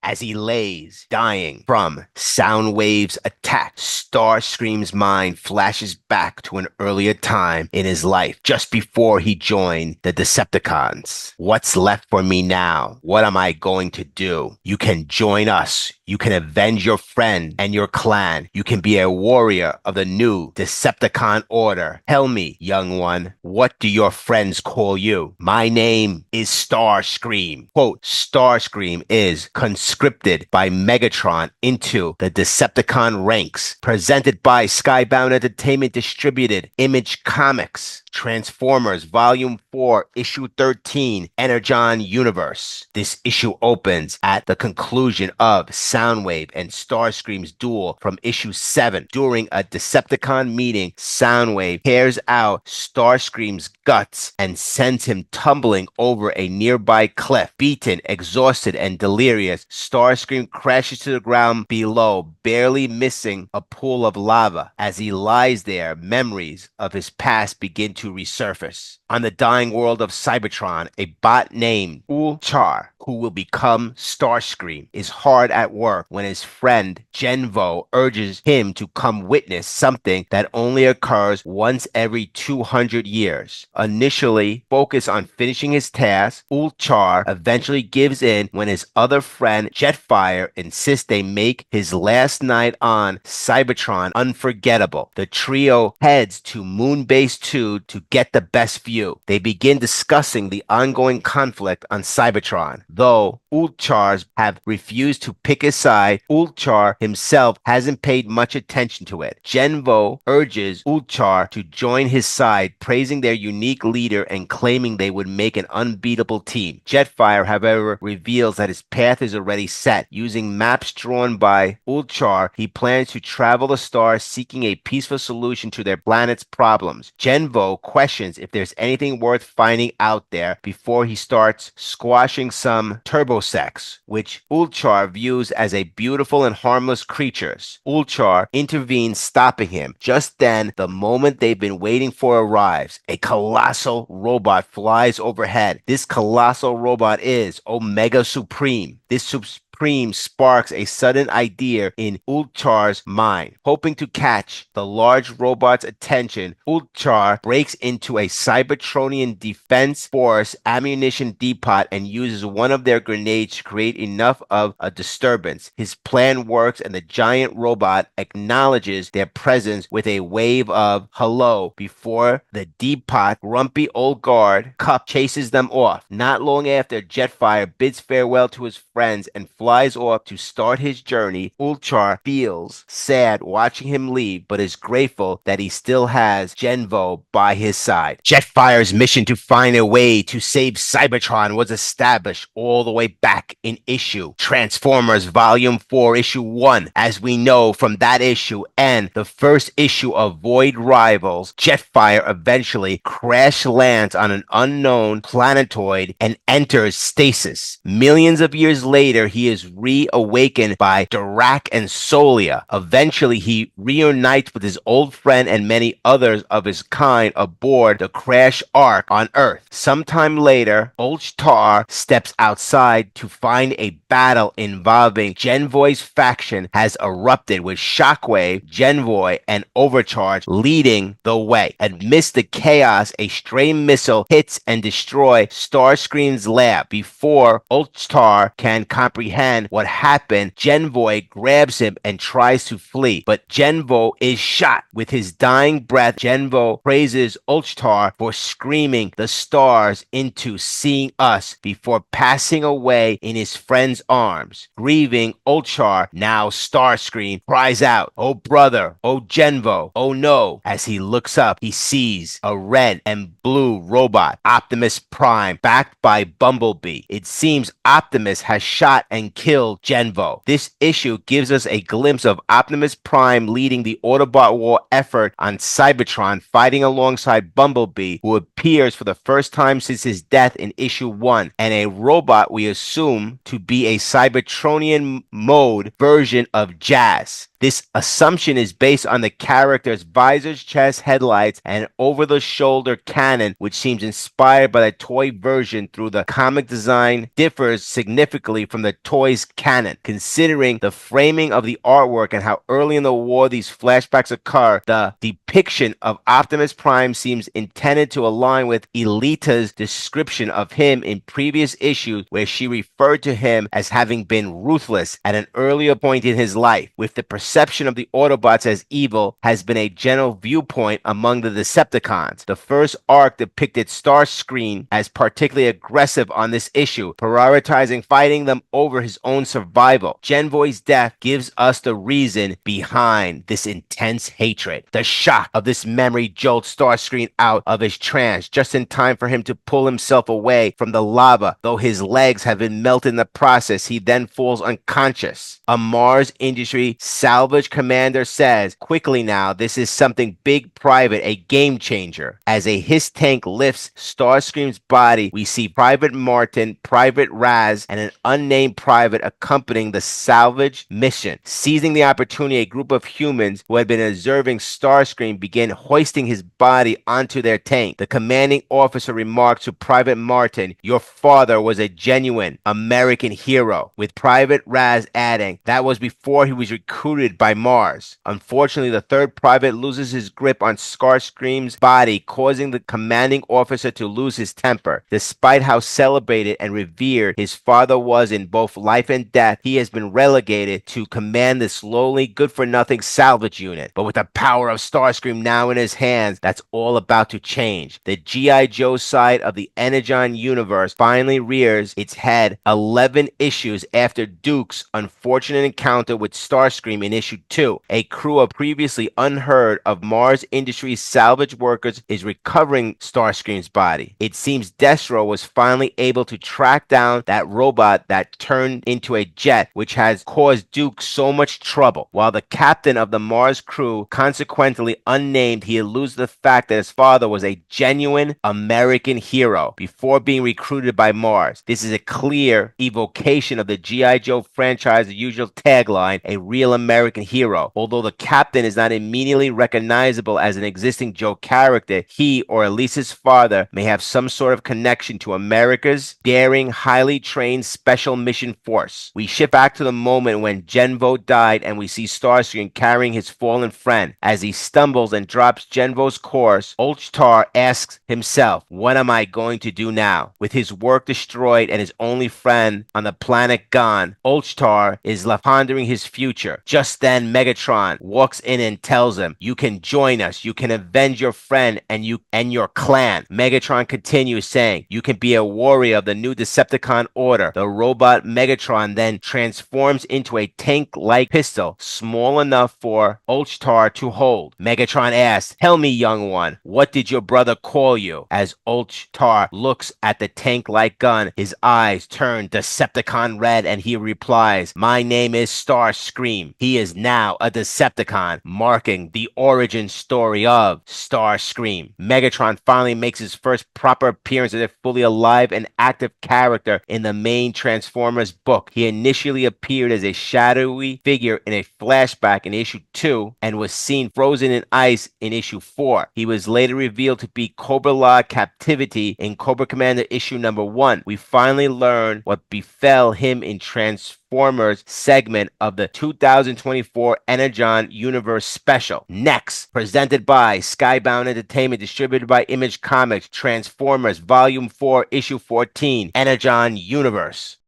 As he lays, dying from Soundwave's attack, Starscream's mind flashes back to an earlier time in his life, just before he joined the Decepticons. What's left for me now? What am I going to do? You can join us. You can avenge your friend and your clan. You can be a warrior of the new Decepticon order. Tell me, young one, what do your friends call you? My name is Starscream. Quote, Starscream is conscripted by Megatron into the Decepticon ranks. Presented by Skybound Entertainment Distributed Image Comics. Transformers Volume 4, Issue 13, Energon Universe. This issue opens at the conclusion of Soundwave and Starscream's duel from Issue 7. During a Decepticon meeting, Soundwave tears out Starscream's guts and sends him tumbling over a nearby cliff. Beaten, exhausted, and delirious, Starscream crashes to the ground below, barely missing a pool of lava. As he lies there, memories of his past begin to resurface. On the dying world of Cybertron, a bot named Ulchtar, who will become Starscream, is hard at work when his friend Genvo urges him to come witness something that only occurs once every 200 years. Initially focused on finishing his task, Ulchtar eventually gives in when his other friend Jetfire insists they make his last night on Cybertron unforgettable. The trio heads to Moonbase 2 to get the best view. They begin discussing the ongoing conflict on Cybertron. Though Ulchars have refused to pick his side, Ulchar himself hasn't paid much attention to it. Genvo urges Ulchar to join his side, praising their unique leader and claiming they would make an unbeatable team. Jetfire, however, reveals that his path is already set. Using maps drawn by Ulchar, he plans to travel the stars seeking a peaceful solution to their planet's problems. Genvo questions if there's anything worth finding out there before he starts squashing some turbosex, which Ulchar views as a beautiful and harmless creatures. Ulchar intervenes, stopping him. Just then, the moment they've been waiting for arrives. A colossal robot flies overhead. This colossal robot is Omega Supreme. This Supreme sparks a sudden idea in Ulchar's mind. Hoping to catch the large robot's attention, Ulchar breaks into a Cybertronian Defense Force ammunition depot and uses one of their grenades to create enough of a disturbance. His plan works and the giant robot acknowledges their presence with a wave of hello before the depot grumpy old guard Cup chases them off. Not long after, Jetfire bids farewell to his friends and flies off to start his journey. Ulchar feels sad watching him leave, but is grateful that he still has Genvo by his side. Jetfire's mission to find a way to save Cybertron was established all the way back in issue Transformers Volume 4, Issue 1. As we know from that issue and the first issue of Void Rivals, Jetfire eventually crash lands on an unknown planetoid and enters stasis. Millions of years later, he is reawakened by Dirac and Solia. Eventually, he reunites with his old friend and many others of his kind aboard the crash Ark on Earth. Sometime later, Ulchtar steps outside to find a battle involving Genvoy's faction has erupted, with Shockwave, Genvoy, and Overcharge leading the way. Amidst the chaos, a stray missile hits and destroys Starscream's lab. Before Ulchtar can comprehend what happened, Genvoy grabs him and tries to flee, but Genvo is shot. With his dying breath, Genvo praises Ulchtar for screaming the stars into seeing us before passing away in his friend's arms. Grieving, Ulchtar, now Starscream, cries out, "Oh brother, oh Genvo, oh no." As he looks up, he sees a red and blue robot, Optimus Prime, backed by Bumblebee. It seems Optimus has shot and killed Genvo. This issue gives us a glimpse of Optimus Prime leading the Autobot war effort on Cybertron, fighting alongside Bumblebee, who appears for the first time since his death in issue 1, and a robot we assume to be a Cybertronian mode version of Jazz. This assumption is based on the character's visors, chest, headlights, and over-the-shoulder cannon, which seems inspired by the toy version through the comic design differs significantly from the toy toys canon. Considering the framing of the artwork and how early in the war these flashbacks occur, the depiction of Optimus Prime seems intended to align with Elita's description of him in previous issues, where she referred to him as having been ruthless at an earlier point in his life. With the perception of the Autobots as evil has been a general viewpoint among the Decepticons. The first arc depicted Starscream as particularly aggressive on this issue, prioritizing fighting them over his own survival. Genvoy's death gives us the reason behind this intense hatred. The shock of this memory jolts Starscream out of his trance just in time for him to pull himself away from the lava. Though his legs have been melted in the process, he then falls unconscious. A Mars Industry salvage commander says, "Quickly now, this is something big, private, a game changer." As a HISS tank lifts Starscream's body, we see Private Martin, Private Raz, and an unnamed private accompanying the salvage mission. Seizing the opportunity, a group of humans who had been observing Starscream begin hoisting his body onto their tank. The commanding officer remarks to Private Martin, "Your father was a genuine American hero," with Private Raz adding, "That was before he was recruited by Mars." Unfortunately, the third private loses his grip on Starscream's body, causing the commanding officer to lose his temper. Despite how celebrated and revered his father was in both life and death, he has been relegated to command this lowly, good-for-nothing salvage unit. But with the power of Starscream now in his hands, that's all about to change. The G.I. Joe side of the Energon universe finally rears its head 11 issues after Duke's unfortunate encounter with Starscream in issue 2. A crew of previously unheard of Mars Industries salvage workers is recovering Starscream's body. It seems Destro was finally able to track down that robot that turned into a jet, which has caused Duke so much trouble. While the captain of the Mars crew, consequently unnamed, he alludes to the fact that his father was a genuine American hero before being recruited by Mars. This is a clear evocation of the G.I. Joe franchise's usual tagline, "A real American hero." Although the captain is not immediately recognizable as an existing Joe character, he, or at least his father, may have some sort of connection to America's daring, highly trained special mission force. We shift back to the moment when Genvo died and we see Starscream carrying his fallen friend. As he stumbles and drops Genvo's corpse, Ulchtar asks himself, "What am I going to do now?" With his work destroyed and his only friend on the planet gone, Ulchtar is left pondering his future. Just then, Megatron walks in and tells him, "You can join us. You can avenge your friend and your clan." Megatron continues saying, "You can be a warrior of the new Decepticon order." The robot Megatron then transforms into a tank-like pistol, small enough for Ulchtar to hold. Megatron asks, "Tell me, young one, what did your brother call you?" As Ulchtar looks at the tank-like gun, his eyes turn Decepticon red and he replies, "My name is Starscream." He is now a Decepticon, marking the origin story of Starscream. Megatron finally makes his first proper appearance as a fully alive and active character in the main Transformers book. He initially appeared as a shadowy figure in a flashback in issue 2 and was seen frozen in ice in issue 4. He was later revealed to be Cobra Law Captivity in Cobra Commander issue number 1. We finally learn what befell him in Transformers segment of the 2024 Energon Universe special. Next, presented by Skybound Entertainment, distributed by Image Comics, Transformers Volume 4, Issue 14, Energon Universe.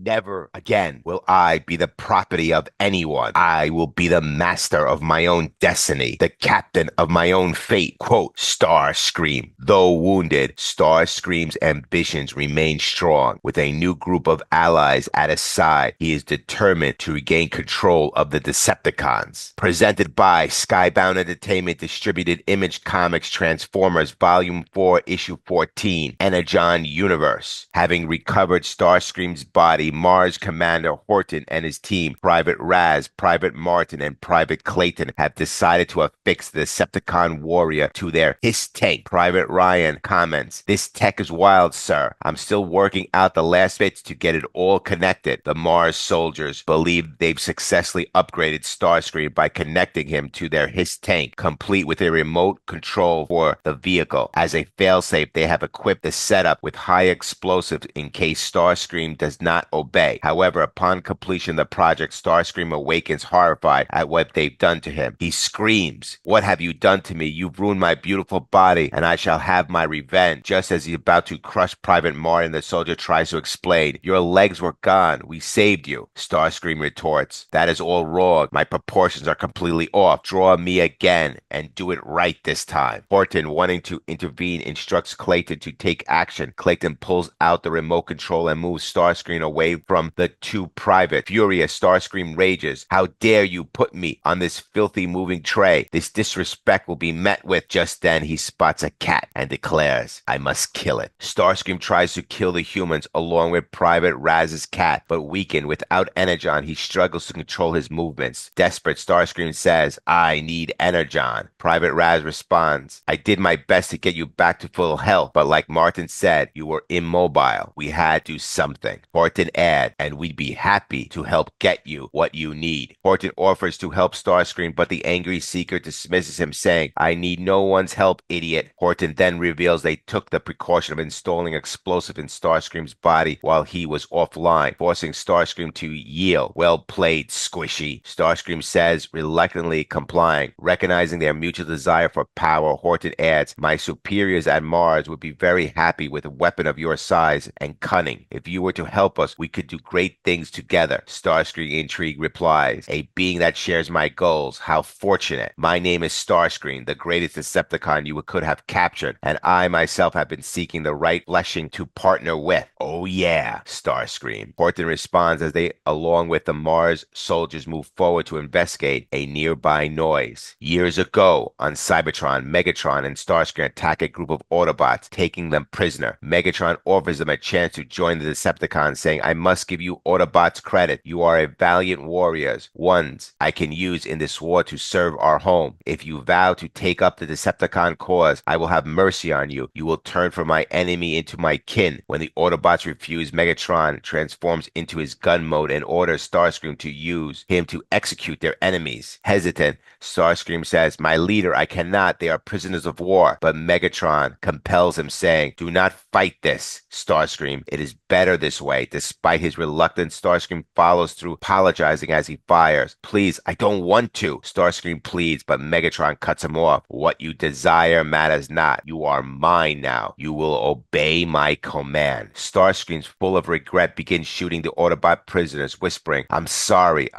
Never again will I be the property of anyone. I will be the master of my own destiny, the captain of my own fate. Quote, Starscream. Though wounded, Starscream's ambitions remain strong. With a new group of allies at his side, he is determined to regain control of the Decepticons. Presented by Skybound Entertainment, distributed Image Comics, Transformers Volume 4, Issue 14, Energon Universe. Having recovered Starscream's body, Mars Commander Horton and his team, Private Raz, Private Martin, and Private Clayton, have decided to affix the Decepticon warrior to their HISS tank. Private Ryan comments, "This tech is wild, sir. I'm still working out the last bits to get it all connected." The Mars soldiers believe they've successfully upgraded Starscream by connecting him to their HISS tank, complete with a remote control for the vehicle. As a failsafe, they have equipped the setup with high explosives in case Starscream does not obey. However, upon completion of the project, Starscream awakens horrified at what they've done to him. He screams, "What have you done to me? You've ruined my beautiful body, and I shall have my revenge." Just as he's about to crush Private Martin, the soldier tries to explain, "Your legs were gone. We saved you." Starscream retorts, "That is all wrong. My proportions are completely off. Draw me again and do it right this time." Horton, wanting to intervene, instructs Clayton to take action. Clayton pulls out the remote control and moves Starscream away from the two privates. Furious, Starscream rages, "How dare you put me on this filthy moving tray? This disrespect will be met with." Just then he spots a cat and declares, "I must kill it." Starscream tries to kill the humans along with Private Raz's cat, but weakened without Energon, he struggles to control his movements. Desperate, Starscream says, "I need Energon." Private Raz responds, "I did my best to get you back to full health, but like Martin said, you were immobile. We had to do something." Horton adds, "And we'd be happy to help get you what you need." Horton offers to help Starscream, but the angry Seeker dismisses him, saying, "I need no one's help, idiot." Horton then reveals they took the precaution of installing explosive in Starscream's body while he was offline, forcing Starscream to yield. "Well played, Squishy." Starscream says, reluctantly complying. Recognizing their mutual desire for power, Horton adds, "My superiors at Mars would be very happy with a weapon of your size and cunning. If you were to help us, we could do great things together." Starscream, intrigued, replies, "A being that shares my goals. How fortunate. My name is Starscream, the greatest Decepticon you could have captured, and I myself have been seeking the right fleshing to partner with." "Oh yeah, Starscream." Horton responds as they, along with the Mars soldiers, move forward to investigate a nearby noise. Years ago, on Cybertron, Megatron and Starscream attack a group of Autobots, taking them prisoner. Megatron offers them a chance to join the Decepticons, saying, "I must give you Autobots credit. You are a valiant warriors, ones I can use in this war to serve our home. If you vow to take up the Decepticon cause, I will have mercy on you. You will turn from my enemy into my kin." When the Autobots refuse, Megatron transforms into his gun mode and orders Starscream to use him to execute their enemies. Hesitant, Starscream says, "My leader, I cannot. They are prisoners of war." But Megatron compels him, saying, "Do not fight this, Starscream. It is better this way." Despite his reluctance, Starscream follows through, apologizing as he fires. "Please, I don't want to," Starscream pleads, but Megatron cuts him off. "What you desire matters not. You are mine now. You will obey my command." Starscream, full of regret, begins shooting the Autobot prisoners, whispering, I'm sorry,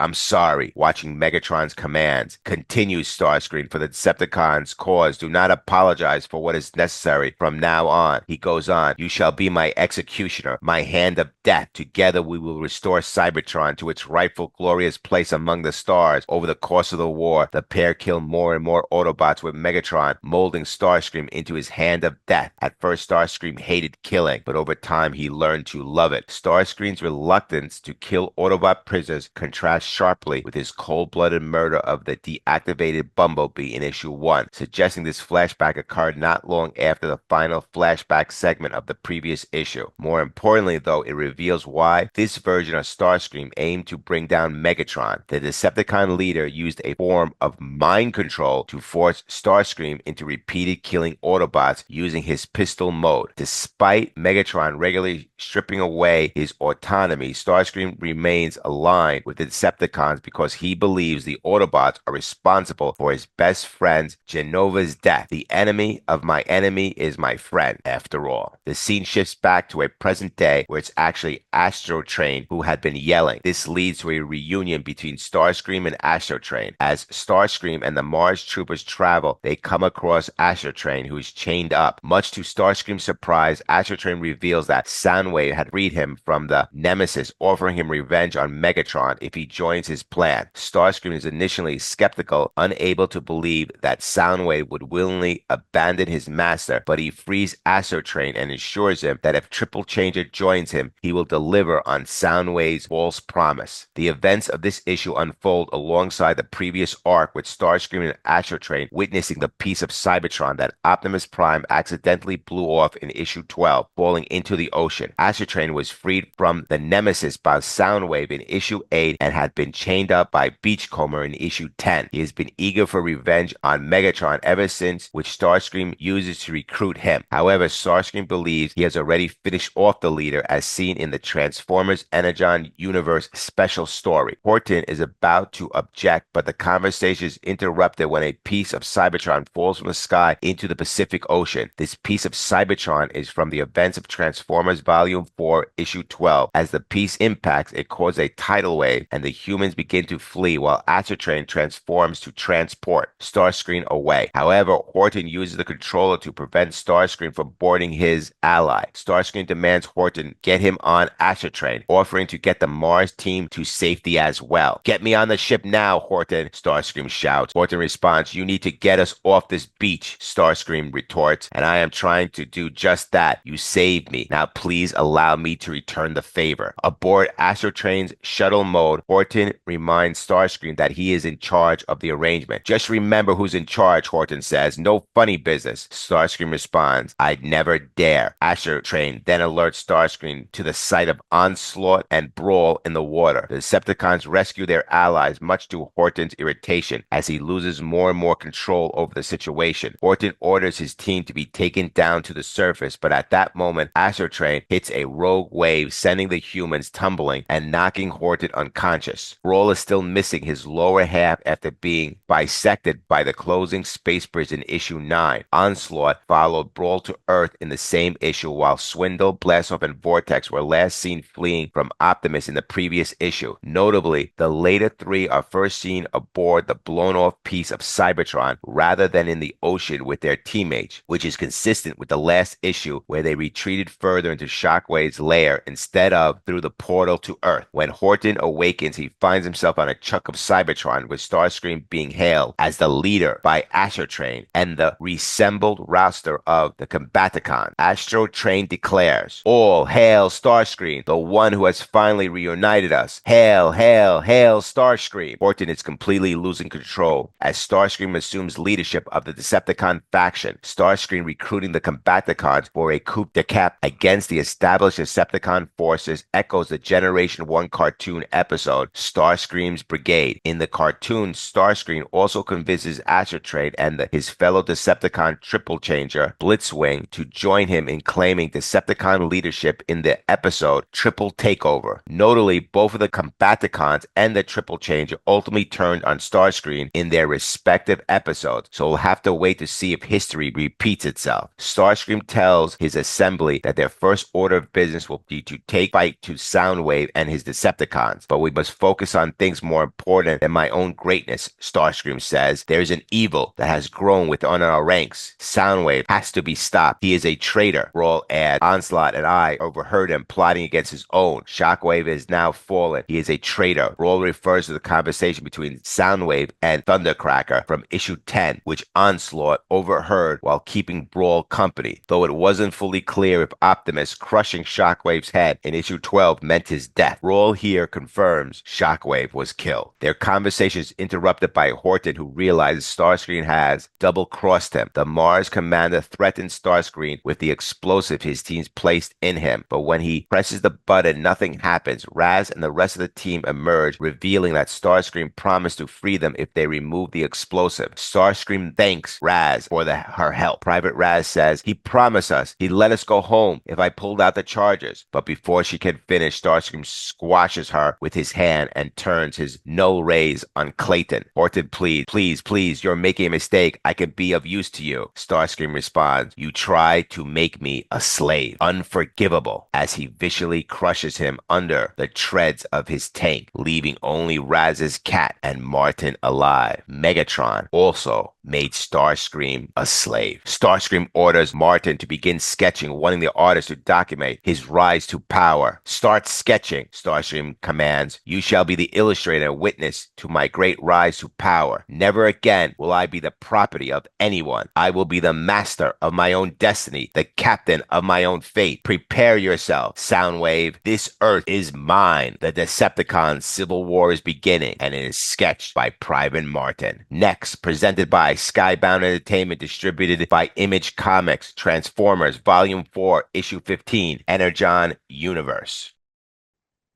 watching Megatron's commands. Continues Starscream, "For the Decepticons' cause, do not apologize for what is necessary from now on." He goes on, "You shall be my executioner, my hand of death. Together we will restore Cybertron to its rightful glorious place among the stars." Over the course of the war, the pair kill more and more Autobots, with Megatron molding Starscream into his hand of death. At first, Starscream hated killing, but over time he learned to love it. Starscream's reluctance to kill Autobot prisoners contrasts sharply with his cold-blooded murder of the deactivated Bumblebee in issue 1, suggesting this flashback occurred not long after the final flashback segment of the previous issue. More importantly, though, it reveals why this version of Starscream aimed to bring down Megatron. The Decepticon leader used a form of mind control to force Starscream into repeated killing Autobots using his pistol mode. Despite Megatron regularly stripping away his autonomy, Starscream remains aligned with the Decepticons because he believes the Autobots are responsible for his best friend Genova's death. "The enemy of my enemy is my friend," after all. The scene shifts back to a present day where it's actually Astrotrain who had been yelling. This leads to a reunion between Starscream and Astrotrain. As Starscream and the Mars troopers travel, they come across Astrotrain, who is chained up. Much to Starscream's surprise, Astrotrain reveals that Soundwave had freed him from the Nemesis, offering him revenge on Megatron if he joins his plan. Starscream is initially skeptical, unable to believe that Soundwave would willingly abandon his master, but he frees Astrotrain and assures him that if Triple Changer joins him, he will deliver on Soundwave's false promise. The events of this issue unfold alongside the previous arc, with Starscream and Astrotrain witnessing the piece of Cybertron that Optimus Prime accidentally blew off in issue 12, falling into the ocean. Astrotrain was freed from the nemesis by Soundwave in issue 8 and had been chained up by Beachcomber in issue 10. He has been eager for revenge on Megatron ever since, which Starscream uses to recruit him. However, Starscream believes he has already finished off the leader as seen in the Transformers Energon Universe special story. Horton is about to object, but the conversation is interrupted when a piece of Cybertron falls from the sky into the Pacific Ocean. This piece of Cybertron is from the events of Transformers Volume 4, Issue 12. As the piece impacts, it causes a tidal wave, and the humans begin to flee while Astrotrain transforms to transport Starscream away. However, Horton uses the controller to prevent Starscream from boarding his ally. Starscream demands Horton get him on Astrotrain, offering to get the Mars team to safety as well. "Get me on the ship now, Horton," Starscream shouts. Horton responds, "You need to get us off this beach," Starscream retorts, "and I am trying to do just that. You saved me. Now please allow me to return the favor." Aboard Astrotrain's shuttle mode, Horton reminds Starscream that he is in charge of the arrangement. "Just remember who's in charge," Horton says. "No funny business." Starscream responds, "I'd never dare." Astrotrain then alerts Starscream to the sight of onslaught and brawl in the water. The Decepticons rescue their allies, much to Horton's irritation, as he loses more and more control over the situation. Horton orders his team to be taken down to the surface, but at that moment, Astrotrain hits a rogue wave, sending the humans tumbling and knocking Horton unconscious. Brawl is still missing his lower half after being bisected by the closing space bridge in issue 9. Onslaught followed Brawl to Earth in the same issue, while Swindle, Blastoff, and Vortex were last seen fleeing from Optimus in the previous issue. Notably, the later three are first seen aboard the blown-off piece of Cybertron rather than in the ocean with their teammates, which is consistent with the last issue where they retreated further into Shockwave's lair instead of through the portal to Earth. When Horton awakens, he finds himself on a chunk of Cybertron, with Starscream being hailed as the leader by Astrotrain and the reassembled roster of the Combaticons. Astrotrain declares, "All hail Starscream, the one who has finally reunited us. Hail, hail, hail Starscream." Horton is completely losing control as Starscream assumes leadership of the Decepticon faction. Starscream recruiting the Combaticons for a coup d'etat against the established Decepticon forces echoes the Generation 1 cartoon episode, Starscream's Brigade. In the cartoon, Starscream also convinces Astrotrain and his fellow Decepticon triple changer, Blitzwing, to join him in claiming Decepticon leadership in the episode Triple Takeover. Notably, both of the Combaticons and the triple changer ultimately turned on Starscream in their respective episodes, so we'll have to wait to see if history repeats itself. Starscream tells his assembly that their first order of business will be to take fight to Soundwave and his Decepticons, but we must focus on things more important than my own greatness, Starscream says. "There's an evil that has grown within our ranks. Soundwave has to be stopped. He is a traitor." Brawl adds, "Onslaught and I overheard him plotting against his own. Shockwave is now fallen. He is a traitor." Brawl refers to the conversation between Soundwave and Thundercracker from issue 10, which Onslaught overheard while keeping Brawl company, though it wasn't fully clear if Optimus crushing Shockwave's head in issue 12 meant his death. Brawl here confirms Shockwave was killed. Their conversation is interrupted by Horton, who realizes Starscream has double-crossed him. The Mars commander threatens Starscream with the explosive his team's placed in him, but when he presses the button, nothing happens. Raz and the rest of the team emerge, revealing that Starscream promised to free them if they remove the explosive. Starscream thanks Raz for her help. Private Raz says, "He promised us he'd let us go home if I pulled out the charges." But before she can finish, Starscream squashes her with his hand and turns his no rays on Clayton. Horton pleads, please, you're making a mistake. I can be of use to you." Starscream responds, "You try to make me a slave. Unforgivable," as he viciously crushes him under the treads of his tank, leaving only Raz's cat and Martin alive. Megatron also made Starscream a slave. Starscream orders Martin to begin sketching, wanting the artist to document his rise to power. "Start sketching," Starscream commands. "You shall be the illustrator and witness to my great rise to power. Never again will I be the property of anyone. I will be the master of my own destiny, the captain of my own fate. Prepare yourself, Soundwave. This Earth is mine." The Decepticon civil war is beginning, and it is sketched by Private Martin. Next, presented by by Skybound Entertainment, distributed by Image Comics, Transformers, Volume 4, Issue 15, Energon Universe.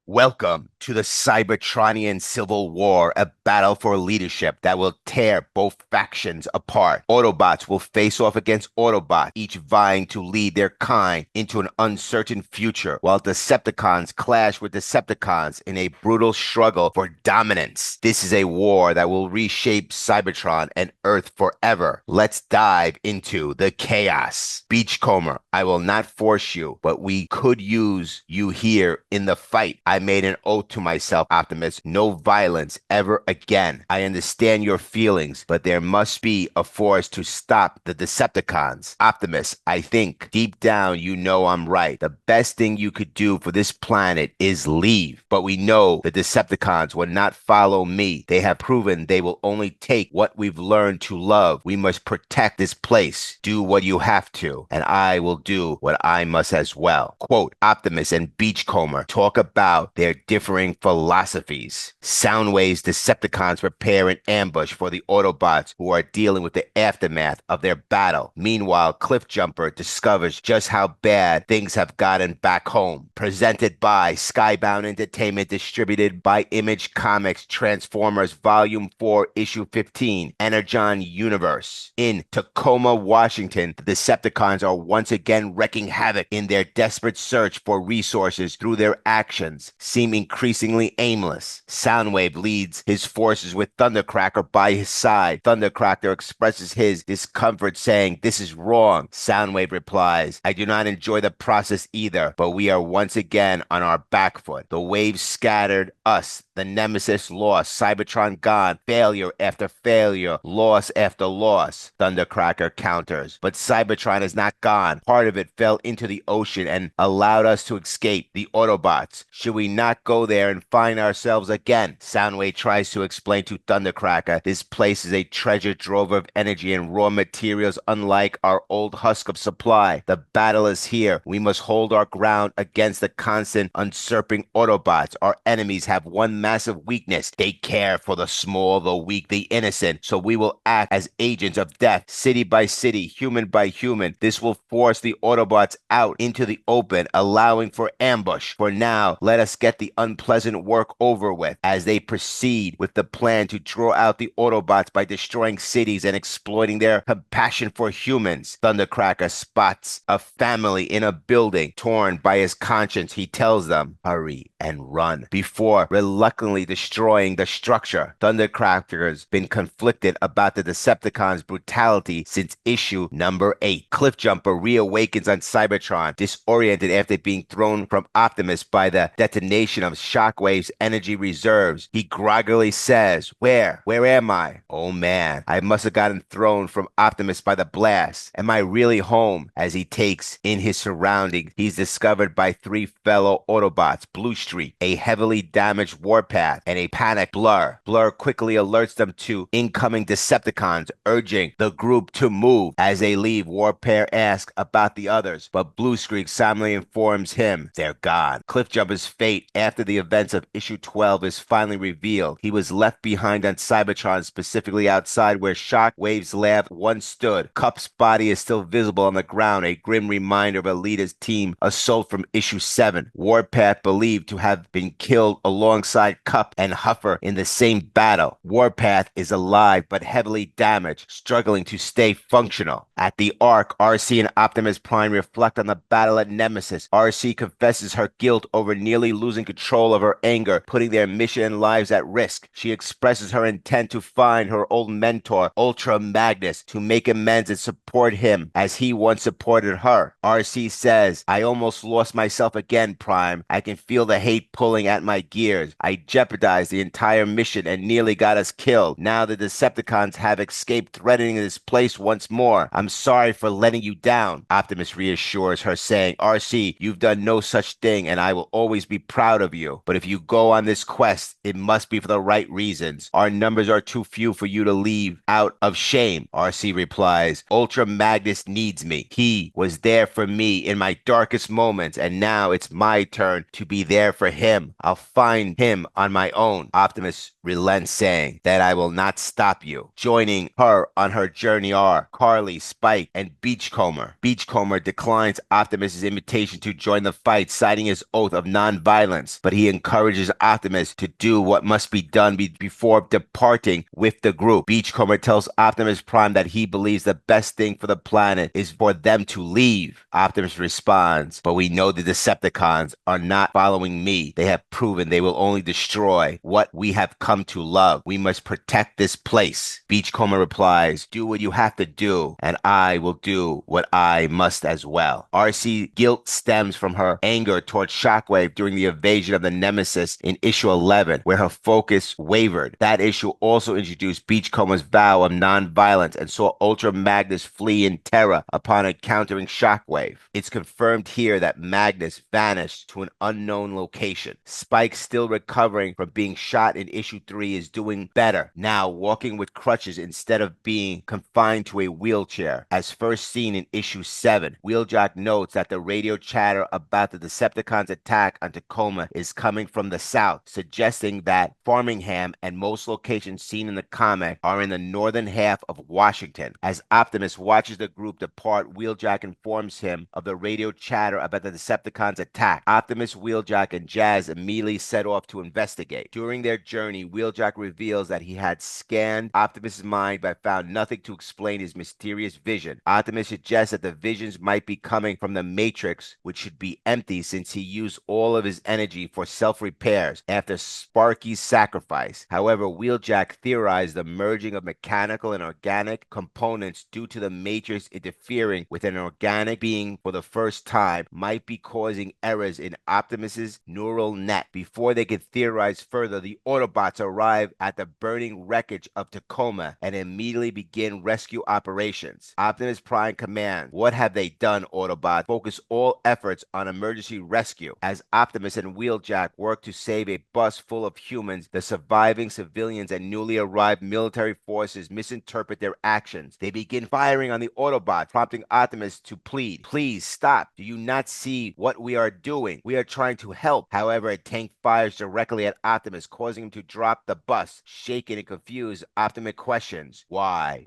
Welcome to the Cybertronian Civil War, a battle for leadership that will tear both factions apart. Autobots will face off against Autobots, each vying to lead their kind into an uncertain future, while Decepticons clash with Decepticons in a brutal struggle for dominance. This is a war that will reshape Cybertron and Earth forever. Let's dive into the chaos. Beachcomber, I will not force you, but we could use you here in the fight. I made an oath to myself, Optimus. No violence ever again. I understand your feelings, but there must be a force to stop the Decepticons. Optimus, I think deep down you know I'm right. The best thing you could do for this planet is leave. But we know the Decepticons will not follow me. They have proven they will only take what we've learned to love. We must protect this place. Do what you have to, and I will do what I must as well. Quote, Optimus and Beachcomber talk about their differing philosophies. Soundwave's Decepticons prepare an ambush for the Autobots who are dealing with the aftermath of their battle. Meanwhile, Cliffjumper discovers just how bad things have gotten back home. Presented by Skybound Entertainment, distributed by Image Comics, Transformers Volume 4, Issue 15, Energon Universe. In Tacoma, Washington, the Decepticons are once again wreaking havoc in their desperate search for resources through their actions seem increasingly aimless. Soundwave leads his forces with Thundercracker by his side. Thundercracker expresses his discomfort, saying, "This is wrong." Soundwave replies, "I do not enjoy the process either, but we are once again on our back foot. The waves scattered us. The Nemesis lost. Cybertron gone. Failure after failure. Loss after loss." Thundercracker counters, "But Cybertron is not gone. Part of it fell into the ocean and allowed us to escape the Autobots. Should we not go there and find ourselves again?" Soundwave tries to explain to Thundercracker this place is a treasure trove of energy and raw materials unlike our old husk of supply. The battle is here. We must hold our ground against the constant usurping Autobots. Our enemies have one massive weakness. They care for the small, the weak, the innocent. So we will act as agents of death, city by city, human by human. This will force the Autobots out into the open, allowing for ambush. For now, let us get the unpleasant work over with." As they proceed with the plan to draw out the Autobots by destroying cities and exploiting their compassion for humans, Thundercracker spots a family in a building torn by his conscience. He tells them, "Hurry and run," before reluctantly destroying the structure. Thundercracker's been conflicted about the Decepticons' brutality since issue number 8. Cliffjumper reawakens on Cybertron, disoriented after being thrown from Optimus by the detonation of Shockwave's energy reserves. He groggily says, Where am I? Oh man, I must have gotten thrown from Optimus by the blast. Am I really home?" As he takes in his surroundings, he's discovered by 3 fellow Autobots, Blue Streak, a heavily damaged Warpath, and a panicked Blur. Blur quickly alerts them to incoming Decepticons, urging the group to move. As they leave, Warpath asks about the others, but Blue Streak silently informs him they're gone. Cliffjumper's fate after the events of issue 12 is finally revealed. He was left behind on Cybertron, specifically outside where Shockwave's lab once stood. Cup's body is still visible on the ground, a grim reminder of Alita's team assault from issue 7. Warpath believed to have been killed alongside Cup and Huffer in the same battle. Warpath is alive but heavily damaged, struggling to stay functional. At the Ark, RC and Optimus Prime reflect on the battle at Nemesis. RC confesses her guilt over nearly losing control of her anger, putting their mission and lives at risk. She expresses her intent to find her old mentor, Ultra Magnus, to make amends and support him as he once supported her. RC says, "I almost lost myself again, Prime. I can feel the hate pulling at my gears. I jeopardized the entire mission and nearly got us killed. Now the Decepticons have escaped, threatening this place once more. I'm sorry for letting you down." Optimus reassures her, saying, "RC, you've done no such thing, and I will always be proud of you. But if you go on this quest, it must be for the right reasons. Our numbers are too few for you to leave out of shame." RC replies, "Ultra Magnus needs me. He was there for me in my darkest moments, and now it's my turn to be there for him. I'll find him on my own. Optimus relents, saying that I will not stop you. Joining her on her journey are Carly, Spike, and Beachcomber. Beachcomber declines Optimus's invitation to join the fight, citing his oath of non-violence, but he encourages Optimus to do what must be done before departing with the group. Beachcomber tells Optimus Prime that he believes the best thing for the planet is for them to leave. Optimus responds, but we know the Decepticons are not following me. They have proven they will only destroy what we have come to love. We must protect this place. Beachcomber replies, do what you have to do, and I will do what I must as well. RC guilt stems from her anger towards Shockwave during the invasion of the Nemesis in issue 11, where her focus wavered. That issue also introduced Beachcomber's vow of non-violence and saw Ultra Magnus flee in terror upon encountering Shockwave. It's confirmed here that Magnus vanished to an unknown location. Spike, still recovering from being shot in issue 3, is doing better, now walking with crutches instead of being confined to a wheelchair. As first seen in issue 7, Wheeljack notes that the radio chatter about the Decepticons' attack on Tacoma is coming from the south, suggesting that Farmingham and most locations seen in the comic are in the northern half of Washington. As Optimus watches the group depart, Wheeljack informs him of the radio chatter about the Decepticons' attack. Optimus, Wheeljack, and Jazz immediately set off to investigate. During their journey, Wheeljack reveals that he had scanned Optimus' mind but found nothing to explain his mysterious vision. Optimus suggests that the visions might be coming from the Matrix, which should be empty since he used all of his energy for self-repairs after Sparky's sacrifice. However, Wheeljack theorized the merging of mechanical and organic components due to the Matrix interfering with an organic being for the first time might be causing errors in Optimus's neural net. Before they could theorize further, the Autobots arrive at the burning wreckage of Tacoma and immediately begin rescue operations. Optimus Prime commands, "What have they done, Autobots? Focus all efforts on emergency rescue." As Optimus and Wheeljack work to save a bus full of humans, the surviving civilians and newly arrived military forces misinterpret their actions. They begin firing on the Autobots, prompting Optimus to plead, "Please stop. Do you not see what we are doing? We are trying to help." However, a tank fires directly at Optimus, causing him to drop the bus. Shaken and confused, Optimus questions, Why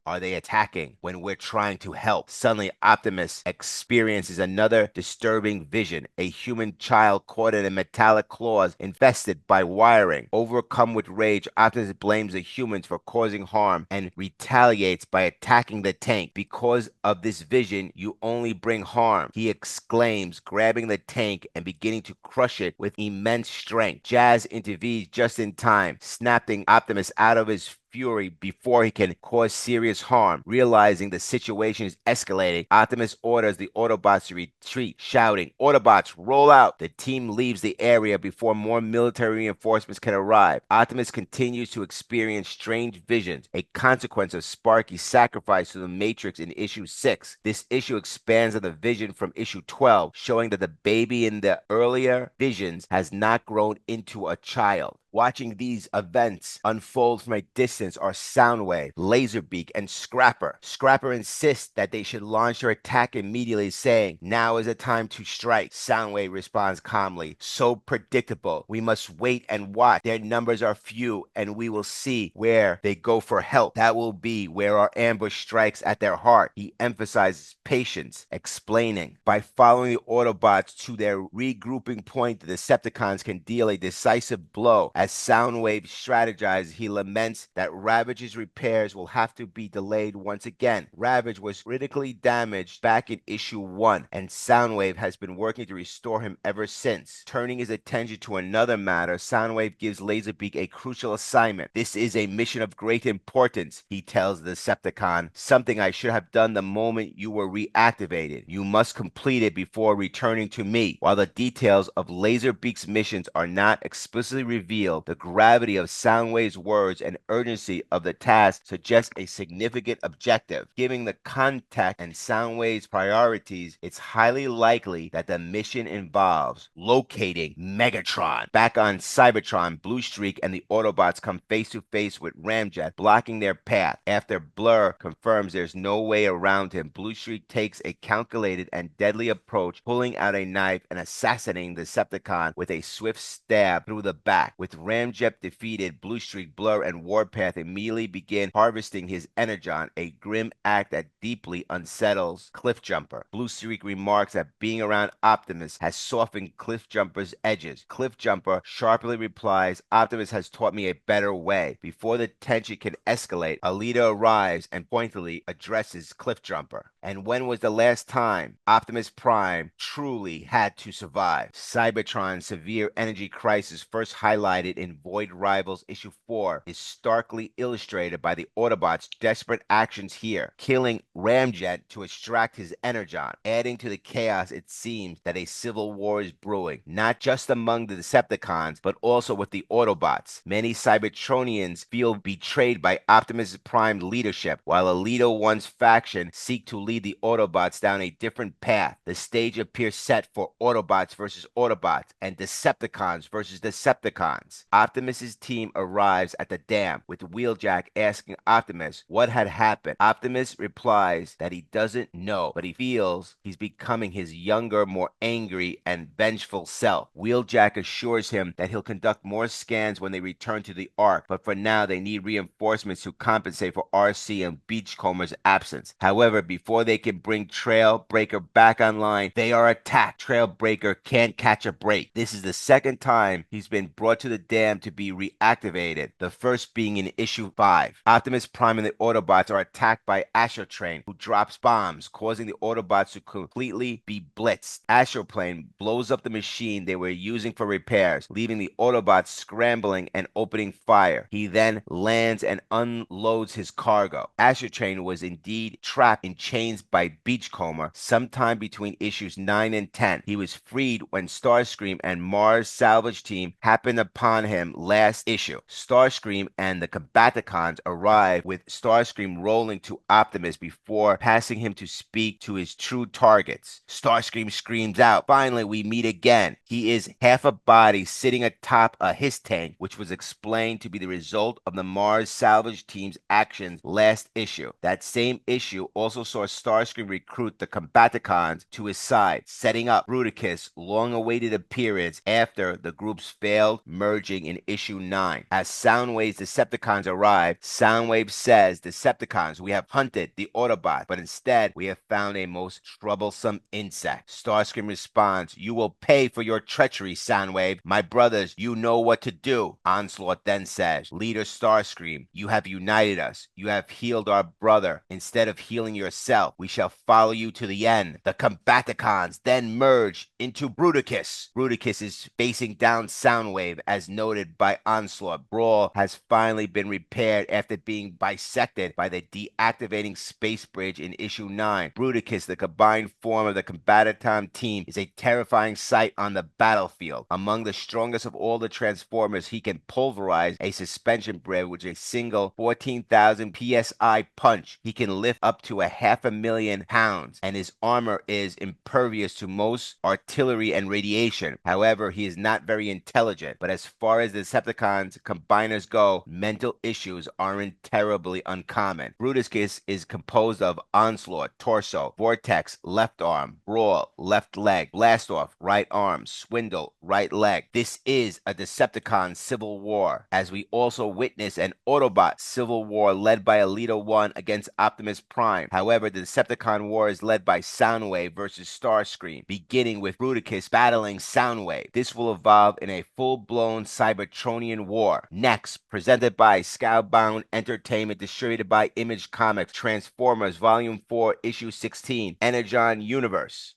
are they attacking when we're trying to help?" Suddenly, Optimus experiences another disturbing vision, a human child caught in a metallic claws infested by wiring. Overcome with rage, Optimus blames the humans for causing harm and retaliates by attacking the tank. "Because of this vision, you only bring harm," he exclaims, grabbing the tank and beginning to crush it with immense strength. Jazz intervenes just in time, snapping Optimus out of his fury before he can cause serious harm. Realizing the situation is escalating, Optimus orders the Autobots to retreat, shouting, "Autobots, roll out!" The team leaves the area before more military reinforcements can arrive. Optimus continues to experience strange visions, a consequence of Sparky's sacrifice to the Matrix in issue 6. This issue expands on the vision from issue 12, showing that the baby in the earlier visions has not grown into a child. Watching these events unfold from a distance are Soundwave, Laserbeak, and Scrapper. Scrapper insists that they should launch their attack immediately, saying, "Now is the time to strike." Soundwave responds calmly, "So predictable. We must wait and watch. Their numbers are few, and we will see where they go for help. That will be where our ambush strikes at their heart." He emphasizes patience, explaining, "By following the Autobots to their regrouping point, the Decepticons can deal a decisive blow." As Soundwave strategizes, he laments that Ravage's repairs will have to be delayed once again. Ravage was critically damaged back in issue 1, and Soundwave has been working to restore him ever since. Turning his attention to another matter, Soundwave gives Laserbeak a crucial assignment. "This is a mission of great importance," he tells the Decepticon, "something I should have done the moment you were reactivated. You must complete it before returning to me." While the details of Laserbeak's missions are not explicitly revealed, field, the gravity of Soundwave's words and urgency of the task suggest a significant objective. Given the context and Soundwave's priorities, it's highly likely that the mission involves locating Megatron. Back on Cybertron, Bluestreak and the Autobots come face to face with Ramjet, blocking their path. After Blur confirms there's no way around him, Bluestreak takes a calculated and deadly approach, pulling out a knife and assassinating the Decepticon with a swift stab through the back. With Ramjet defeated, Bluestreak, Blur, and Warpath immediately begin harvesting his Energon, a grim act that deeply unsettles Cliffjumper. Bluestreak remarks that being around Optimus has softened Cliffjumper's edges. Cliffjumper sharply replies, "Optimus has taught me a better way." Before the tension can escalate, Alita arrives and pointedly addresses Cliffjumper. And when was the last time Optimus Prime truly had to survive? Cybertron's severe energy crisis, first highlighted in Void Rivals issue 4, is starkly illustrated by the Autobots' desperate actions here, killing Ramjet to extract his Energon. Adding to the chaos, it seems that a civil war is brewing, not just among the Decepticons, but also with the Autobots. Many Cybertronians feel betrayed by Optimus Prime's leadership, while Alita One's faction seek to lead the Autobots down a different path. The stage appears set for Autobots versus Autobots and Decepticons versus Decepticons. Optimus's team arrives at the dam, with Wheeljack asking Optimus what had happened. Optimus replies that he doesn't know, but he feels he's becoming his younger, more angry, and vengeful self. Wheeljack assures him that he'll conduct more scans when they return to the Ark, but for now they need reinforcements to compensate for RC and Beachcomber's absence. However, before they can bring Trailbreaker back online, they are attacked. Trailbreaker can't catch a break. This is the second time he's been brought to the dam to be reactivated, the first being in issue 5. Optimus Prime and the Autobots are attacked by Astrotrain, who drops bombs, causing the Autobots to completely be blitzed. Astroplane blows up the machine they were using for repairs, leaving the Autobots scrambling and opening fire. He then lands and unloads his cargo. Astrotrain was indeed trapped in chains by Beachcomber sometime between issues 9 and 10. He was freed when Starscream and Mars' salvage team happened upon him last issue. Starscream and the Combaticons arrive, with Starscream rolling to Optimus before passing him to speak to his true targets. Starscream screams out, "Finally, we meet again." He is half a body sitting atop a HISS tank, which was explained to be the result of the Mars salvage team's actions last issue. That same issue also saw Starscream recruit the Combaticons to his side, setting up Bruticus' long-awaited appearance after the group's failed merging in issue 9. As Soundwave's Decepticons arrive, Soundwave says, "Decepticons, we have hunted the Autobot, but instead we have found a most troublesome insect." Starscream responds, "You will pay for your treachery, Soundwave. My brothers, you know what to do." Onslaught then says, "Leader Starscream, you have united us. You have healed our brother. Instead of healing yourself, we shall follow you to the end." The Combaticons then merge into Bruticus. Bruticus is facing down Soundwave, as noted by Onslaught. Brawl has finally been repaired after being bisected by the deactivating space bridge in issue 9. Bruticus, the combined form of the Combaticon team, is a terrifying sight on the battlefield. Among the strongest of all the Transformers, he can pulverize a suspension bridge with a single 14,000 psi punch. He can lift up to 500,000 pounds, and his armor is impervious to most artillery and radiation. However, he is not very intelligent, but as far as the Decepticons combiners go, mental issues aren't terribly uncommon. Bruticus is composed of Onslaught, torso; Vortex, left arm; Brawl, left leg; Blastoff, right arm; Swindle, right leg. This is a Decepticon civil war, as we also witness an Autobot civil war led by Alita 1 against Optimus Prime. However, the Decepticon war is led by Soundwave versus Starscream, beginning with Bruticus battling Soundwave. This will evolve in a full-blown Cybertronian war. Next, presented by Skybound Entertainment, distributed by Image Comics, Transformers Volume 4, Issue 16, Energon Universe.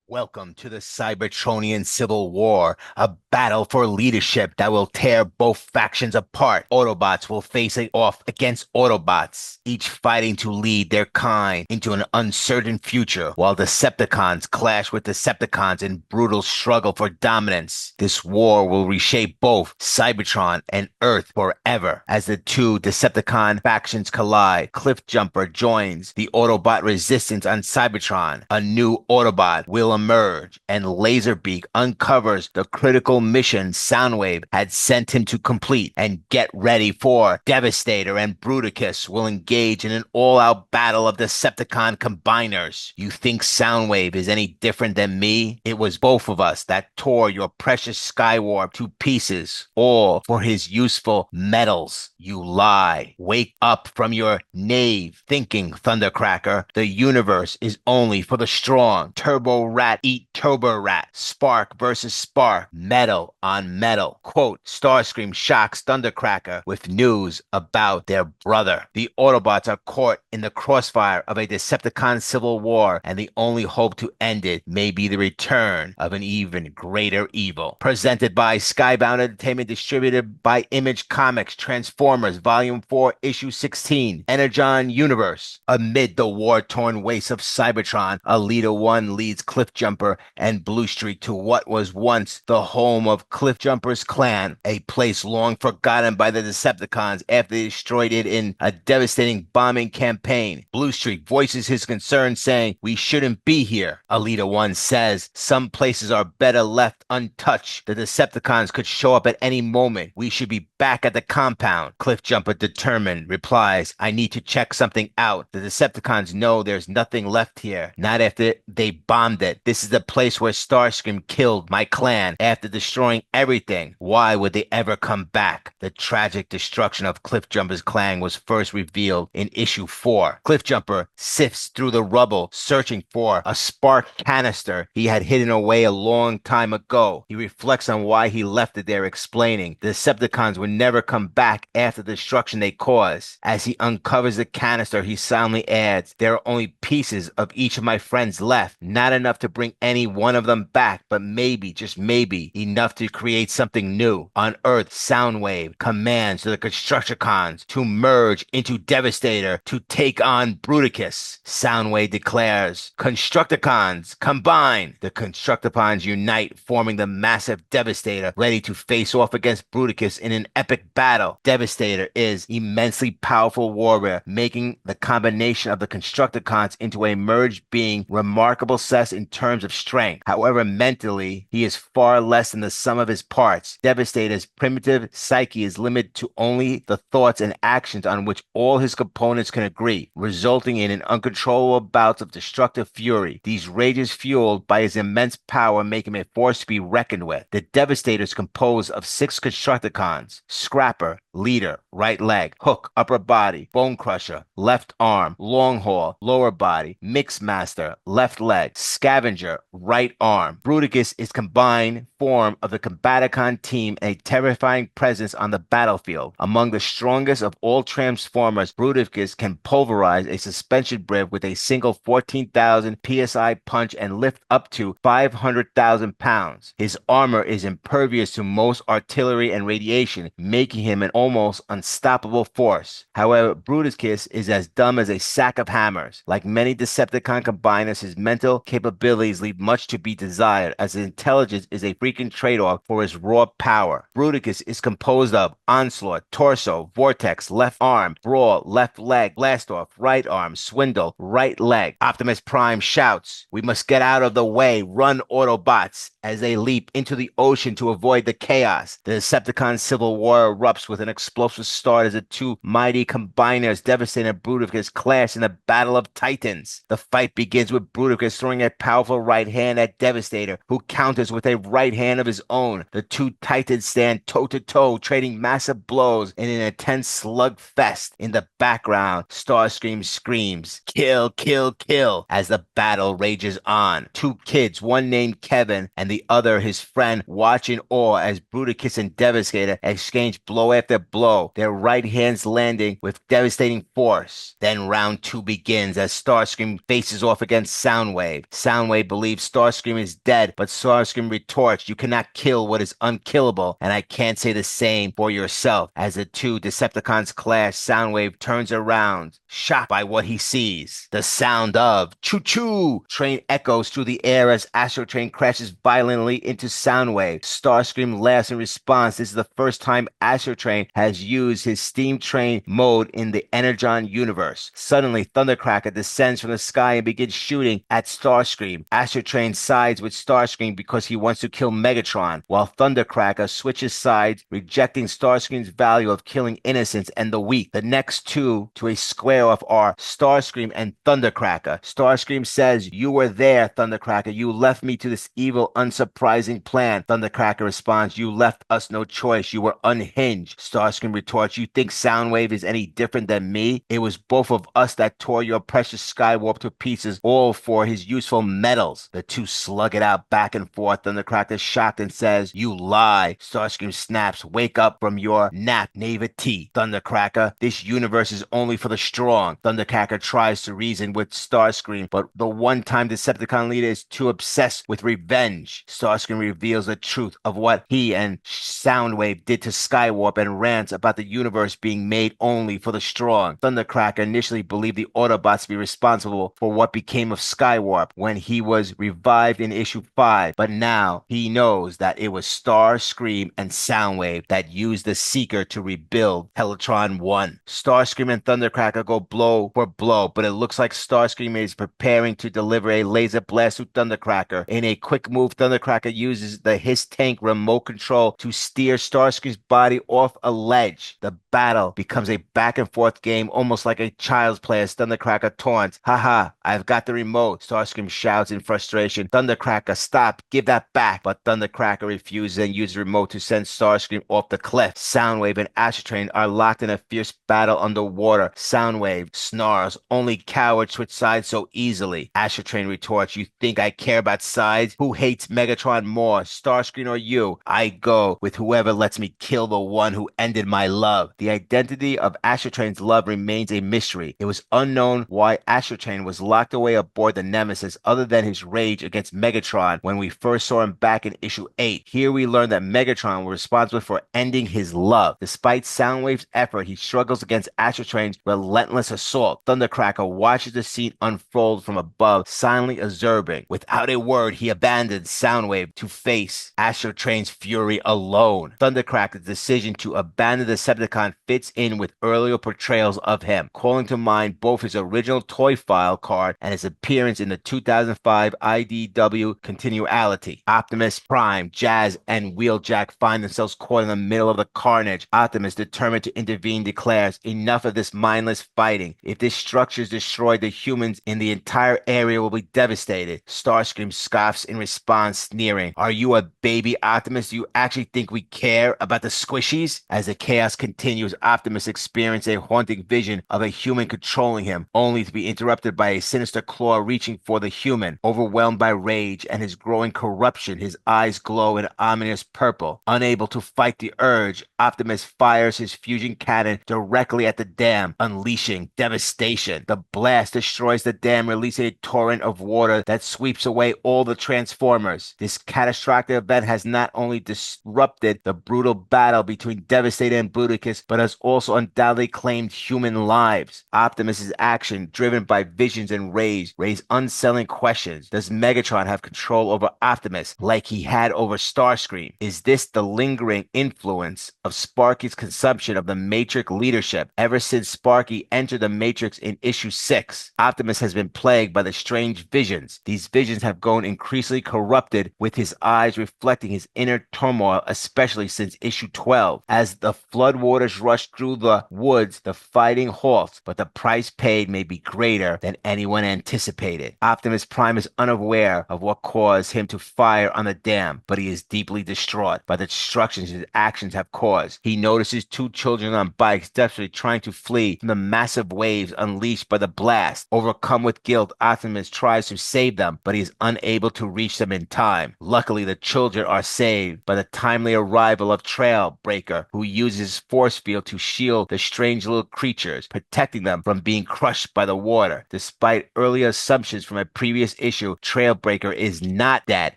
Welcome to the Cybertronian Civil War, a battle for leadership that will tear both factions apart. Autobots will face off against Autobots, each fighting to lead their kind into an uncertain future, while Decepticons clash with Decepticons in brutal struggle for dominance. This war will reshape both Cybertron and Earth forever. As the two Decepticon factions collide, Cliffjumper joins the Autobot resistance on Cybertron. A new Autobot will emerge, and Laserbeak uncovers the critical mission Soundwave had sent him to complete. And get ready for Devastator and Bruticus will engage in an all-out battle of Decepticon combiners. You think Soundwave is any different than me? It was both of us that tore your precious Skywarp to pieces, all for his useful metals. You lie. Wake up from your naive thinking, Thundercracker. The universe is only for the strong. Turbo Rat eat Turbo Rat. Spark versus Spark. Metal on metal. Quote, Starscream shocks Thundercracker with news about their brother. The Autobots are caught in the crossfire of a Decepticon civil war, and the only hope to end it may be the return of an even greater evil. Presented by Skybound Entertainment, distributed by Image Comics, Transformers, Volume 4, Issue 16, Energon Universe. Amid the war-torn wastes of Cybertron, Alita 1 leads Cliffjumper and Bluestreak to what was once the home of Cliffjumper's clan, a place long forgotten by the Decepticons after they destroyed it in a devastating bombing campaign. Bluestreak voices his concern, saying, "We shouldn't be here." Alita 1 says, "Some places are better left untouched. The Decepticons could show up at any moment. We should be back at the compound." Cliffjumper, determined, replies, "I need to check something out. The Decepticons know there's nothing left here. Not after they bombed it. This is the place where Starscream killed my clan after destroying everything. Why would they ever come back?" The tragic destruction of Cliffjumper's clan was first revealed in issue 4. Cliffjumper sifts through the rubble, searching for a spark canister he had hidden away a long time ago. He reflects on why he left it there, explaining the Decepticons would never come back after the destruction they caused. As he uncovers the canister, he silently adds, "There are only pieces of each of my friends left. Not enough to bring any one of them back, but maybe, just maybe, enough to create something new." On Earth, Soundwave commands the Constructicons to merge into Devastator to take on Bruticus. Soundwave declares, "Constructicons, combine!" The Constructicons unite, forming the massive Devastator, ready to face off against Bruticus in an epic battle. Devastator is immensely powerful warrior, making the combination of the Constructicons into a merged being remarkable success in terms of strength. However, mentally, he is far less than the sum of his parts. Devastator's primitive psyche is limited to only the thoughts and actions on which all his components can agree, resulting in an uncontrollable bouts of destructive fury. These rages, fueled by his immense power, make him a force to be reckoned with. The Devastator is composed of 6 Constructicons: Scrapper, leader, right leg; Hook, upper body; Bone Crusher, left arm; Longhaul, lower body; Mixmaster, left leg; Scavenger, right arm. Bruticus is combined form of the Combaticon team, a terrifying presence on the battlefield. Among the strongest of all Transformers, Bruticus can pulverize a suspension bridge with a single 14,000 psi punch and lift up to 500,000 pounds. His armor is impervious to most artillery and radiation, making him an almost unstoppable force. However, Bruticus is as dumb as a sack of hammers. Like many Decepticon combiners, his mental capabilities leave much to be desired, as his intelligence is a freaking trade-off for his raw power. Bruticus is composed of Onslaught, Torso, Vortex, left arm; Brawl, left leg; Blastoff, right arm; Swindle, right leg. Optimus Prime shouts, "We must get out of the way. Run, Autobots!" as they leap into the ocean to avoid the chaos. The Decepticon civil war erupts with an explosive start as the two mighty combiners, Devastator and Bruticus, clash in the Battle of Titans. The fight begins with Bruticus throwing a powerful right hand at Devastator, who counters with a right hand of his own. The two Titans stand toe-to-toe, trading massive blows in an intense slugfest. In the background, Starscream screams, "Kill, kill, kill," as the battle rages on. Two kids, one named Kevin and the other his friend, watch in awe as Bruticus and Devastator exchange blow after decisive blow, their right hands landing with devastating force. Then round two begins as Starscream faces off against Soundwave. Soundwave believes Starscream is dead, but Starscream retorts, "You cannot kill what is unkillable, and I can't say the same for yourself." As the two Decepticons clash, Soundwave turns around, shocked by what he sees. The sound of choo-choo train echoes through the air as Astrotrain crashes violently into Soundwave. Starscream laughs in response. This is the first time Astrotrain has used his steam train mode in the Energon universe. Suddenly, Thundercracker descends from the sky and begins shooting at Starscream. Astrotrain sides with Starscream because he wants to kill Megatron, while Thundercracker switches sides, rejecting Starscream's value of killing innocents and the weak. The next two to a square off are Starscream and Thundercracker. Starscream says, "You were there, Thundercracker. You left me to this evil, unsurprising plan." Thundercracker responds, "You left us no choice. You were unhinged." Starscream retorts, "You think Soundwave is any different than me? It was both of us that tore your precious Skywarp to pieces, all for his useful metals." The two slug it out back and forth. Thundercracker shocked and says, "You lie." Starscream snaps, "Wake up from your nap, naivety, Thundercracker. This universe is only for the strong." Thundercracker tries to reason with Starscream, but the one-time Decepticon leader is too obsessed with revenge. Starscream reveals the truth of what he and Soundwave did to Skywarp and rants about the universe being made only for the strong. Thundercracker initially believed the Autobots to be responsible for what became of Skywarp when he was revived in issue 5, but now he knows that it was Starscream and Soundwave that used the Seeker to rebuild Teletron 1. Starscream and Thundercracker go blow for blow, but it looks like Starscream is preparing to deliver a laser blast to Thundercracker. In a quick move, Thundercracker uses the His Tank remote control to steer Starscream's body off a ledge. The battle becomes a back and forth game, almost like a child's play as Thundercracker taunts, "Haha, I've got the remote." Starscream shouts in frustration, "Thundercracker, stop, give that back." But Thundercracker refuses and uses the remote to send Starscream off the cliff. Soundwave and Astrotrain are locked in a fierce battle underwater. Soundwave snarls, "Only cowards switch sides so easily." Astrotrain retorts, "You think I care about sides? Who hates Megatron more, Starscream or you? I go with whoever lets me kill the one who ended my love." The identity of Astrotrain's love remains a mystery. It was unknown why Astrotrain was locked away aboard the Nemesis other than his rage against Megatron when we first saw him back in issue 8. Here we learn that Megatron was responsible for ending his love. Despite Soundwave's effort, he struggles against Astrotrain's relentless assault. Thundercracker watches the scene unfold from above, silently observing. Without a word, he abandons Soundwave to face Astrotrain's fury alone. Thundercracker's decision to abandon the Decepticon fits in with earlier portrayals of him, calling to mind both his original toy file card and his appearance in the 2005 IDW continuality. Optimus Prime, Jazz, and Wheeljack find themselves caught in the middle of the carnage. Optimus, determined to intervene, declares, "Enough of this mindless fighting. If this structure is destroyed, the humans in the entire area will be devastated." Starscream scoffs in response, sneering, "Are you a baby, Optimus? Do you actually think we care about the squishies?" As the chaos continues, Optimus experiences a haunting vision of a human controlling him, only to be interrupted by a sinister claw reaching for the human. Overwhelmed by rage and his growing corruption, his eyes glow an ominous purple. Unable to fight the urge, Optimus fires his fusion cannon directly at the dam, unleashing devastation. The blast destroys the dam, releasing a torrent of water that sweeps away all the Transformers. This catastrophic event has not only disrupted the brutal battle between Devastator and Bruticus, but has also undoubtedly claimed human lives. Optimus's action, driven by visions and rage, raise unsettling questions. Does Megatron have control over Optimus like he had over Starscream? Is this the lingering influence of Sparky's consumption of the Matrix leadership? Ever since Sparky entered the Matrix in issue 6, Optimus has been plagued by the strange visions. These visions have grown increasingly corrupted, with his eyes reflecting his inner turmoil, especially since issue 12. As the floodwaters rush through the woods, the fighting halts, but the price paid may be greater than anyone anticipated. Optimus Prime is unaware of what caused him to fire on the dam, but he is deeply distraught by the destruction his actions have caused. He notices two children on bikes desperately trying to flee from the massive waves unleashed by the blast. Overcome with guilt, Optimus tries to save them, but he is unable to reach them in time. Luckily, the children are saved by the timely arrival of Trailbreaker, who uses his force field to shield the strange little creatures, protecting them from being crushed by the water. Despite early assumptions from a previous issue, Trailbreaker is not dead.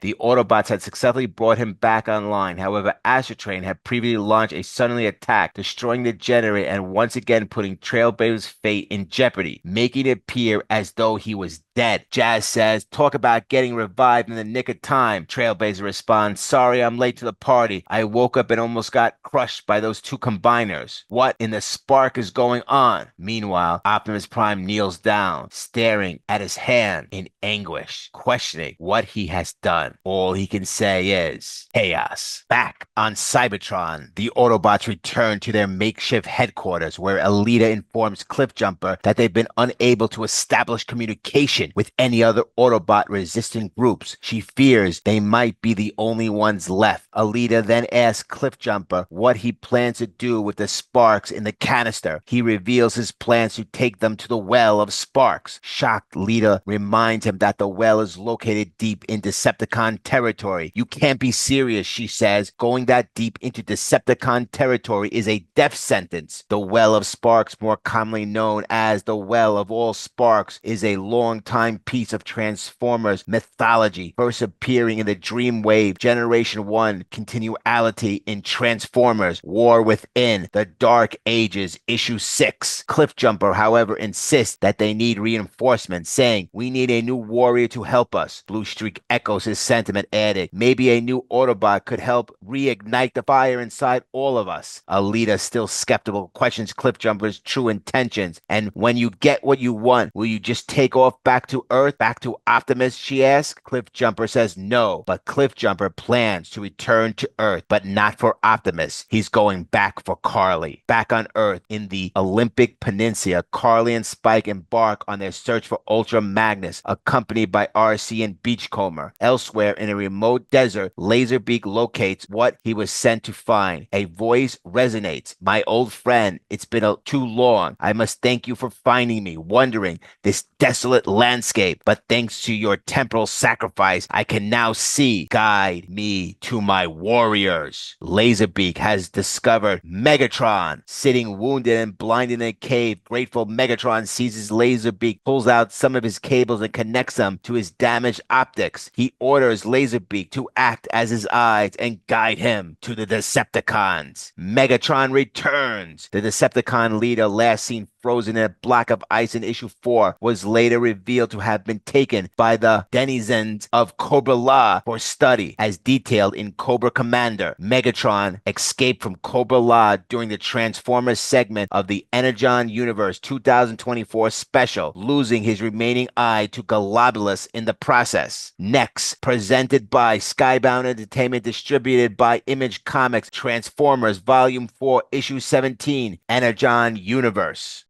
The Autobots had successfully brought him back online. However, Astrotrain had previously launched a suddenly attack, destroying the generator and once again putting Trailbreaker's fate in jeopardy, making it appear as though he was dead. Jazz says, talk about getting revived in the nick of time. Trailblazer responds, sorry I'm late to the party. I woke up and almost got crushed by those two combiners. What in the spark is going on? Meanwhile, Optimus Prime kneels down, staring at his hand in anguish, questioning what he has done. All he can say is chaos. Back on Cybertron, the Autobots return to their makeshift headquarters where Alita informs Cliffjumper that they've been unable to establish communication with any other Autobot resistant groups. She fears they might be the only ones left. Alita then asks Cliffjumper what he plans to do with the sparks in the canister. He reveals his plans to take them to the well of sparks. Shocked, Alita reminds him that the well is located deep in Decepticon territory. You can't be serious, she says. Going that deep into Decepticon territory is a death sentence. The well of sparks, more commonly known as the Well of All Sparks, is a long-time piece of Transformers mythology, first appearing in the Dreamwave Generation 1 continuality in Transformers War Within the Dark Ages Issue 6. Cliffjumper, however, insists that they need reinforcements, saying, we need a new warrior to help us. Bluestreak echoes his sentiment, adding, maybe a new Autobot could help reignite the fire inside all of us. Alita, still skeptical, questions Cliffjumper's true intentions. And when you get what you want, will you just take off back to Earth, back to Optimus, she asks? Cliffjumper says no, but Cliffjumper plans to return to Earth, but not for Optimus. He's going back for Carly. Back on Earth, in the Olympic Peninsula, Carly and Spike embark on their search for Ultra Magnus, accompanied by RC and Beachcomber. Elsewhere, in a remote desert, Laserbeak locates what he was sent to find. A voice resonates. My old friend, it's been too long. I must thank you for finding me, wandering this desolate landscape. But thanks to your temporal sacrifice, I can now see. Guide me to my warriors. Laserbeak has discovered Megatron, sitting wounded and blinded in a cave. Grateful Megatron seizes Laserbeak, pulls out some of his cables and connects them to his damaged optics. He orders Laserbeak to act as his eyes and guide him to the Decepticons. Megatron returns. The Decepticon leader, last seen frozen in a block of ice in issue 4, was later revealed to have been taken by the denizens of Cobra La for study, as detailed in Cobra Commander. Megatron escaped from Cobra La during the Transformers segment of the Energon Universe 2024 special, losing his remaining eye to Globulus in the process. Next, presented by Skybound Entertainment, distributed by Image Comics, Transformers Volume 4, Issue 17, Energon Universe.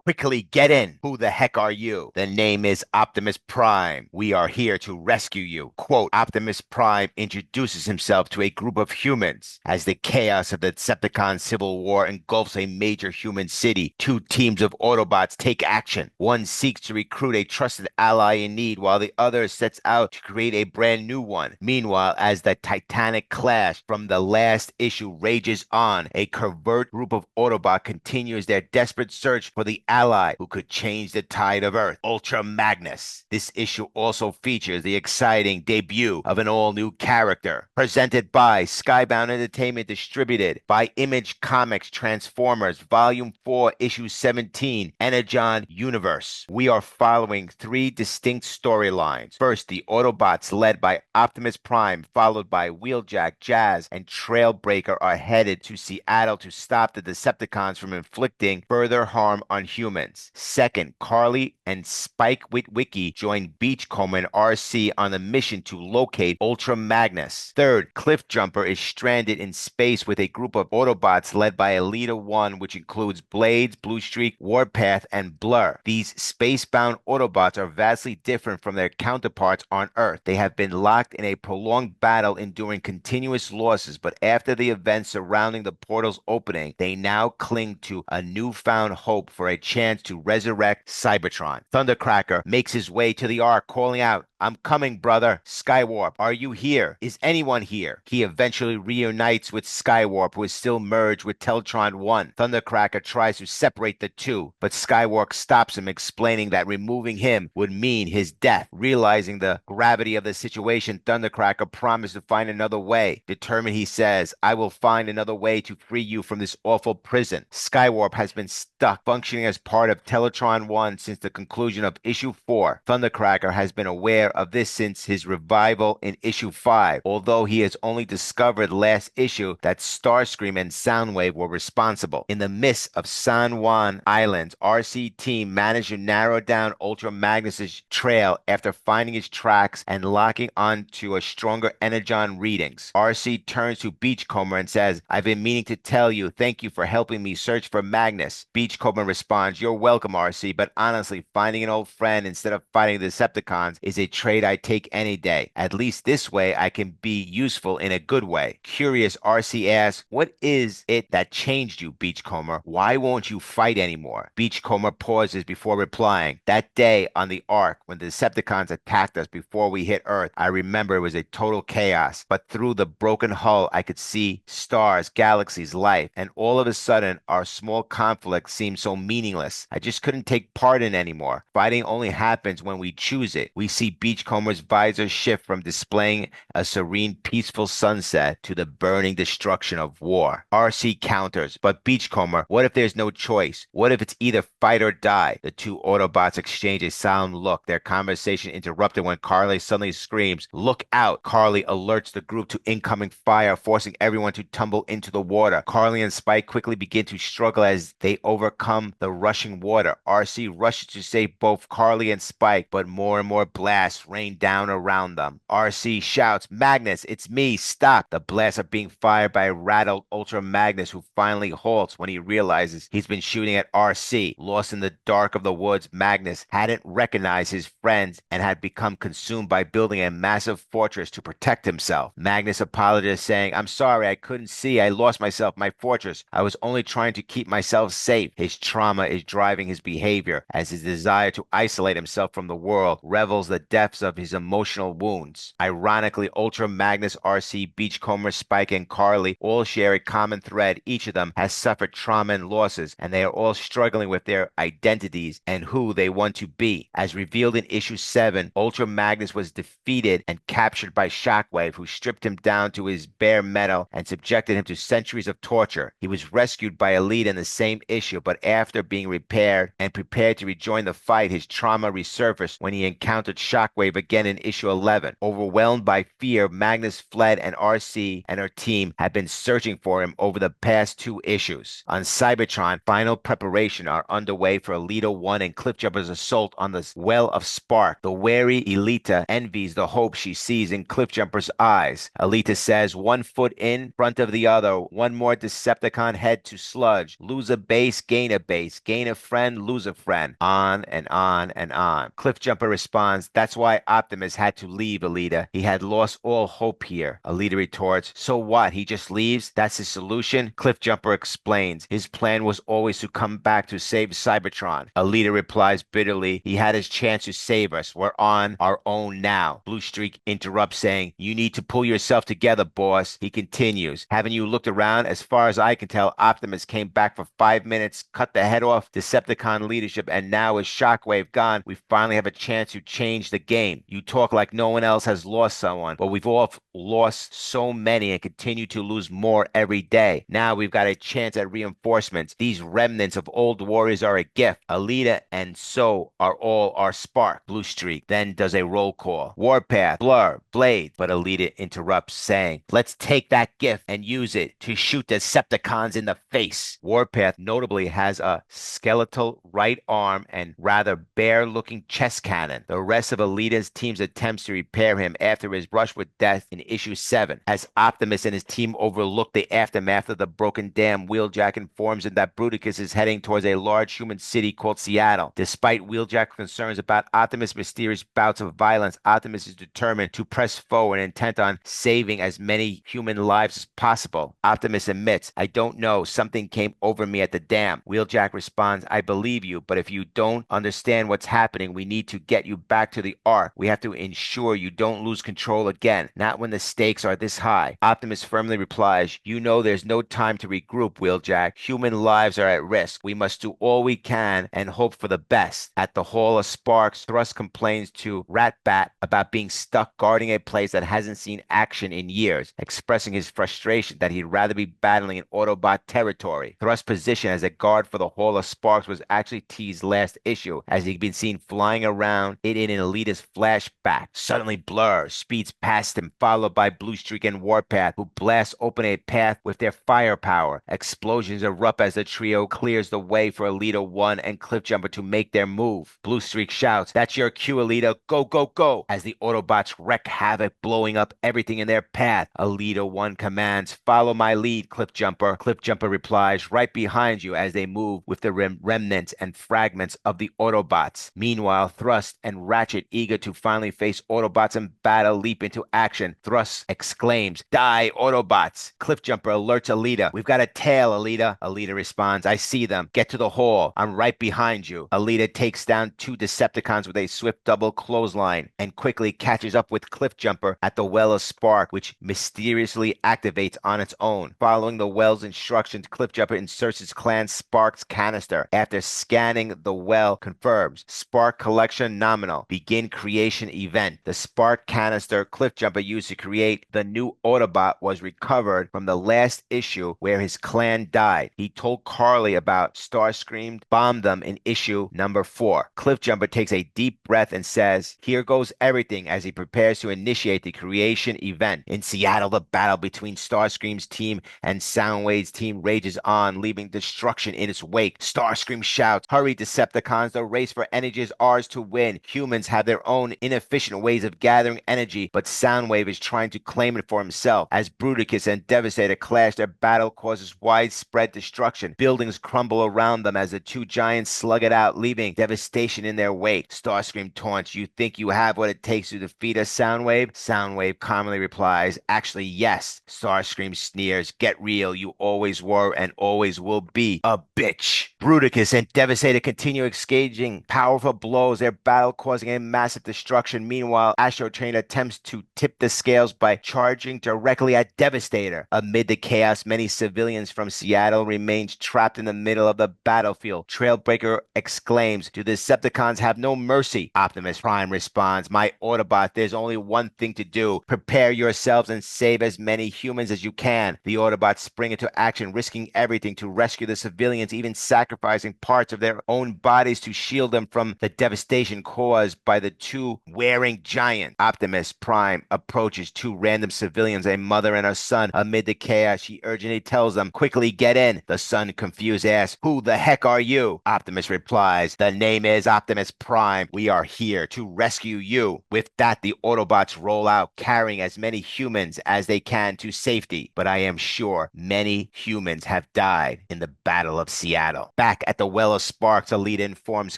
Quickly get in. Who the heck are you? The name is Optimus Prime. We are here to rescue you. Quote, Optimus Prime introduces himself to a group of humans. As the chaos of the Decepticon civil war engulfs a major human city, two teams of Autobots take action. One seeks to recruit a trusted ally in need, while the other sets out to create a brand new one. Meanwhile, as the titanic clash from the last issue rages on, a covert group of Autobot continues their desperate search for the ally who could change the tide of Earth, Ultra Magnus. This issue also features the exciting debut of an all-new character. Presented by Skybound Entertainment, distributed by Image Comics, Transformers Volume 4, Issue 17, Energon Universe. We are following three distinct storylines. First, the Autobots led by Optimus Prime, followed by Wheeljack, Jazz, and Trailbreaker are headed to Seattle to stop the Decepticons from inflicting further harm on humans. Second, Carly and Spike Witwicky join Beachcomber and RC on a mission to locate Ultra Magnus. Third, Cliffjumper is stranded in space with a group of Autobots led by Alita 1, which includes Blades, Bluestreak, Warpath, and Blur. These space-bound Autobots are vastly different from their counterparts on Earth. They have been locked in a prolonged battle, enduring continuous losses, but after the events surrounding the portal's opening, they now cling to a newfound hope for a chance to resurrect Cybertron. Thundercracker makes his way to the Ark, calling out, I'm coming, brother. Skywarp, are you here? Is anyone here? He eventually reunites with Skywarp, who is still merged with Teltron 1. Thundercracker tries to separate the two, but Skywarp stops him, explaining that removing him would mean his death. Realizing the gravity of the situation, Thundercracker promises to find another way. Determined, he says, I will find another way to free you from this awful prison. Skywarp has been stuck, functioning as part of Teletron 1 since the conclusion of issue 4. Thundercracker has been aware of this since his revival in issue 5, although he has only discovered last issue that Starscream and Soundwave were responsible. In the midst of San Juan Islands, RC team managed to narrow down Ultra Magnus's trail after finding his tracks and locking onto a stronger energon readings. RC turns to Beachcomber and says, I've been meaning to tell you, thank you for helping me search for Magnus. Beachcomber responds, you're welcome, RC, but honestly, finding an old friend instead of fighting the Decepticons is a trade I take any day. At least this way I can be useful in a good way. Curious, RC asks, what is it that changed you, Beachcomber? Why won't you fight anymore? Beachcomber pauses before replying. That day on the Ark, when the Decepticons attacked us before we hit Earth, I remember it was a total chaos. But through the broken hull, I could see stars, galaxies, life, and all of a sudden, our small conflict seemed so meaningless. I just couldn't take part in anymore. Fighting only happens when we choose it. We see Beachcomber's visor shift from displaying a serene, peaceful sunset to the burning destruction of war. RC counters, but Beachcomber, what if there's no choice? What if it's either fight or die? The two Autobots exchange a silent look. Their conversation interrupted when Carly suddenly screams, look out! Carly alerts the group to incoming fire, forcing everyone to tumble into the water. Carly and Spike quickly begin to struggle as they overcome the rushing water. RC rushes to save both Carly and Spike, but more and more blasts rain down around them. RC shouts, Magnus, it's me, stop! The blasts are being fired by a rattled Ultra Magnus, who finally halts when he realizes he's been shooting at RC. Lost in the dark of the woods, Magnus hadn't recognized his friends and had become consumed by building a massive fortress to protect himself. Magnus apologized, saying, I'm sorry, I couldn't see. I lost myself, my fortress. I was only trying to keep myself safe. His trauma is driving his behavior, as his desire to isolate himself from the world revels the depths of his emotional wounds. Ironically, Ultra Magnus, RC, Beachcomber, Spike, and Carly all share a common thread. Each of them has suffered trauma and losses, and they are all struggling with their identities and who they want to be. As revealed in issue 7, Ultra Magnus was defeated and captured by Shockwave, who stripped him down to his bare metal and subjected him to centuries of torture. He was rescued by Elite in the same issue, but after being repaired and prepared to rejoin the fight, his trauma resurfaced when he encountered Shockwave again in issue 11. Overwhelmed by fear, Magnus fled, and RC and her team have been searching for him over the past 2 issues. On Cybertron, final preparations are underway for Elita 1 and Cliffjumper's assault on the Well of Spark. The wary Elita envies the hope she sees in Cliffjumper's eyes. Elita says, one foot in front of the other, one more Decepticon head to sludge. Lose a base, gain a friend, lose a friend. On and on and on. Cliffjumper responds, that's why Optimus had to leave, Elita. He had lost all hope here. Elita retorts, so what? He just leaves? That's his solution? Cliffjumper explains, his plan was always to come back to save Cybertron. Elita replies bitterly, he had his chance to save us. We're on our own now. Blue Streak interrupts, saying, you need to pull yourself together, boss. He continues, haven't you looked around? As far as I can tell, Optimus came back for 5 minutes, cut the head off Decepticon leadership, and now with Shockwave gone, we finally have a chance to change the game. You talk like no one else has lost someone, but we've all lost so many and continue to lose more every day. Now we've got a chance at reinforcements. These remnants of old warriors are a gift. Alita and so are all our spark. Blue Streak then does a roll call. Warpath, Blur, Blade. But Alita interrupts, saying, let's take that gift and use it to shoot Decepticons in the face. Warpath notably has a skeletal right arm and rather bare-looking chest cannon. The rest of Alita's team's attempts to repair him after his brush with death in issue 7. As Optimus and his team overlook the aftermath of the broken dam, Wheeljack informs him that Bruticus is heading towards a large human city called Seattle. Despite Wheeljack's concerns about Optimus' mysterious bouts of violence, Optimus is determined to press forward, intent on saving as many human lives as possible. Optimus admits, I don't know, something came over me at the dam. Wheeljack responds, I believe you, but if you don't understand what's happening, we need to get you back to the arc. We have to ensure you don't lose control again, not when the stakes are this high. Optimus firmly replies, you know there's no time to regroup, Wheeljack. Human lives are at risk. We must do all we can and hope for the best. At the Hall of Sparks, Thrust complains to Ratbat about being stuck guarding a place that hasn't seen action in years, expressing his frustration that he'd rather be battling in Autobot territory. Thrust's position as a guard for the Hall of Sparks was actually teased last issue, as he'd been seen flying around it in an elitist flashback. Suddenly Blur speeds past him, followed by Bluestreak and Warpath, who blast open a path with their firepower. Explosions erupt as the trio clears the way for Elita 1 and Cliffjumper to make their move. Bluestreak shouts, that's your cue, Elita. Go, go, go! As the Autobots wreak havoc, blowing up everything in their path. Elita 1 commands, follow my lead, Cliffjumper. Cliffjumper replies, right behind you, as they move with the remnants and fragments of the Autobots. Meanwhile, Thrust and Ratchet, eager to finally face Autobots in battle, leap into action. Thrust exclaims, die, Autobots! Cliffjumper alerts Elita. We've got a tail, Elita. Elita responds, I see them. Get to the hall. I'm right behind you. Elita takes down 2 Decepticons with a swift double clothesline and quickly catches up with Cliffjumper at the Well of Spark, which mysteriously activates on its own. Following the Well's instructions, Cliffjumper inserts his clan Spark's canister. After scanning the well, confirms Spark collection nominal. Begin creation event. The Spark canister Cliffjumper used to create the new Autobot was recovered from the last issue where his clan died. He told Carly about Starscream bombed them in issue number 4. Cliffjumper takes a deep breath and says, here goes everything, as he prepares to initiate the creation event. In Seattle, the battle between Starscream's team and Soundwave's team rages on, leaving destruction in its wake. Starscream shouts, hurry, Decepticons, the race for energy is ours to win. Humans have their own inefficient ways of gathering energy, but Soundwave is trying to claim it for himself. As Bruticus and Devastator clash, their battle causes widespread destruction. Buildings crumble around them as the 2 giants slug it out, leaving devastation in their wake. Starscream taunts, you think you have what it takes to defeat us, Soundwave? Soundwave calmly replies, actually, yes. Starscream sneers, get real, you always were and always will be a bitch. Bruticus and Devastator continue exchanging powerful blows, their battle causing a massive destruction. Meanwhile, Astrotrain attempts to tip the scales by charging directly at Devastator. Amid the chaos, many civilians from Seattle remain trapped in the middle of the battlefield. Trailbreaker exclaims, do the Decepticons have no mercy? Optimus Prime responds, my Autobot, there's only one thing to do. Prepare yourselves and save as many humans as you can. The Autobots spring into action, risking everything to rescue the civilians, even sacrificing parts of their own bodies to shield them from the devastation caused by the 2 wearing giants. Optimus Prime approaches 2 random civilians, a mother and her son. Amid the chaos, she urgently tells them, quickly get in. The son, confused, asks, who the heck are you? Optimus replies, the name is Optimus Prime. We are here to rescue you. With that, the Autobots roll out, carrying as many humans as they can to safety. But I am sure many humans have died in the Battle of Seattle. Back at the Well of Sparks, Elita informs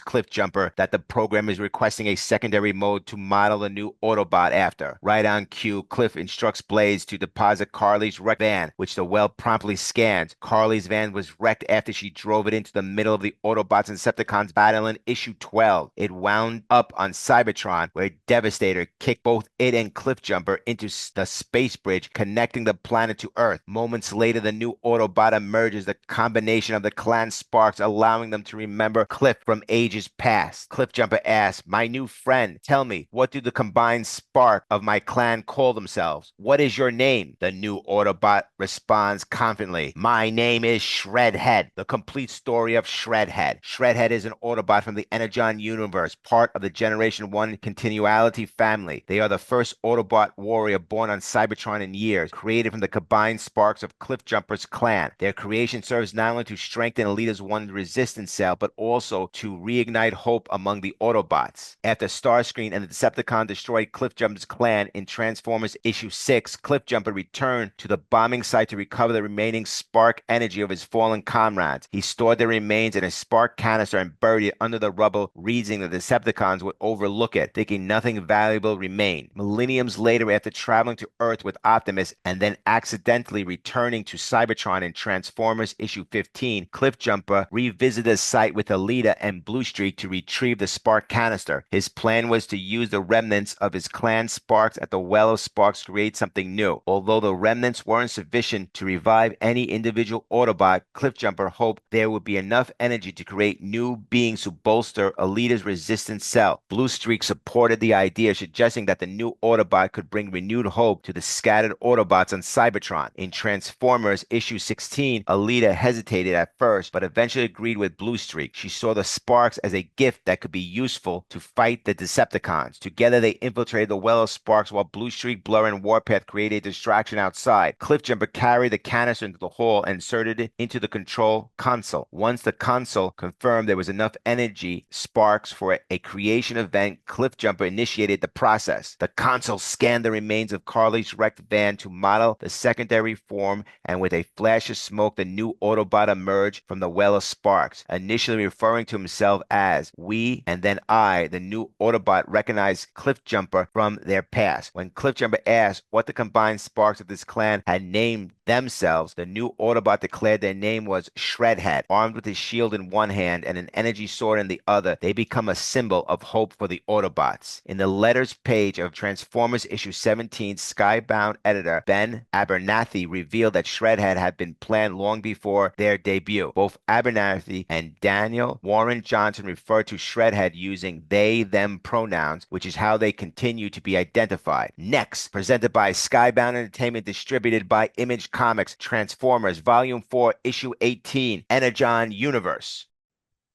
Cliffjumper that the program is requesting a secondary mode to model the new Autobot after. Right on cue, Cliff instructs Blaze to deposit Carly's wrecked van, which the Well promptly scans. Carly's van was wrecked after she drove it into the middle of the Autobots and Decepticons battle in issue 12. It wound up on Cybertron, where Devastator kicked both it and Cliffjumper into the space bridge connecting the planet to Earth. Moments later, the new Autobot emerges, the combination of the clan Sparks allowing them to remember Cliff from ages past. Cliffjumper asks, my new friend, tell me, what do the combined spark of my clan call themselves? What is your name? The new Autobot responds confidently, my name is Shredhead. The complete story of Shredhead. Shredhead is an Autobot from the Energon Universe, part of the Generation 1 Continuality family. They are the first Autobot warrior born on Cybertron in years, created from the combined sparks of Cliffjumper's clan. Their creation serves not only to strengthen Elita's 1 resistance cell, but also to reignite hope among the Autobots. After Starscream and the Decepticon destroyed Cliffjumper's clan in Transformers issue 6, Cliffjumper returned to the bombing site to recover the remaining spark energy of his fallen comrades. He stored their remains in a spark canister and buried it under the rubble, reasoning the Decepticons would overlook it, thinking nothing valuable remained. Millenniums later, after traveling to Earth with Optimus and then accidentally returning to Cybertron in Transformers issue 15, Cliffjumper revisited the site with Elita and Bluestreak to retrieve the spark canister. His plan plan was to use the remnants of his clan sparks at the Well of Sparks to create something new. Although the remnants weren't sufficient to revive any individual Autobot, Cliffjumper hoped there would be enough energy to create new beings to bolster Alita's resistance cell. Blue Streak supported the idea, suggesting that the new Autobot could bring renewed hope to the scattered Autobots on Cybertron. In Transformers issue 16, Alita hesitated at first, but eventually agreed with Blue Streak. She saw the sparks as a gift that could be useful to fight the Decepticons. Together, they infiltrated the Well of Sparks while Blue Streak, Blur, and Warpath created a distraction outside. Cliffjumper carried the canister into the hall and inserted it into the control console. Once the console confirmed there was enough energy sparks for a creation event, Cliffjumper initiated the process. The console scanned the remains of Carly's wrecked van to model the secondary form, and with a flash of smoke, the new Autobot emerged from the Well of Sparks. Initially referring to himself as "we" and then "I," the new Autobot recognized Cliffjumper from their past. When Cliffjumper asked what the combined sparks of this clan had named themselves, the new Autobot declared their name was Shredhead. Armed with his shield in one hand and an energy sword in the other, they become a symbol of hope for the Autobots. In the letters page of Transformers issue 17, Skybound editor Ben Abernathy revealed that Shredhead had been planned long before their debut. Both Abernathy and Daniel Warren Johnson refer to Shredhead using they, them pronouns, which is how they continue to be identified. Next, presented by Skybound Entertainment, distributed by Image Comics, Transformers Volume 4, Issue 18, Energon Universe.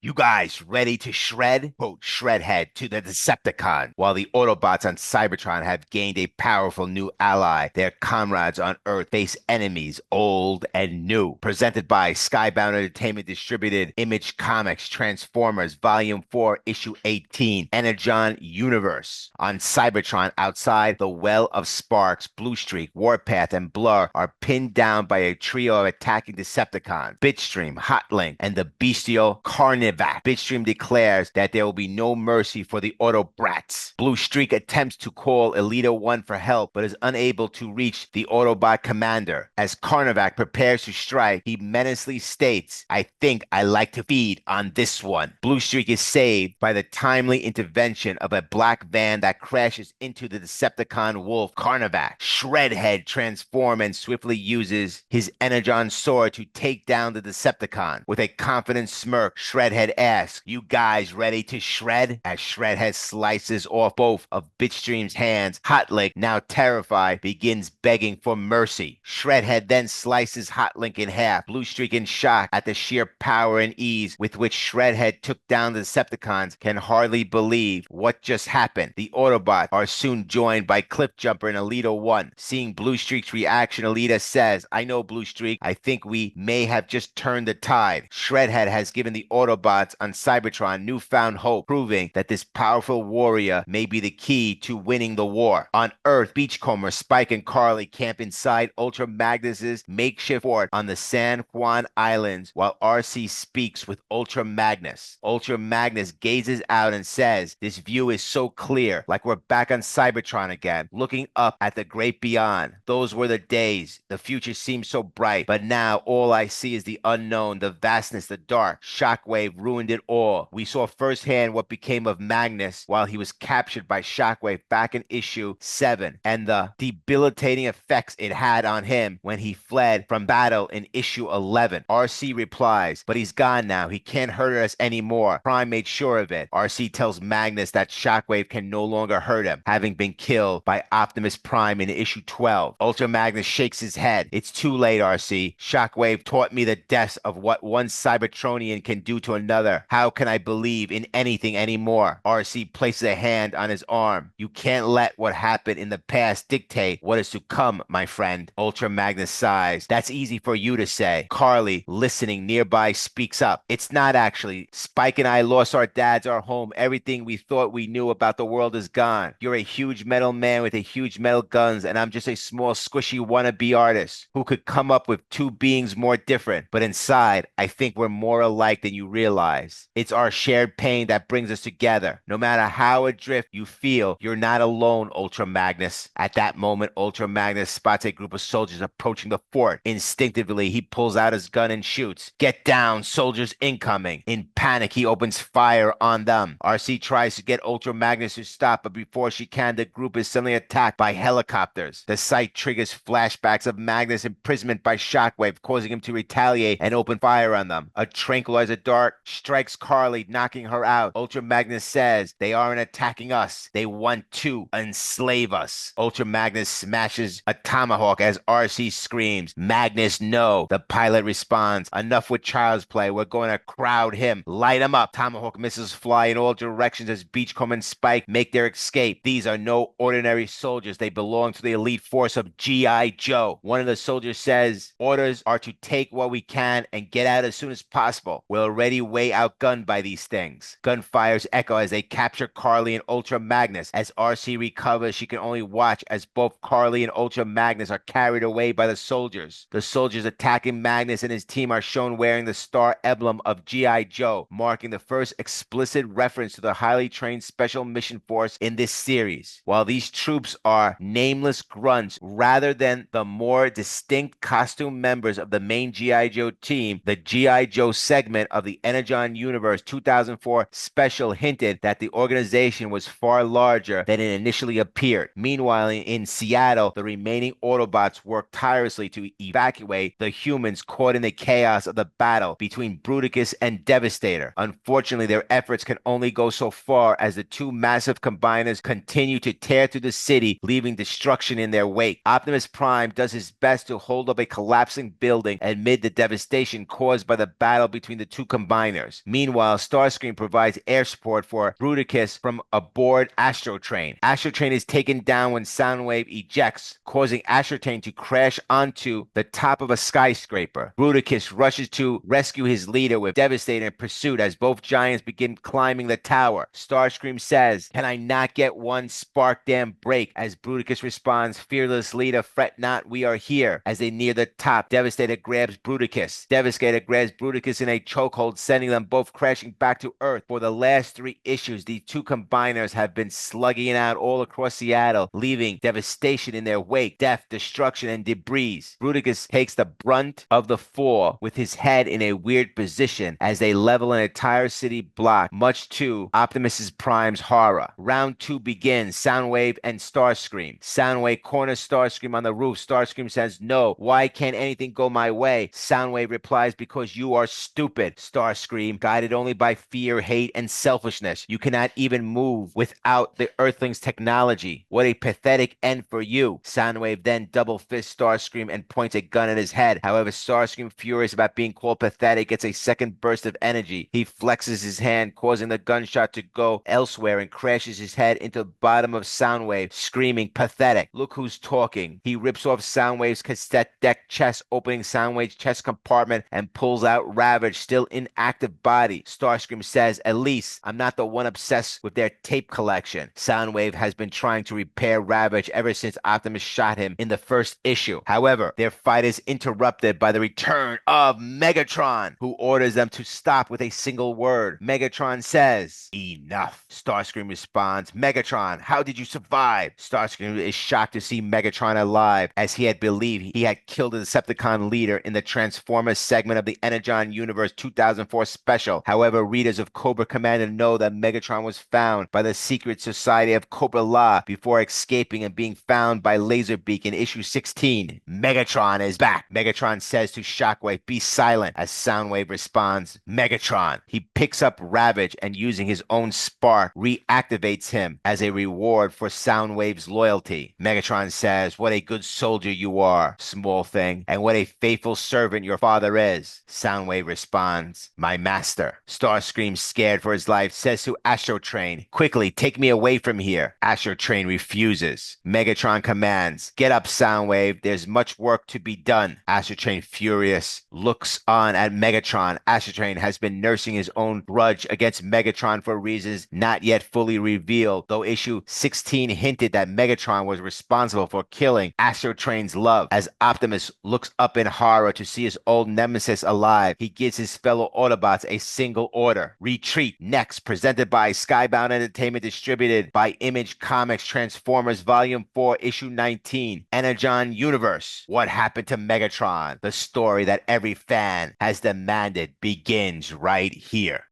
You guys ready to shred? Quote Shredhead to the Decepticon. While the Autobots on Cybertron have gained a powerful new ally, their comrades on Earth face enemies old and new. Presented by Skybound Entertainment, distributed Image Comics, Transformers Volume 4, Issue 18, Energon Universe. On Cybertron, outside the Well of Sparks, Blue Streak, Warpath, and Blur are pinned down by a trio of attacking Decepticons: Bitstream, Hotlink, and the bestial Carnivac. Bitstream declares that there will be no mercy for the Autobrats. Blue Streak attempts to call Elita 1 for help, but is unable to reach the Autobot commander. As Carnivac prepares to strike, he menacingly states, "I think I like to feed on this one." Blue Streak is saved by the timely intervention of a black van that crashes into the Decepticon wolf Carnivac. Shredhead transforms and swiftly uses his Energon sword to take down the Decepticon. With a confident smirk, Shredhead asks, "You guys ready to shred?" As Shredhead slices off both of Bitstream's hands, Hotlink, now terrified, begins begging for mercy. Shredhead then slices Hotlink in half. Blue Streak, in shock at the sheer power and ease with which Shredhead took down the Decepticons, can hardly believe what just happened. The Autobots are soon joined by Cliffjumper and Elita 1. Seeing Blue Streak's reaction, Elita says, "I know, Blue Streak. I think we may have just turned the tide." Shredhead has given the Autobots on Cybertron newfound hope, proving that this powerful warrior may be the key to winning the war. On Earth, Beachcomber, Spike, and Carly camp inside Ultra Magnus's makeshift fort on the San Juan Islands while RC speaks with Ultra Magnus. Ultra Magnus gazes out and says, "This view is so clear, like we're back on Cybertron again, looking up at the great beyond. Those were the days. The future seems so bright, but now all I see is the unknown, the vastness, the dark. Shockwave ruined it all. We saw firsthand what became of Magnus while he was captured by Shockwave back in issue 7, and the debilitating effects it had on him when he fled from battle in issue 11. RC replies, "But he's gone now. He can't hurt us anymore. Prime made sure of it." RC tells Magnus that Shockwave can no longer hurt him, having been killed by Optimus Prime in issue 12. Ultra Magnus shakes his head. "It's too late, RC. Shockwave taught me the depths of what one Cybertronian can do to another. How can I believe in anything anymore?" RC places a hand on his arm. "You can't let what happened in the past dictate what is to come, my friend." Ultra Magnus sighs. "That's easy for you to say." Carly, listening nearby, speaks up. "It's not actually. Spike and I lost our dads, our home. Everything we thought we knew about the world is gone. You're a huge metal man with a huge metal guns, and I'm just a small squishy wannabe artist who could come up with two beings more different. But inside, I think we're more alike than you realize. realize it's our shared pain that brings us together. No matter how adrift you feel, you're not alone, Ultra Magnus. At that moment, Ultra Magnus spots a group of soldiers approaching the fort. Instinctively, he pulls out his gun and shoots. Get down, soldiers incoming. In panic, he opens fire on them. RC tries to get Ultra Magnus to stop, but before she can, the group is suddenly attacked by helicopters. The sight triggers flashbacks of Magnus' imprisonment by Shockwave, causing him to retaliate and open fire on them. A tranquilizer dart strikes Carly, knocking her out. Ultra Magnus says, they aren't attacking us. They want to enslave us. Ultra Magnus smashes a tomahawk as RC screams, Magnus, no. The pilot responds, enough with child's play. We're going to crowd him. Light him up. Tomahawk missiles fly in all directions as Beachcomb and Spike make their escape. These are no ordinary soldiers. They belong to the elite force of G.I. Joe. One of the soldiers says, orders are to take what we can and get out as soon as possible. We're already way outgunned by these things. Gunfires echo as they capture Carly and Ultra Magnus. As RC recovers, she can only watch as both Carly and Ultra Magnus are carried away by the soldiers. The soldiers attacking Magnus and his team are shown wearing the star emblem of G.I. Joe, marking the first explicit reference to the highly trained Special Mission Force in this series. While these troops are nameless grunts rather than the more distinct costume members of the main G.I. Joe team, the G.I. Joe segment of the Energon Universe 2004 special hinted that the organization was far larger than it initially appeared. Meanwhile, in Seattle, the remaining Autobots worked tirelessly to evacuate the humans caught in the chaos of the battle between Bruticus and Devastator. Unfortunately, their efforts can only go so far as the two massive combiners continue to tear through the city, leaving destruction in their wake. Optimus Prime does his best to hold up a collapsing building amid the devastation caused by the battle between the two combiners. Meanwhile, Starscream provides air support for Bruticus from aboard Astrotrain. Astrotrain is taken down when Soundwave ejects, causing Astrotrain to crash onto the top of a skyscraper. Bruticus rushes to rescue his leader with Devastator in pursuit as both giants begin climbing the tower. Starscream says, can I not get one spark damn break? As Bruticus responds, fearless leader, fret not, we are here. As they near the top, Devastator grabs Bruticus. Devastator grabs Bruticus in a chokehold, sending them both crashing back to Earth. For the last 3 issues, these two combiners have been slugging it out all across Seattle, leaving devastation in their wake, death, destruction, and debris. Bruticus takes the brunt of the fall with his head in a weird position as they level an entire city block, much to Optimus Prime's horror. Round 2 begins. Soundwave and Starscream. Soundwave corners Starscream on the roof. Starscream says, no, why can't anything go my way? Soundwave replies, because you are stupid. Starscream, guided only by fear, hate, and selfishness. You cannot even move without the Earthlings' technology. What a pathetic end for you. Soundwave then double fists Starscream and points a gun at his head. However, Starscream, furious about being called pathetic, gets a second burst of energy. He flexes his hand, causing the gunshot to go elsewhere, and crashes his head into the bottom of Soundwave, screaming, pathetic. Look who's talking. He rips off Soundwave's cassette deck chest, opening Soundwave's chest compartment, and pulls out Ravage, still inactive body. Starscream says, at least I'm not the one obsessed with their tape collection. Soundwave has been trying to repair Ravage ever since Optimus shot him in the first issue. However, their fight is interrupted by the return of Megatron, who orders them to stop with a single word. Megatron says, enough. Starscream responds, Megatron, how did you survive? Starscream is shocked to see Megatron alive, as he had believed he had killed the Decepticon leader in the Transformers segment of the Energon Universe 2004 special. However, readers of Cobra Commander know that Megatron was found by the secret society of Cobra La before escaping and being found by Laserbeak in issue 16. Megatron is back. Megatron says to Shockwave, be silent, as Soundwave responds, Megatron. He picks up Ravage and, using his own spark, reactivates him as a reward for Soundwave's loyalty. Megatron says, what a good soldier you are, small thing, and what a faithful servant your father is. Soundwave responds, my master. Starscream, scared for his life, says to Astrotrain, quickly, take me away from here. Astrotrain refuses. Megatron commands, get up, Soundwave, there's much work to be done. Astrotrain, furious, looks on at Megatron. Astrotrain has been nursing his own grudge against Megatron for reasons not yet fully revealed, though issue 16 hinted that Megatron was responsible for killing Astrotrain's love. As Optimus looks up in horror to see his old nemesis alive, he gives his fellow Autobot Autobots a single order. Retreat. Next, presented by Skybound Entertainment, distributed by Image Comics, Transformers Volume 4, Issue 19, Energon Universe. What happened to Megatron? The story that every fan has demanded begins right here.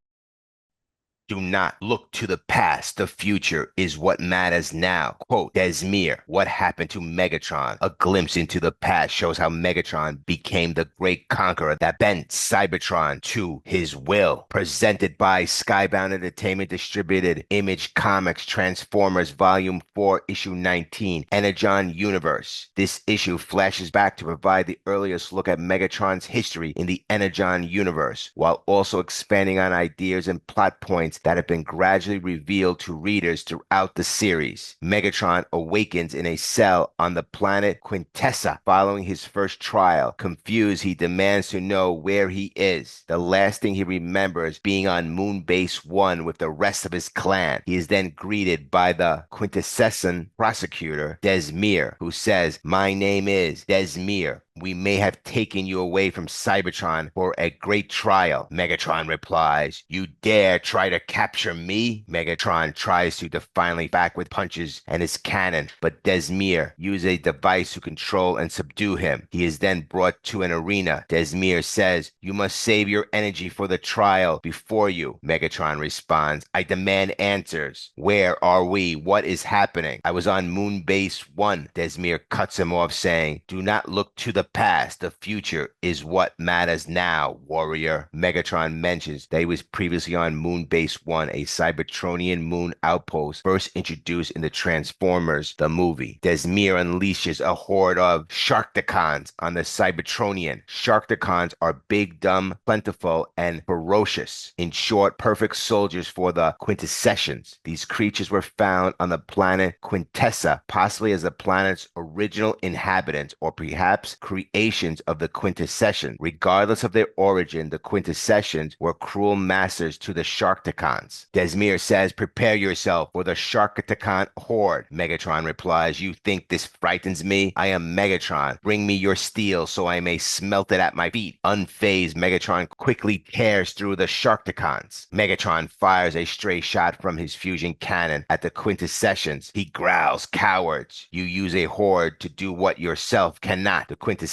Do not look to the past. The future is what matters now. Quote, Desmere, what happened to Megatron? A glimpse into the past shows how Megatron became the great conqueror that bent Cybertron to his will. Presented by Skybound Entertainment, distributed Image Comics, Transformers Volume 4, Issue 19, Energon Universe. This issue flashes back to provide the earliest look at Megatron's history in the Energon Universe, while also expanding on ideas and plot points that have been gradually revealed to readers throughout the series. Megatron awakens in a cell on the planet Quintessa following his first trial. Confused, he demands to know where he is. The last thing he remembers being on Moon Base 1 with the rest of his clan. He is then greeted by the Quintessan prosecutor, Desmere, who says, "My name is Desmere. We may have taken you away from Cybertron for a great trial." Megatron replies, "You dare try to capture me?" Megatron tries to defiantly back with punches and his cannon, but Desmere uses a device to control and subdue him. He is then brought to an arena. Desmere says, "You must save your energy for the trial before you." Megatron responds, "I demand answers. Where are we? What is happening? I was on Moon Base 1. Desmere cuts him off, saying, "Do not look to the past. The future is what matters now, warrior." Megatron mentions that he was previously on Moon Base 1, a Cybertronian moon outpost first introduced in the Transformers, the movie. Desmere unleashes a horde of Sharktacons on the Cybertronian. Sharktacons are big, dumb, plentiful, and ferocious. In short, perfect soldiers for the Quintessentials. These creatures were found on the planet Quintessa, possibly as the planet's original inhabitants, or perhaps creations of the Quintessentials. Regardless of their origin, the Quintessentials were cruel masters to the Sharktacons. Desmere says, "Prepare yourself for the Sharktacon horde." Megatron replies, "You think this frightens me? I am Megatron. Bring me your steel so I may smelt it at my feet." Unfazed, Megatron quickly tears through the Sharktacons. Megatron fires a stray shot from his fusion cannon at the Quintessentials. He growls, "Cowards! You use a horde to do what yourself cannot." The Quintessential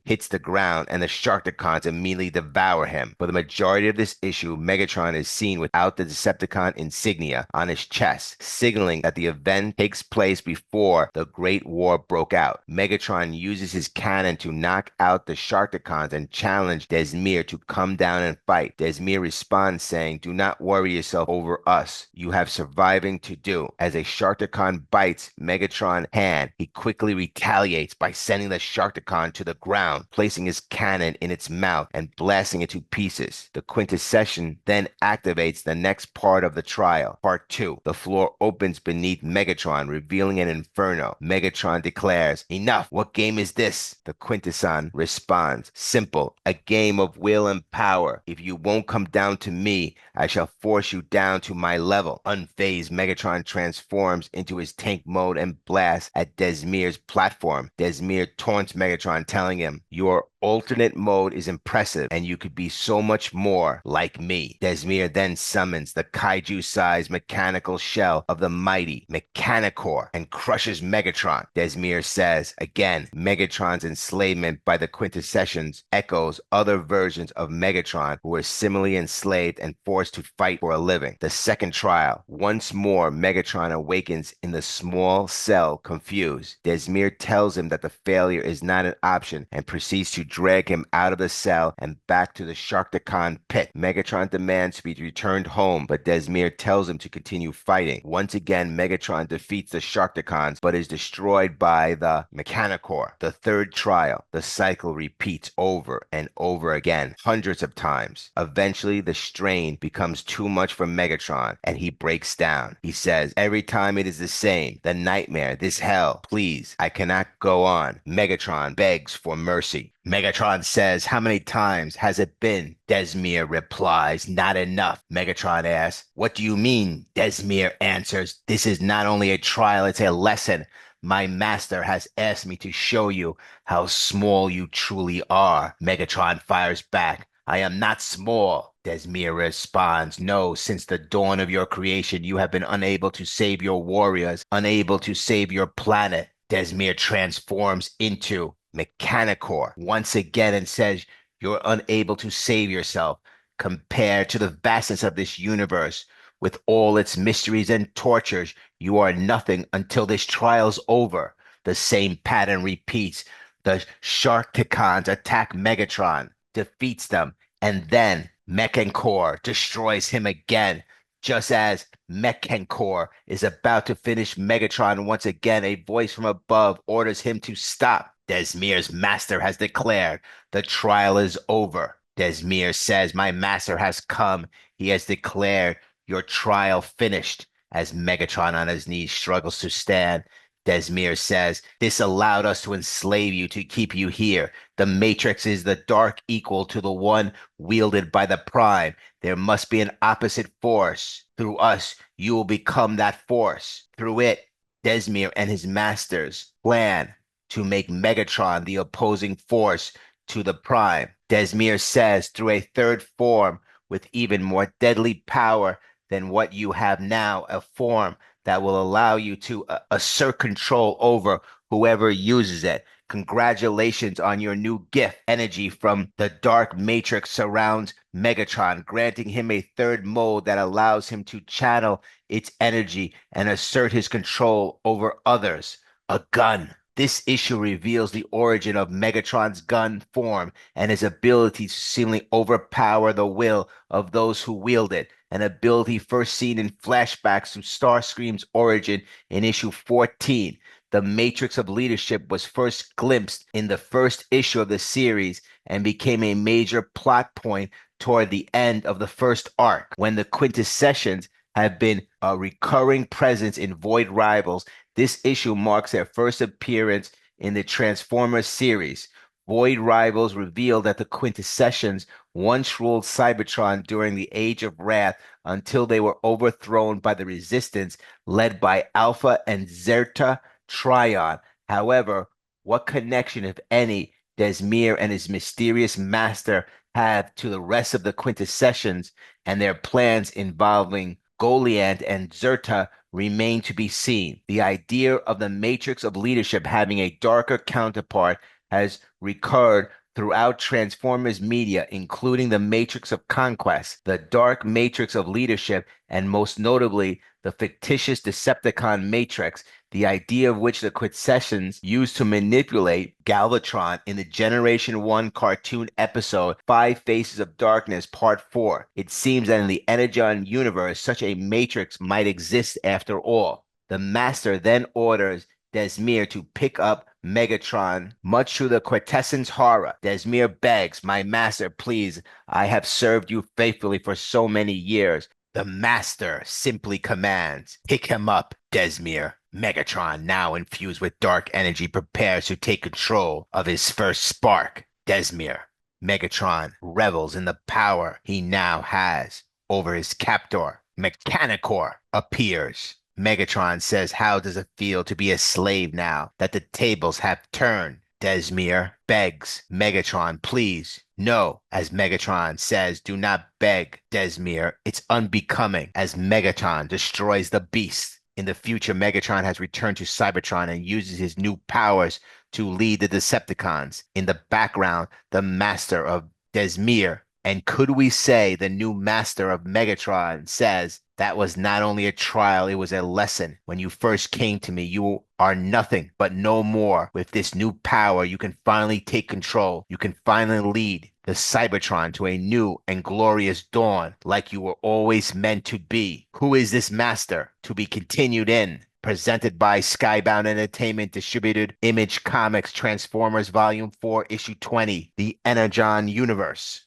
hits the ground and the Sharktacons immediately devour him. For the majority of this issue, Megatron is seen without the Decepticon insignia on his chest, signaling that the event takes place before the Great War broke out. Megatron uses his cannon to knock out the Sharktacons and challenge Desmere to come down and fight. Desmere responds saying, "Do not worry yourself over us. You have surviving to do." As a Sharktacon bites Megatron's hand, he quickly retaliates by sending the Sharktacon to the ground, placing his cannon in its mouth and blasting it to pieces. The Quintessential then activates the next part of the trial. Part 2. The floor opens beneath Megatron, revealing an inferno. Megatron declares, "Enough! What game is this?" The Quintesson responds, "Simple. A game of will and power. If you won't come down to me, I shall force you down to my level." Unfazed, Megatron transforms into his tank mode and blasts at Desmere's platform. Desmere taunts Megatron, telling him, "Your alternate mode is impressive, and you could be so much more like me." Desmere then summons the kaiju-sized mechanical shell of the mighty Mechanicore and crushes Megatron. Desmere says, again, Megatron's enslavement by the Quintessentials echoes other versions of Megatron who were similarly enslaved and forced to fight for a living. The second trial. Once more, Megatron awakens in the small cell, confused. Desmere tells him that the failure is not an option and proceeds to drag him out of the cell and back to the Sharktacon pit. Megatron demands to be returned home, but Desmere tells him to continue fighting. Once again, Megatron defeats the Sharktacons, but is destroyed by the Mechanicore. The third trial. The cycle repeats over and over again, hundreds of times. Eventually, the strain becomes too much for Megatron, and he breaks down. He says, "Every time it is the same. The nightmare, this hell. Please, I cannot go on." Megatron begs for mercy. Megatron says, "How many times has it been?" Desmere replies, "Not enough." Megatron asks, "What do you mean?" Desmere answers, "This is not only a trial, it's a lesson. My master has asked me to show you how small you truly are." Megatron fires back, I am not small. Desmir responds, no, since the dawn of your creation, you have been unable to save your warriors, unable to save your planet. Desmir transforms into Mechanicor once again and says, you're unable to save yourself. Compared to the vastness of this universe, with all its mysteries and tortures, you are nothing until this trial's over. The same pattern repeats. The Sharkticons attack Megatron, defeats them, and then Mechancor destroys him again. Just as Mechancor is about to finish Megatron once again, a voice from above orders him to stop. Desmir's master has declared the trial is over. Desmir says, my master has come. He has declared your trial finished. As Megatron on his knees struggles to stand, Desmir says, this allowed us to enslave you to keep you here. The Matrix is the dark equal to the one wielded by the Prime. There must be an opposite force. Through us, you will become that force. Through it, Desmir and his masters plan to make Megatron the opposing force to the Prime. Desmir says, through a third form with even more deadly power than what you have now, a form that will allow you to assert control over whoever uses it. Congratulations on your new gift. Energy from the dark matrix surrounds Megatron, granting him a third mode that allows him to channel its energy and assert his control over others. A gun. This issue reveals the origin of Megatron's gun form and his ability to seemingly overpower the will of those who wield it, an ability first seen in flashbacks to Starscream's origin in issue 14. The Matrix of Leadership was first glimpsed in the first issue of the series and became a major plot point toward the end of the first arc, when the quintessence have been a recurring presence in Void Rivals. This issue marks their first appearance in the Transformers series. Void Rivals revealed that the quintessence once ruled Cybertron during the Age of Wrath until they were overthrown by the Resistance led by Alpha and Zeta Trion. However, what connection, if any, Desmir and his mysterious master have to the rest of the quintessence and their plans involving Goliant and Zerta remain to be seen. The idea of the Matrix of Leadership having a darker counterpart has recurred throughout Transformers media, including the Matrix of Conquest, the Dark Matrix of Leadership, and most notably, the fictitious Decepticon Matrix, the idea of which the Quintessence used to manipulate Galvatron in the Generation 1 cartoon episode Five Faces of Darkness Part 4. It seems that in the Energon universe, such a matrix might exist after all. The Master then orders Desmir to pick up Megatron. Much to the Quintessence horror, Desmir begs, my master, please, I have served you faithfully for so many years. The master simply commands, pick him up, Desmir. Megatron, now infused with dark energy, prepares to take control of his first spark. Desmir. Megatron revels in the power he now has over his captor. Mechanicor appears. Megatron says, how does it feel to be a slave now that the tables have turned? Desmir begs Megatron, please. No, as Megatron says, do not beg, Desmir. It's unbecoming, as Megatron destroys the beast. In the future, Megatron has returned to Cybertron and uses his new powers to lead the Decepticons. In the background, the master of Desmir, and could we say the new master of Megatron, says, that was not only a trial, it was a lesson. When you first came to me, you are nothing, but no more. With this new power, you can finally take control. You can finally lead the Cybertron to a new and glorious dawn, like you were always meant to be. Who is this master? To be continued in. Presented by Skybound Entertainment, distributed Image Comics, Transformers Volume 4, Issue 20, The Energon Universe.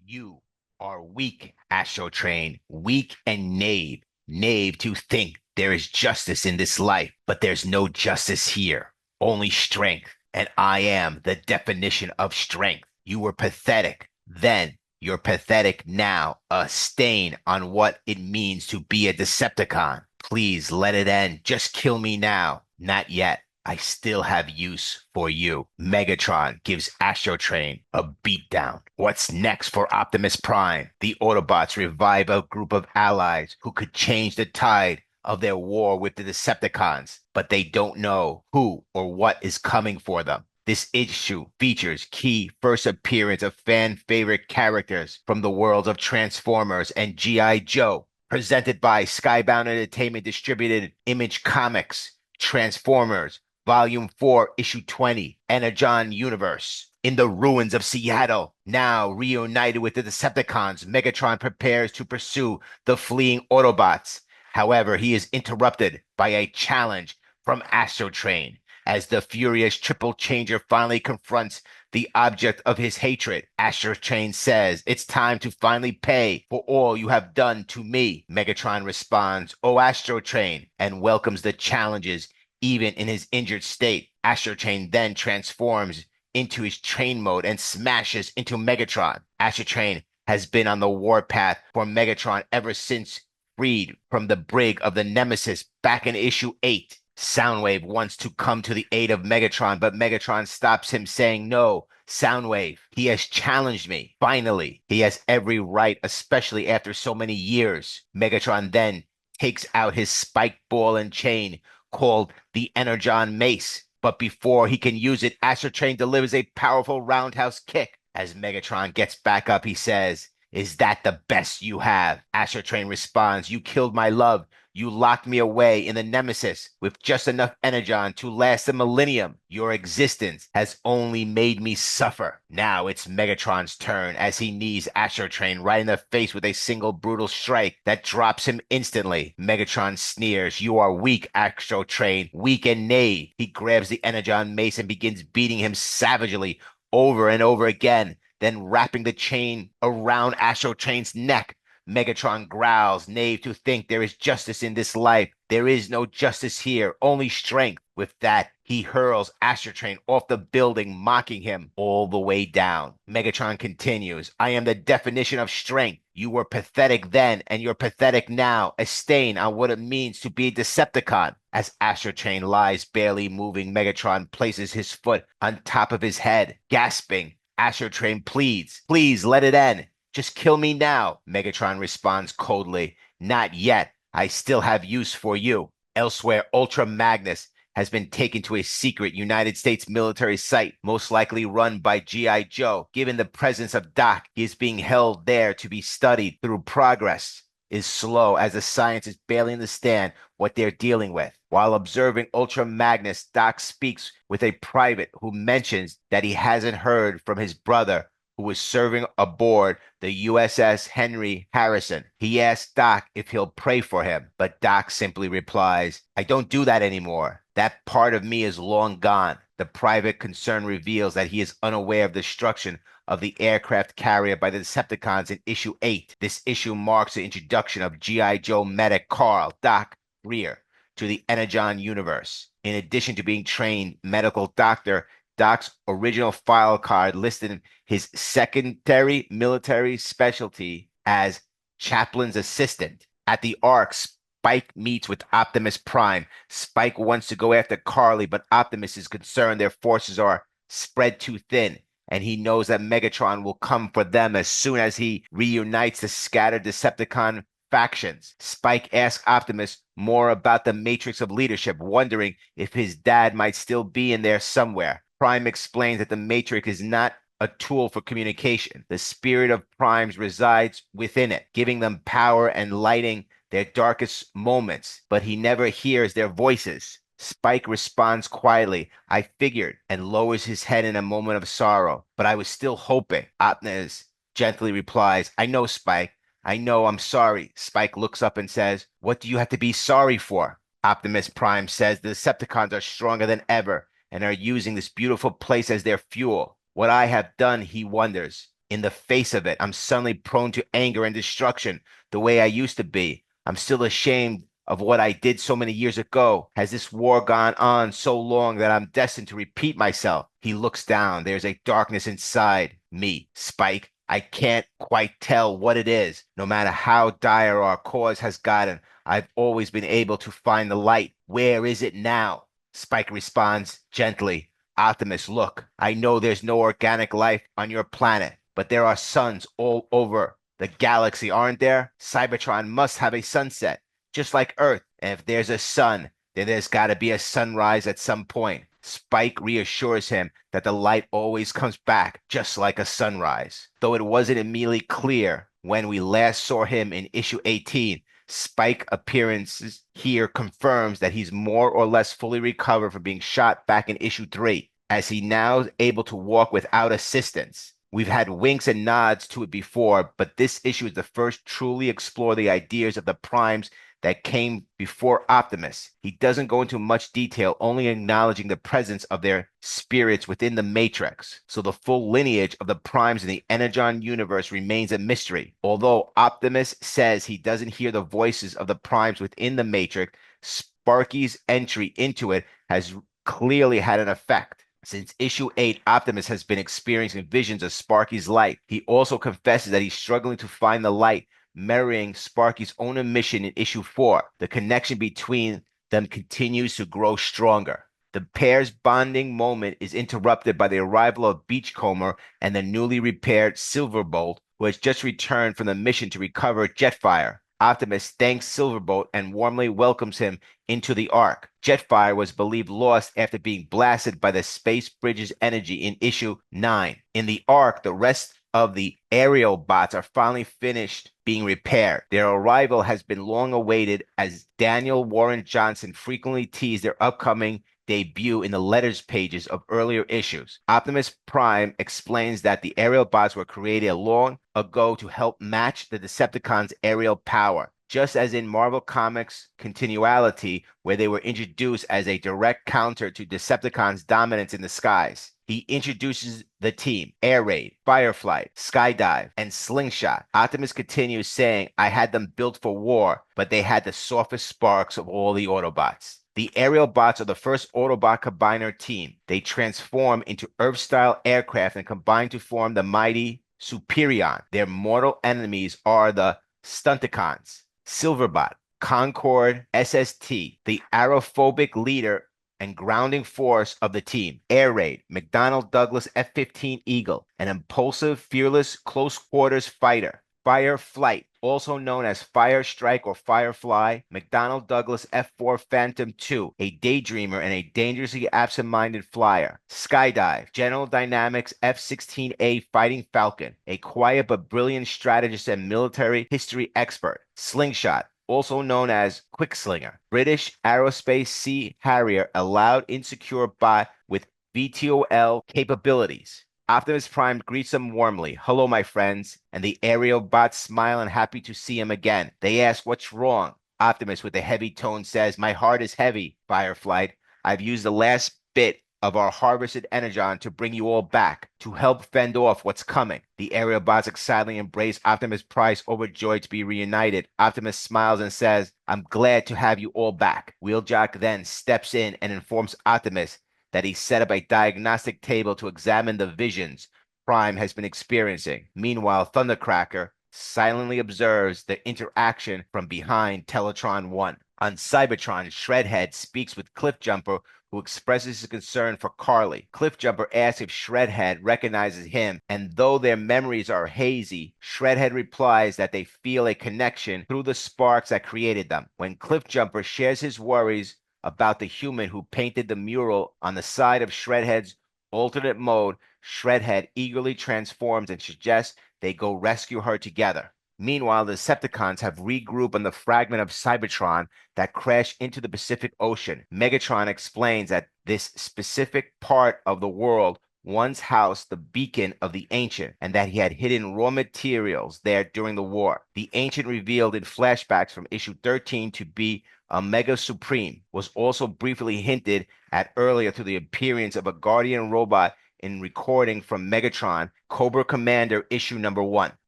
You are weak, Astrotrain, weak and knave. Knave to think there is justice in this life, but there's no justice here, only strength. And I am the definition of strength. You were pathetic then. You're pathetic now, a stain on what it means to be a Decepticon. Please let it end. Just kill me now. Not yet. I still have use for you. Megatron gives Astrotrain a beatdown. What's next for Optimus Prime? The Autobots revive a group of allies who could change the tide of their war with the Decepticons, but they don't know who or what is coming for them. This issue features key first appearance of fan favorite characters from the worlds of Transformers and G.I. Joe, presented by Skybound Entertainment distributed Image Comics, Transformers, Volume 4, Issue 20, Energon Universe. In the ruins of Seattle, now reunited with the Decepticons, Megatron prepares to pursue the fleeing Autobots. However, he is interrupted by a challenge from Astrotrain as the furious triple changer finally confronts the object of his hatred. Astrotrain says, "It's time to finally pay for all you have done to me." Megatron responds, "Oh, Astrotrain," and welcomes the challenges even in his injured state. Astrotrain then transforms into his train mode and smashes into Megatron. Astrotrain has been on the warpath for Megatron ever since freed from the brig of the Nemesis back in issue 8. Soundwave wants to come to the aid of Megatron, but Megatron stops him, saying, "No, Soundwave, he has challenged me. Finally, he has every right, especially after so many years." Megatron then takes out his spiked ball and chain called the Energon Mace. But before he can use it, Astrotrain delivers a powerful roundhouse kick. As Megatron gets back up, he says, "Is that the best you have?" Astrotrain responds, "You killed my love. You locked me away in the Nemesis with just enough energon to last a millennium. Your existence has only made me suffer." Now it's Megatron's turn as he knees Astrotrain right in the face with a single brutal strike that drops him instantly. Megatron sneers, "You are weak, Astrotrain, weak and knave." He grabs the Energon Mace and begins beating him savagely over and over again, then wrapping the chain around Astrotrain's neck. Megatron growls, "Knave, to think there is justice in this life. There is no justice here, only strength." With that, he hurls Astrotrain off the building, mocking him all the way down. Megatron continues, "I am the definition of strength. You were pathetic then, and you're pathetic now. A stain on what it means to be a Decepticon." As Astrotrain lies barely moving, Megatron places his foot on top of his head. Gasping, Astrotrain pleads, "Please let it end. Just kill me now." Megatron responds coldly, "Not yet. I still have use for you." Elsewhere, Ultra Magnus has been taken to a secret United States military site, most likely run by G.I. Joe. Given the presence of Doc, he is being held there to be studied through progress is slow as the scientists barely understand what they're dealing with. While observing Ultra Magnus, Doc speaks with a private who mentions that he hasn't heard from his brother who was serving aboard the USS Henry Harrison. He asks Doc if he'll pray for him, but Doc simply replies, "I don't do that anymore. That part of me is long gone." The private concern reveals that he is unaware of the destruction of the aircraft carrier by the Decepticons in issue 8. This issue marks the introduction of G.I. Joe medic Carl Doc Greer to the Energon universe. In addition to being trained medical doctor, Doc's original file card listed his secondary military specialty as chaplain's assistant. At the Ark, Spike meets with Optimus Prime. Spike wants to go after Carly, but Optimus is concerned their forces are spread too thin, and he knows that Megatron will come for them as soon as he reunites the scattered Decepticon factions. Spike asks Optimus more about the matrix of leadership, wondering if his dad might still be in there somewhere. Prime explains that the Matrix is not a tool for communication. The spirit of Primes resides within it, giving them power and lighting their darkest moments, but he never hears their voices. Spike responds quietly, "I figured," and lowers his head in a moment of sorrow. "But I was still hoping." Optimus gently replies, "I know, Spike. I know, I'm sorry." Spike looks up and says, "What do you have to be sorry for?" Optimus Prime says, "The Decepticons are stronger than ever and are using this beautiful place as their fuel. What I have done," he wonders. "In the face of it, I'm suddenly prone to anger and destruction the way I used to be. I'm still ashamed of what I did so many years ago. Has this war gone on so long that I'm destined to repeat myself?" He looks down. There's a darkness inside me, Spike. I can't quite tell what it is. No matter how dire our cause has gotten, I've always been able to find the light. Where is it now? Spike responds gently, Optimus, look, I know there's no organic life on your planet, but there are suns all over the galaxy, aren't there? Cybertron must have a sunset, just like Earth. And if there's a sun, then there's got to be a sunrise at some point. Spike reassures him that the light always comes back, just like a sunrise. Though it wasn't immediately clear when we last saw him in issue 18, Spike appearances here confirms that he's more or less fully recovered from being shot back in issue 3, as he now is able to walk without assistance. We've had winks and nods to it before, but this issue is the first truly explore the ideas of the primes that came before Optimus. He doesn't go into much detail, only acknowledging the presence of their spirits within the Matrix. So the full lineage of the primes in the Energon universe remains a mystery. Although Optimus says he doesn't hear the voices of the primes within the Matrix, Sparky's entry into it has clearly had an effect. Since issue 8, Optimus has been experiencing visions of Sparky's light. He also confesses that he's struggling to find the light, mirroring Sparky's own admission in issue 4. The connection between them continues to grow stronger. The pair's bonding moment is interrupted by the arrival of Beachcomber and the newly repaired Silverbolt, who has just returned from the mission to recover Jetfire. Optimus thanks Silverbolt and warmly welcomes him into the Ark. Jetfire was believed lost after being blasted by the space bridge's energy in issue 9. In the Ark, the rest of the aerial bots are finally finished being repaired. Their arrival has been long awaited, as Daniel Warren Johnson frequently teased their upcoming debut in the letters pages of earlier issues. Optimus Prime explains that the aerial bots were created long ago to help match the Decepticons' aerial power, just as in Marvel Comics continuity, where they were introduced as a direct counter to Decepticons' dominance in the skies. He introduces the team: Air Raid, Firefly, Skydive, and Slingshot. Optimus continues saying, I had them built for war, but they had the softest sparks of all the Autobots. The aerial bots are the first Autobot combiner team. They transform into Earth-style aircraft and combine to form the mighty Superion. Their mortal enemies are the Stunticons, Silverbot, Concord, SST, the aerophobic leader and grounding force of the team, Air Raid, McDonnell Douglas F-15 Eagle, an impulsive, fearless, close-quarters fighter. Fire Flight, also known as Fire Strike or Firefly, McDonnell Douglas F-4 Phantom II, a daydreamer and a dangerously absent-minded flyer. Skydive, General Dynamics F-16A Fighting Falcon, a quiet but brilliant strategist and military history expert. Slingshot, also known as Quickslinger, British Aerospace Sea Harrier, a loud, insecure bot with VTOL capabilities. Optimus Prime greets them warmly. Hello, my friends. And the aerial bots smile and happy to see him again. They ask, what's wrong? Optimus, with a heavy tone, says, my heart is heavy, Firefly. I've used the last bit of our harvested energon to bring you all back, to help fend off what's coming. The aerial bots excitedly embrace Optimus Prime, overjoyed to be reunited. Optimus smiles and says, I'm glad to have you all back. Wheeljack then steps in and informs Optimus that he set up a diagnostic table to examine the visions Prime has been experiencing. Meanwhile, Thundercracker silently observes the interaction from behind Teletron 1. On Cybertron, Shredhead speaks with Cliffjumper, who expresses his concern for Carly. Cliffjumper asks if Shredhead recognizes him, and though their memories are hazy, Shredhead replies that they feel a connection through the sparks that created them. When Cliffjumper shares his worries about the human who painted the mural on the side of Shredhead's alternate mode, Shredhead eagerly transforms and suggests they go rescue her together. Meanwhile, the Decepticons have regrouped on the fragment of Cybertron that crashed into the Pacific Ocean. Megatron explains that this specific part of the world once housed the beacon of the Ancient, and that he had hidden raw materials there during the war. The Ancient, revealed in flashbacks from issue 13 to be a Mega Supreme, was also briefly hinted at earlier through the appearance of a Guardian robot in recording from Megatron, Cobra Commander issue number 1.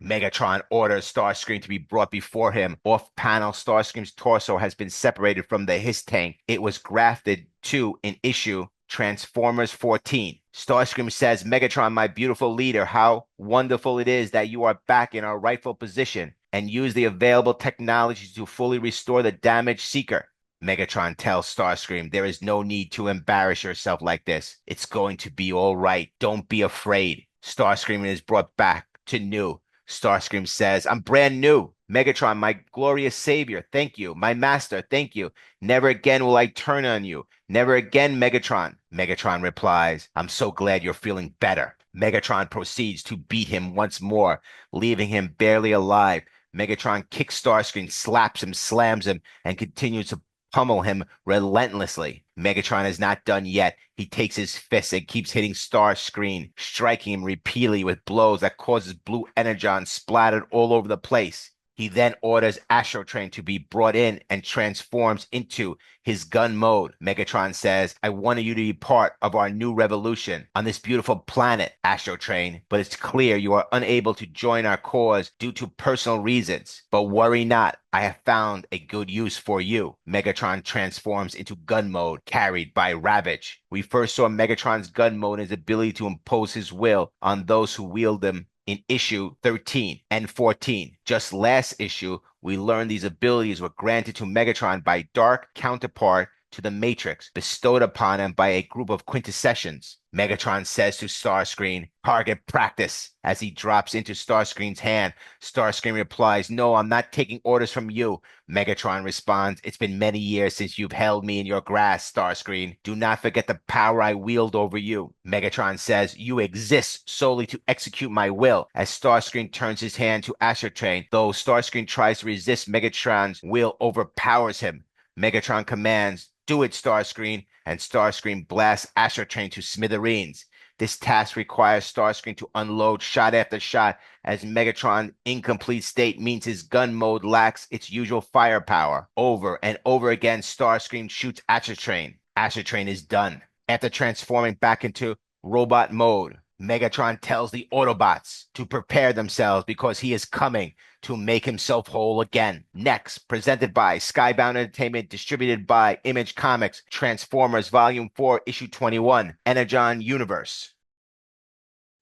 Megatron orders Starscream to be brought before him. Off-panel, Starscream's torso has been separated from the his tank it was grafted to in issue Transformers 14. Starscream says, Megatron, my beautiful leader, how wonderful it is that you are back in our rightful position, and use the available technology to fully restore the damaged Seeker. Megatron tells Starscream, there is no need to embarrass yourself like this. It's going to be all right. Don't be afraid. Starscream is brought back to new. Starscream says, I'm brand new. Megatron, my glorious savior, thank you. My master, thank you. Never again will I turn on you. Never again, Megatron. Megatron replies, I'm so glad you're feeling better. Megatron proceeds to beat him once more, leaving him barely alive. Megatron kicks Starscream, slaps him, slams him, and continues to pummel him relentlessly. Megatron is not done yet. He takes his fist and keeps hitting Starscream, striking him repeatedly with blows that causes blue energon splattered all over the place. He then orders Astrotrain to be brought in and transforms into his gun mode. Megatron says, I wanted you to be part of our new revolution on this beautiful planet, Astrotrain, but it's clear you are unable to join our cause due to personal reasons. But worry not, I have found a good use for you. Megatron transforms into gun mode, carried by Ravage. We first saw Megatron's gun mode and his ability to impose his will on those who wield them in issue 13 and 14. Just last issue, we learned these abilities were granted to Megatron by Dark counterpart to the Matrix, bestowed upon him by a group of quintessentials. Megatron says to Starscream, target practice. As he drops into Starscream's hand, Starscream replies, no, I'm not taking orders from you. Megatron responds, it's been many years since you've held me in your grasp, Starscream. Do not forget the power I wield over you. Megatron says, you exist solely to execute my will. As Starscream turns his hand to Astrotrain, though Starscream tries to resist, Megatron's will overpowers him. Megatron commands, do it, Starscream, and Starscream blasts Astrotrain to smithereens. This task requires Starscream to unload shot after shot, as Megatron's incomplete state means his gun mode lacks its usual firepower. Over and over again, Starscream shoots Astrotrain. Astrotrain is done. After transforming back into robot mode, Megatron tells the Autobots to prepare themselves because he is coming to make himself whole again. Next, presented by Skybound Entertainment, distributed by Image Comics, Transformers Volume 4, Issue 21, Energon Universe.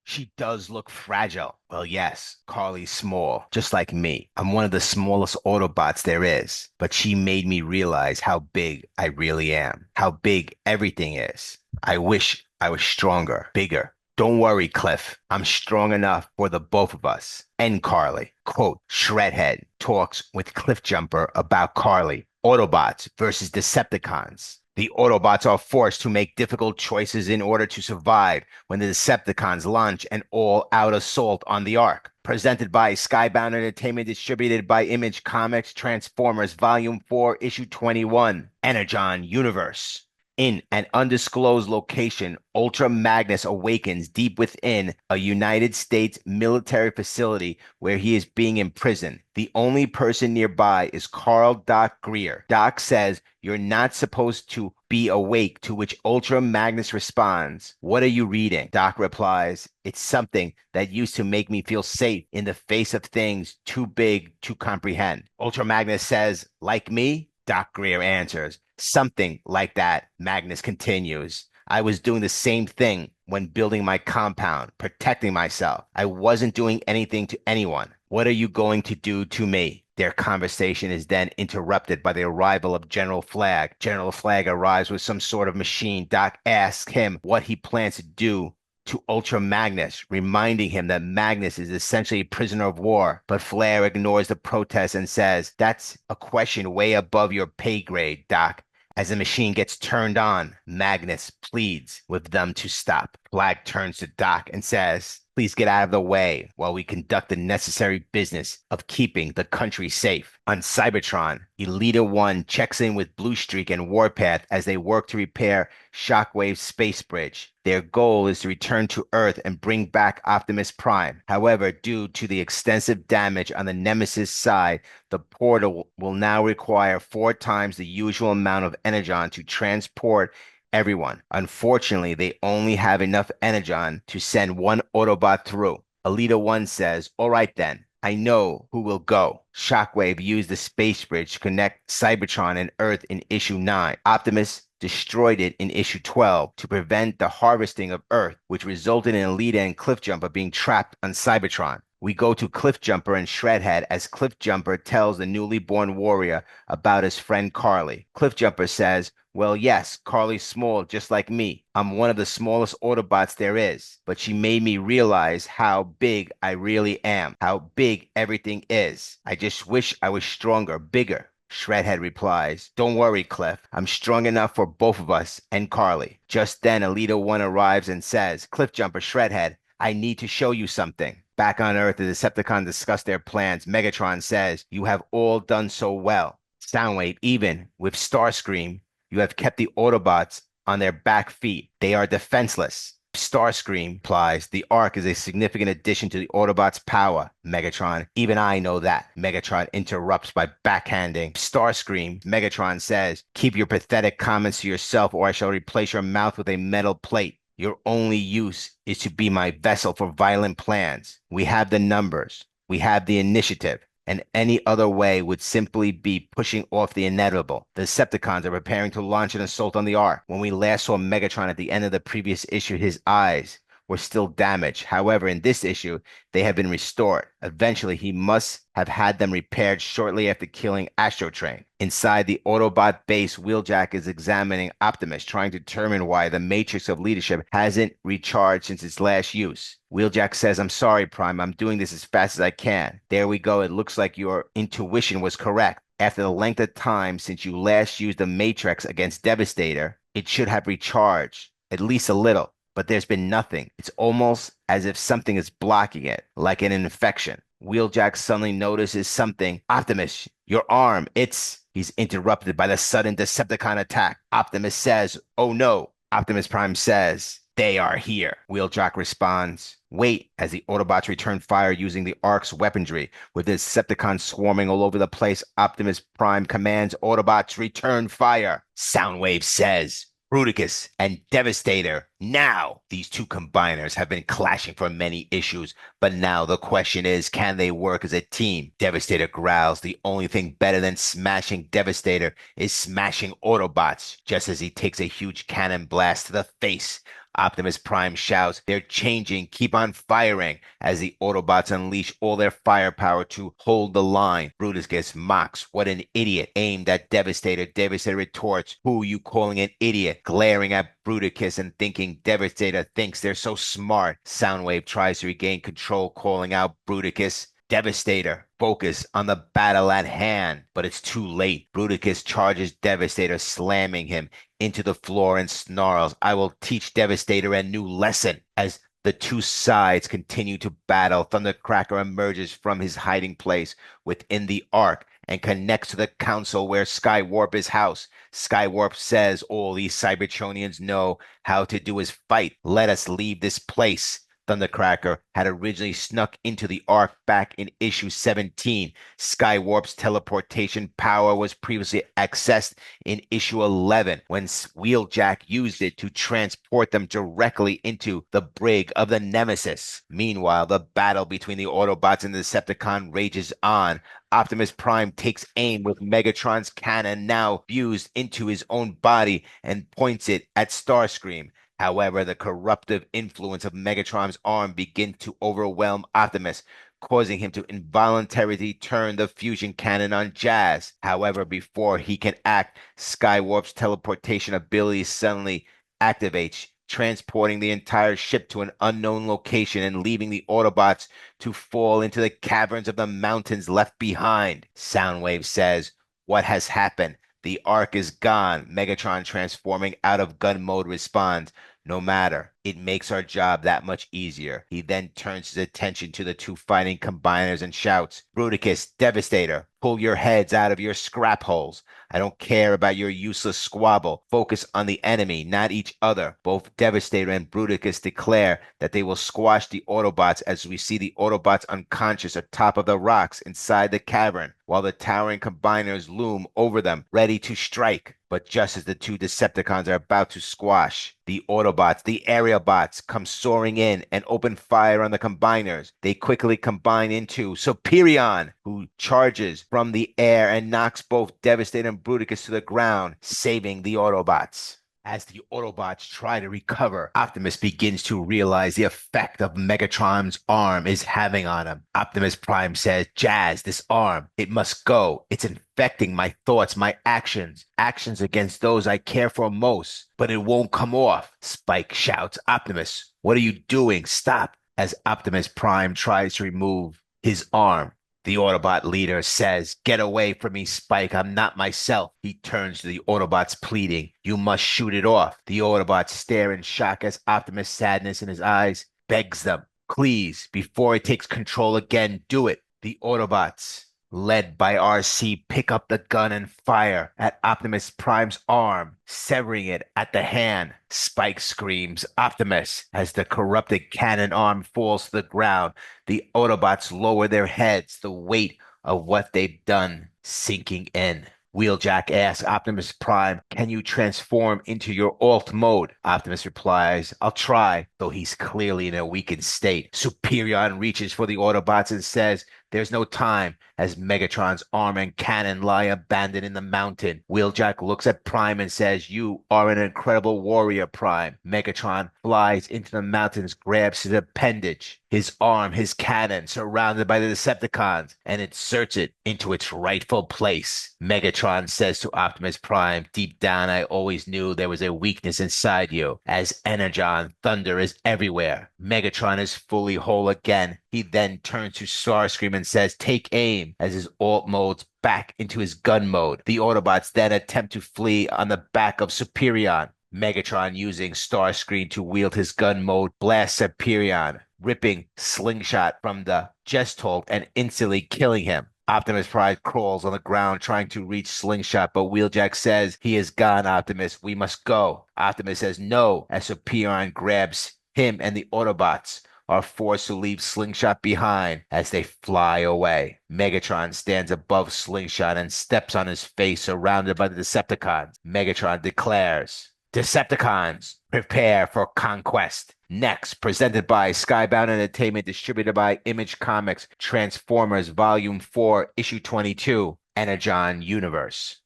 She does look fragile. Well, yes, Carly's small, just like me. I'm one of the smallest Autobots there is, but she made me realize how big I really am, how big everything is. I wish I was stronger, bigger. Don't worry, Cliff. I'm strong enough for the both of us. And Carly. Quote, Shredhead talks with Cliffjumper about Carly. Autobots versus Decepticons. The Autobots are forced to make difficult choices in order to survive when the Decepticons launch an all-out assault on the Ark. Presented by Skybound Entertainment, distributed by Image Comics, Transformers Volume 4, Issue 21, Energon Universe. In an undisclosed location, Ultra Magnus awakens deep within a United States military facility where he is being imprisoned. The only person nearby is Carl Doc Greer. Doc says, you're not supposed to be awake, to which Ultra Magnus responds, what are you reading? Doc replies, it's something that used to make me feel safe in the face of things too big to comprehend. Ultra Magnus says, like me? Doc Greer answers, something like that. Magnus continues, I was doing the same thing when building my compound, protecting myself. I wasn't doing anything to anyone. What are you going to do to me? Their conversation is then interrupted by the arrival of General Flagg. General Flagg arrives with some sort of machine. Doc asks him what he plans to do to Ultra Magnus, reminding him that Magnus is essentially a prisoner of war. But Flair ignores the protest and says, that's a question way above your pay grade, Doc. As the machine gets turned on, Magnus pleads with them to stop. Flagg turns to Doc and says, please get out of the way while we conduct the necessary business of keeping the country safe. On Cybertron, Elita 1 checks in with Bluestreak and Warpath as they work to repair Shockwave's space bridge. Their goal is to return to Earth and bring back Optimus Prime. However, due to the extensive damage on the Nemesis side, the portal will now require 4 times the usual amount of energon to transport everyone. Unfortunately, they only have enough energon to send 1 Autobot through. Elita 1 says, all right then, I know who will go. Shockwave used the space bridge to connect Cybertron and Earth in issue 9. Optimus destroyed it in issue 12 to prevent the harvesting of Earth, which resulted in Elita and Cliffjumper being trapped on Cybertron. We go to Cliffjumper and Shredhead as Cliffjumper tells the newly born warrior about his friend Carly. Cliffjumper says, well, yes, Carly's small just like me. I'm one of the smallest Autobots there is, but she made me realize how big I really am, how big everything is. I just wish I was stronger, bigger. Shredhead replies, don't worry, Cliff. I'm strong enough for both of us and Carly. Just then, Elita 1 arrives and says, Cliffjumper, Shredhead, I need to show you something. Back on Earth, the Decepticons discuss their plans. Megatron says, you have all done so well. Soundwave, even with Starscream, you have kept the Autobots on their back feet. They are defenseless. Starscream implies the Ark is a significant addition to the Autobots' power. Megatron, even I know that. Megatron interrupts by backhanding Starscream. Megatron says, keep your pathetic comments to yourself or I shall replace your mouth with a metal plate. Your only use is to be my vessel for violent plans. We have the numbers. We have the initiative. And any other way would simply be pushing off the inevitable. The Decepticons are preparing to launch an assault on the Ark. When we last saw Megatron at the end of the previous issue, his eyes were still damaged. However, in this issue, they have been restored. Eventually, he must have had them repaired shortly after killing Astrotrain. Inside the Autobot base, Wheeljack is examining Optimus, trying to determine why the matrix of leadership hasn't recharged since its last use. Wheeljack says, I'm sorry, Prime. I'm doing this as fast as I can. There we go. It looks like your intuition was correct. After the length of time since you last used the matrix against Devastator, it should have recharged, at least a little. But there's been nothing. It's almost as if something is blocking it, like an infection. Wheeljack suddenly notices something. Optimus, your arm, He's interrupted by the sudden Decepticon attack. Optimus says, oh no. Optimus Prime says, they are here. Wheeljack responds, wait, as the Autobots return fire using the Ark's weaponry. With the Decepticons swarming all over the place, Optimus Prime commands Autobots return fire. Soundwave says, Bruticus and Devastator. Now, these two combiners have been clashing for many issues, but now the question is, can they work as a team? Devastator growls. The only thing better than smashing Devastator is smashing Autobots, just as he takes a huge cannon blast to the face. Optimus Prime shouts, they're changing, keep on firing, as the Autobots unleash all their firepower to hold the line. Bruticus mocks, what an idiot, aimed at Devastator. Devastator retorts, who you calling an idiot? Glaring at Bruticus and thinking Devastator thinks they're so smart. Soundwave tries to regain control, calling out Bruticus. Devastator, focus on the battle at hand, but it's too late. Bruticus charges Devastator, slamming him into the floor and snarls, I will teach Devastator a new lesson. As the two sides continue to battle, Thundercracker emerges from his hiding place within the Ark and connects to the council where Skywarp is housed. Skywarp says all these Cybertronians know how to do is fight. Let us leave this place. Thundercracker had originally snuck into the Ark back in issue 17. Skywarp's teleportation power was previously accessed in issue 11 when Wheeljack used it to transport them directly into the brig of the Nemesis. Meanwhile, the battle between the Autobots and the Decepticon rages on. Optimus Prime takes aim with Megatron's cannon now fused into his own body and points it at Starscream. However, the corruptive influence of Megatron's arm begins to overwhelm Optimus, causing him to involuntarily turn the fusion cannon on Jazz. However, before he can act, Skywarp's teleportation ability suddenly activates, transporting the entire ship to an unknown location and leaving the Autobots to fall into the caverns of the mountains left behind. Soundwave says, what has happened? The Ark is gone. Megatron, transforming out of gun mode, responds, no matter. It makes our job that much easier. He then turns his attention to the two fighting combiners and shouts, Bruticus, Devastator, pull your heads out of your scrap holes. I don't care about your useless squabble. Focus on the enemy, not each other. Both Devastator and Bruticus declare that they will squash the Autobots as we see the Autobots unconscious atop of the rocks inside the cavern, while the towering combiners loom over them, ready to strike. But just as the two Decepticons are about to squash the Autobots, the area bots come soaring in and open fire on the combiners. They quickly combine into Superion, who charges from the air and knocks both Devastator and Bruticus to the ground, saving the Autobots. As the Autobots try to recover, Optimus begins to realize the effect of Megatron's arm is having on him. Optimus Prime says, Jazz, this arm, it must go. It's infecting my thoughts, my actions against those I care for most, but it won't come off. Spike shouts, Optimus, what are you doing? Stop. As Optimus Prime tries to remove his arm, the Autobot leader says, Get away from me, Spike. I'm not myself. He turns to the Autobots, pleading, You must shoot it off. The Autobots stare in shock as Optimus' sadness in his eyes begs them, Please, before it takes control again, do it. The Autobots, led by RC, pick up the gun and fire at Optimus Prime's arm, severing it at the hand. Spike screams, Optimus, as the corrupted cannon arm falls to the ground. The Autobots lower their heads, the weight of what they've done sinking in. Wheeljack asks Optimus Prime, Can you transform into your alt mode? Optimus replies, I'll try, though he's clearly in a weakened state. Superion reaches for the Autobots and says, There's no time, as Megatron's arm and cannon lie abandoned in the mountain. Wheeljack looks at Prime and says, You are an incredible warrior, Prime. Megatron flies into the mountains, grabs his appendage, his arm, his cannon, surrounded by the Decepticons, and inserts it into its rightful place. Megatron says to Optimus Prime, Deep down, I always knew there was a weakness inside you, as Energon thunder is everywhere. Megatron is fully whole again. He then turns to Starscream and says, Take aim, as his alt modes back into his gun mode. The Autobots then attempt to flee on the back of Superion. Megatron, using Starscream to wield his gun mode, blasts Superion, ripping Slingshot from the Gestalt and instantly killing him. Optimus Prime crawls on the ground trying to reach Slingshot, but Wheeljack says, He is gone, Optimus. We must go. Optimus says no, as Superion grabs him, and the Autobots are forced to leave Slingshot behind as they fly away. Megatron stands above Slingshot and steps on his face, surrounded by the Decepticons. Megatron declares, Decepticons, prepare for conquest. Next, presented by Skybound Entertainment, distributed by Image Comics, Transformers Volume 4, Issue 22, Energon Universe.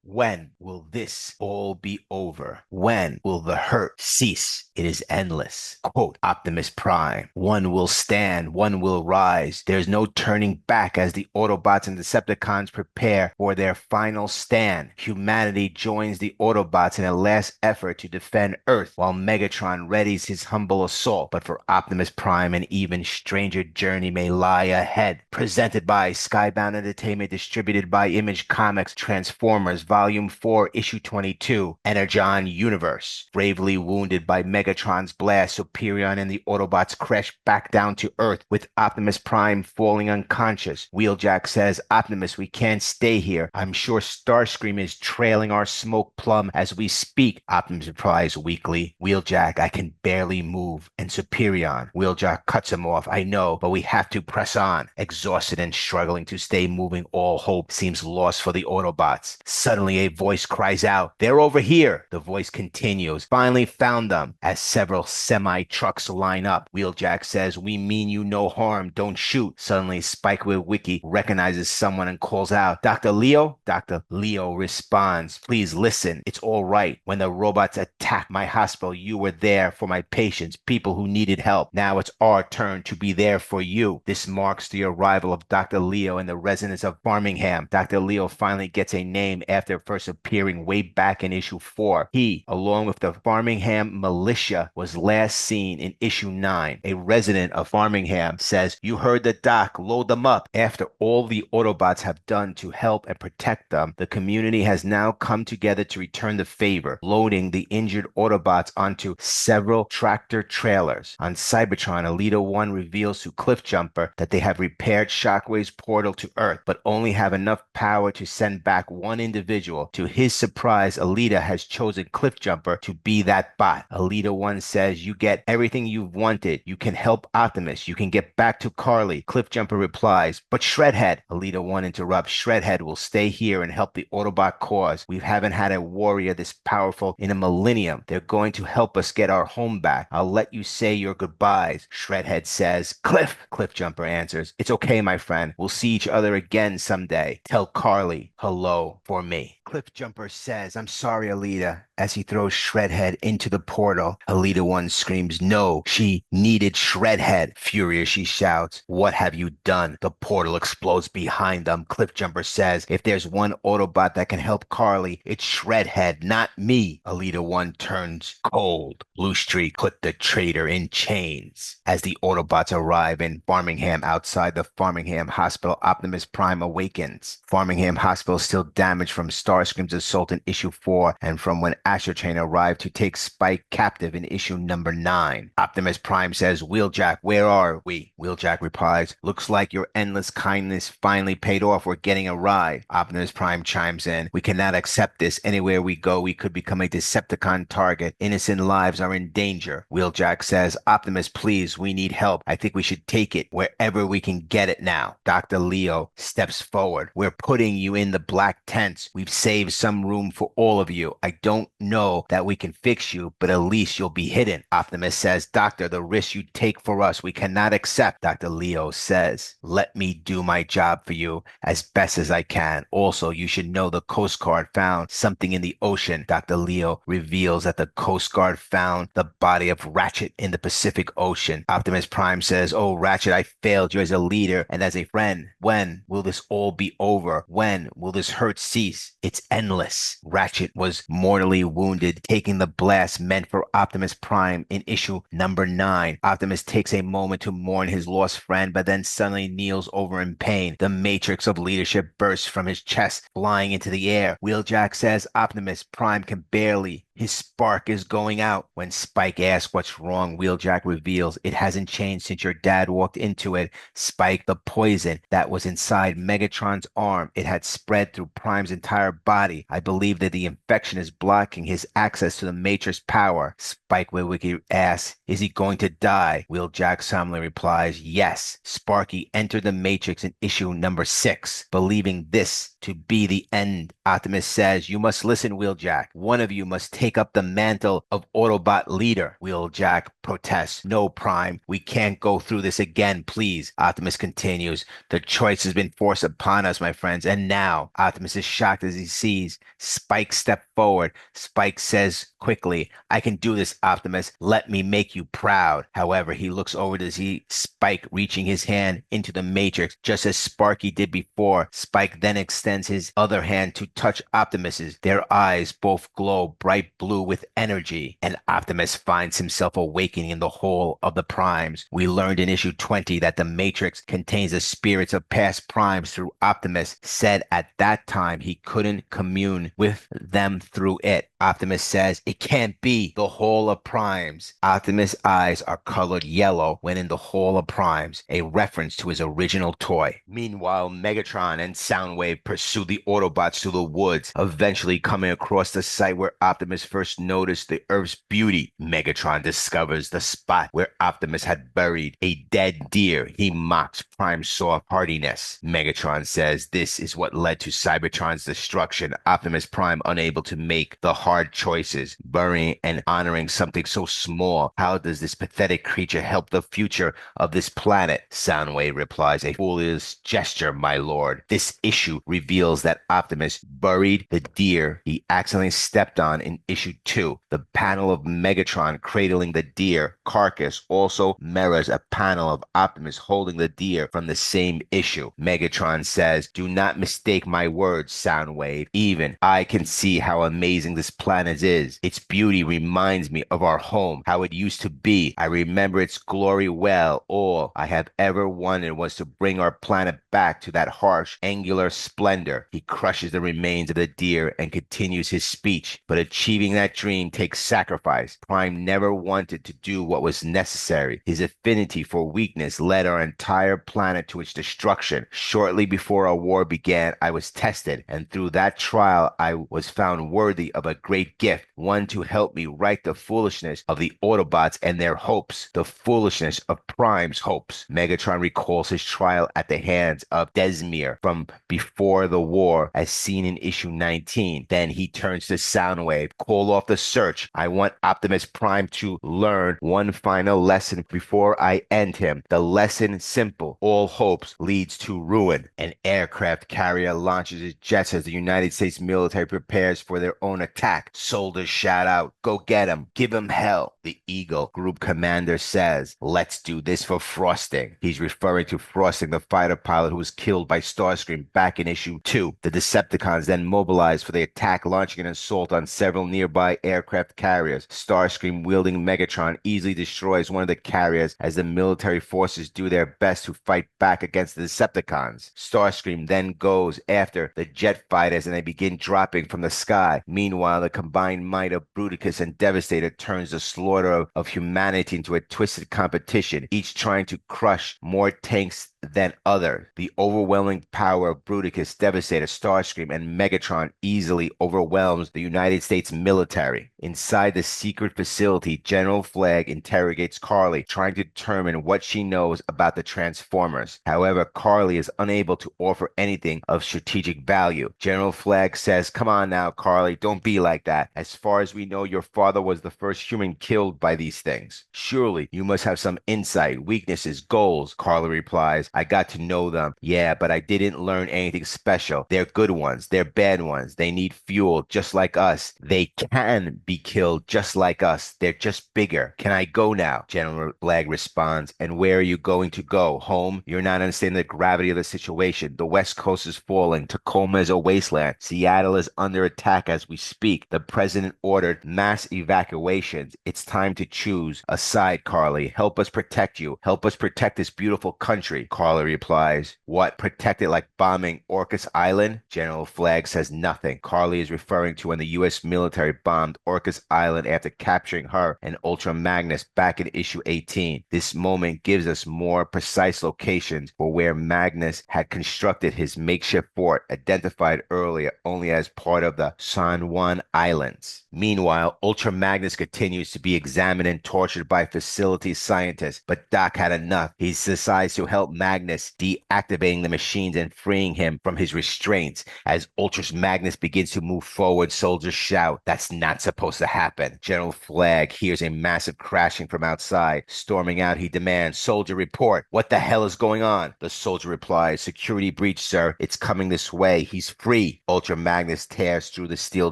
When will this all be over? When will the hurt cease? It is endless. Quote Optimus Prime. One will stand, one will rise. There's no turning back as the Autobots and Decepticons prepare for their final stand. Humanity joins the Autobots in a last effort to defend Earth, while Megatron readies his humble assault. But for Optimus Prime, an even stranger journey may lie ahead. Presented by Skybound Entertainment, distributed by Image Comics, Transformers Volume 4, Issue 22, Energon Universe. Bravely wounded by Megatron's blast, Superion and the Autobots crash back down to Earth, with Optimus Prime falling unconscious. Wheeljack says, Optimus, we can't stay here. I'm sure Starscream is trailing our smoke plum as we speak. Optimus replies weakly, Wheeljack, I can barely move. And Superion. Wheeljack cuts him off. I know, but we have to press on. Exhausted and struggling to stay moving, all hope seems lost for the Autobots. Suddenly, a voice cries out, They're over here. The voice continues, Finally found them, as several semi-trucks line up. Wheeljack says, We mean you no harm. Don't shoot. Suddenly, Spike Wiki recognizes someone and calls out, Dr. Leo? Dr. Leo responds, Please listen. It's all right. When the robots attacked my hospital, you were there for my patients, people who needed help. Now it's our turn to be there for you. This marks the arrival of Dr. Leo and the residents of Farmingham. Dr. Leo finally gets a name after first appearing way back in issue 4. He, along with the Farmingham militia, was last seen in issue 9. A resident of Farmingham says, You heard the doc, load them up. After all the Autobots have done to help and protect them, the community has now come together to return the favor, loading the injured Autobots onto several tractor trailers. On Cybertron, Elita 1 reveals to Cliffjumper that they have repaired Shockwave's portal to Earth, but only have enough power to send back one individual. To his surprise, Elita has chosen Cliffjumper to be that bot. Elita 1 says, You get everything you've wanted. You can help Optimus. You can get back to Carly. Cliffjumper replies, But Shredhead. Elita 1 interrupts, Shredhead will stay here and help the Autobot cause. We haven't had a warrior this powerful in a millennium. They're going to help us get our home back. I'll let you say your goodbyes. Shredhead says, Cliffjumper answers, It's okay, my friend. We'll see each other again someday. Tell Carly hello for me. Cliffjumper says, I'm sorry, Alita, as he throws Shredhead into the portal. Alita 1 screams, no, she needed Shredhead. Furious, she shouts, what have you done? The portal explodes behind them. Cliffjumper says, if there's one Autobot that can help Carly, it's Shredhead, not me. Alita 1 turns cold. Blue Streak put the traitor in chains. As the Autobots arrive in Farmingham outside the Farmingham Hospital, Optimus Prime awakens. Farmingham Hospital is still damaged from Starscream's assault in issue 4 and from when Astrotrain arrived to take Spike captive in issue number 9. Optimus Prime says, Wheeljack, where are we? Wheeljack replies, looks like your endless kindness finally paid off. We're getting a ride. Optimus Prime chimes in, we cannot accept this. Anywhere we go, we could become a Decepticon target. Innocent lives are in danger. Wheeljack says, Optimus, please, we need help. I think we should take it wherever we can get it now. Dr. Leo steps forward. We're putting you in the black tents. We've saved some room for all of you. I don't know that we can fix you, but at least you'll be hidden. Optimus says, Doctor, the risk you take for us, we cannot accept. Dr. Leo says, let me do my job for you as best as I can. Also, you should know the Coast Guard found something in the ocean. Dr. Leo reveals that the Coast Guard found the body of Ratchet in the Pacific Ocean. Optimus Prime says, oh, Ratchet, I failed you as a leader and as a friend. When will this all be over? When will this hurt cease? It's endless. Ratchet was mortally wounded, taking the blast meant for Optimus Prime in issue number 9. Optimus takes a moment to mourn his lost friend, but then suddenly kneels over in pain. The matrix of leadership bursts from his chest, flying into the air. Wheeljack says Optimus Prime can barely. His spark is going out. When Spike asks what's wrong, Wheeljack reveals it hasn't changed since your dad walked into it. Spike, the poison that was inside Megatron's arm, it had spread through Prime's entire body. I believe that the infection is blocking his access to the Matrix power. Spike Witwicky asks, is he going to die? Wheeljack solemnly replies, yes. Sparky entered the Matrix in issue number 6, believing this to be the end. Optimus says, you must listen, Wheeljack. One of you must take up the mantle of Autobot leader. Wheeljack protests, no, Prime, we can't go through this again, please. Optimus continues, the choice has been forced upon us, my friends, and now. Optimus is shocked as he sees Spike step forward. Spike says quickly, I can do this, Optimus. Let me make you proud. However, he looks over to see Spike reaching his hand into the Matrix, just as Sparky did before. Spike then extends his other hand to touch Optimus's. Their eyes both glow bright blue with energy, and Optimus finds himself awakening in the whole of the Primes. We learned in issue 20 that the Matrix contains the spirits of past Primes through Optimus said at that time he couldn't commune with them through it. Optimus says, it can't be the whole of Primes. Optimus' eyes are colored yellow when in the whole of Primes, a reference to his original toy. Meanwhile, Megatron and Soundwave pursue the Autobots to the woods, eventually coming across the site where Optimus first noticed the Earth's beauty. Megatron discovers the spot where Optimus had buried a dead deer. He mocks Prime's soft hardiness. Megatron says this is what led to Cybertron's destruction. Optimus Prime unable to make the hard choices, burying and honoring something so small. How does this pathetic creature help the future of this planet? Soundwave replies, a foolish gesture, my lord. This issue reveals that Optimus buried the deer he accidentally stepped on in issue 2. The panel of Megatron cradling the deer carcass also mirrors a panel of Optimus holding the deer from the same issue. Megatron says, do not mistake my words, Soundwave. Even I can see how amazing this planet is. Its beauty reminds me of our home, how it used to be. I remember its glory well. All I have ever wanted was to bring our planet back to that harsh, angular splendor. He crushes the remains of the deer and continues his speech. But achieving that dream takes sacrifice. Prime never wanted to do what was necessary. His affinity for weakness led our entire planet to its destruction. Shortly before our war began, I was tested, and through that trial, I was found worthy of a great gift, one to help me right the foolishness of the Autobots and their hopes, the foolishness of Prime's hopes. Megatron recalls his trial at the hands of Desmir from before the war, as seen in issue 19. Then he turns to Soundwave, call off the search. I want Optimus Prime to learn one final lesson before I end him. The lesson simple. All hopes leads to ruin. An aircraft carrier launches its jets as the United United States military prepares for their own attack. Soldiers shout out, "Go get him! Give him hell!" The Eagle group commander says, "Let's do this for Frosting." He's referring to Frosting, the fighter pilot who was killed by Starscream back in issue 2. The Decepticons then mobilize for the attack, launching an assault on several nearby aircraft carriers. Starscream, wielding Megatron, easily destroys one of the carriers as the military forces do their best to fight back against the Decepticons. Starscream then goes after the jet fighters and they begin dropping from the sky. Meanwhile, the combined might of Bruticus and Devastator turns the slaughter of humanity into a twisted competition, each trying to crush more tanks than other. The overwhelming power of Bruticus, Devastator, Starscream, and Megatron easily overwhelms the United States military. Inside the secret facility, General Flagg interrogates Carly, trying to determine what she knows about the Transformers. However, Carly is unable to offer anything of strategic value. General Flagg says, "Come on now, Carly, don't be like that. As far as we know, your father was the first human killed by these things. Surely you must have some insight, weaknesses, goals." Carly replies, "I got to know them. Yeah, but I didn't learn anything special. They're good ones. They're bad ones. They need fuel just like us. They can be killed just like us. They're just bigger. Can I go now?" General Flagg responds, "And where are you going to go? Home? You're not understanding the gravity of the situation. The West Coast is falling. Tacoma is a wasteland. Seattle is under attack as we speak. The president ordered mass evacuations. It's time to choose a side, Carly. Help us protect you. Help us protect this beautiful country." Carly replies, "What, protect it like bombing Orcas Island?" General Flagg says nothing. Carly is referring to when the U.S. military bombed Orcas Island after capturing her and Ultra Magnus back in issue 18. This moment gives us more precise locations for where Magnus had constructed his makeshift fort, identified earlier only as part of the San Juan Islands. Meanwhile, Ultra Magnus continues to be examined and tortured by facility scientists, but Doc had enough. He decides to help Magnus, deactivating the machines and freeing him from his restraints. As Ultra Magnus begins to move forward, soldiers shout, "That's not supposed to happen." General Flagg hears a massive crashing from outside. Storming out, he demands, "Soldier, report. What the hell is going on?" The soldier replies, "Security breach, sir. It's coming this way. He's free." Ultra Magnus tears through the steel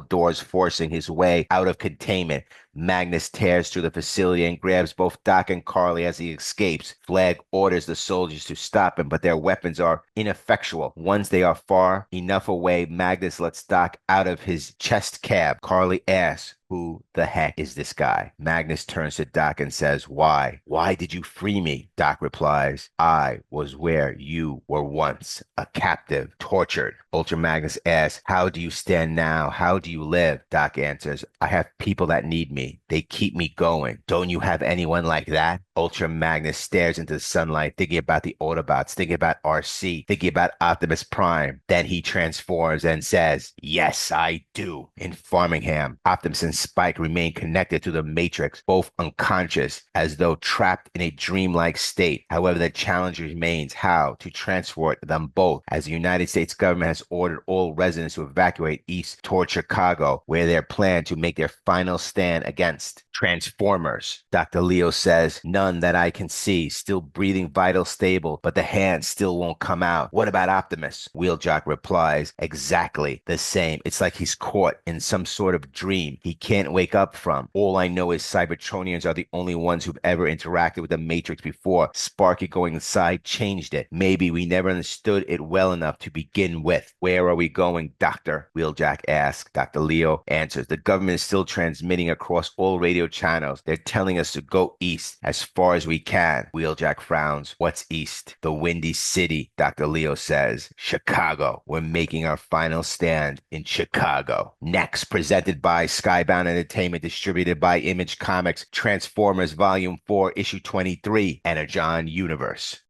doors, forcing his way out of containment. Magnus tears through the facility and grabs both Doc and Carly as he escapes. Flagg orders the soldiers to stop him, but their weapons are ineffectual. Once they are far enough away, Magnus lets Doc out of his chest cab. Carly asks, "Who the heck is this guy?" Magnus turns to Doc and says, "Why? Why did you free me?" Doc replies, "I was where you were once, a captive, tortured." Ultra Magnus asks, "How do you stand now? How do you live?" Doc answers, "I have people that need me. They keep me going. Don't you have anyone like that?" Ultra Magnus stares into the sunlight, thinking about the Autobots, thinking about RC, thinking about Optimus Prime. Then he transforms and says, "Yes, I do." In Farmingham, Optimus and Spike remain connected to the Matrix, both unconscious, as though trapped in a dreamlike state. However, the challenge remains how to transport them both, as the United States government has ordered all residents to evacuate east toward Chicago, where they're planned to make their final stand against Transformers. Dr. Leo says, "None that I can see, still breathing vital stable, but the hand still won't come out." "What about Optimus?" Wheeljock replies, "Exactly the same. It's like he's caught in some sort of dream he can't wake up from. All I know is Cybertronians are the only ones who've ever interacted with the Matrix before. Sparky going inside changed it. Maybe we never understood it well enough to begin with." "Where are we going, Doctor?" Wheeljack asks. Dr. Leo answers, "The government is still transmitting across all radio channels. They're telling us to go east as far as we can." Wheeljack frowns. "What's east?" "The Windy City," Dr. Leo says. "Chicago. We're making our final stand in Chicago." Next, presented by Skybound Entertainment, distributed by Image Comics, Transformers Volume 4, Issue 23, Energon Universe.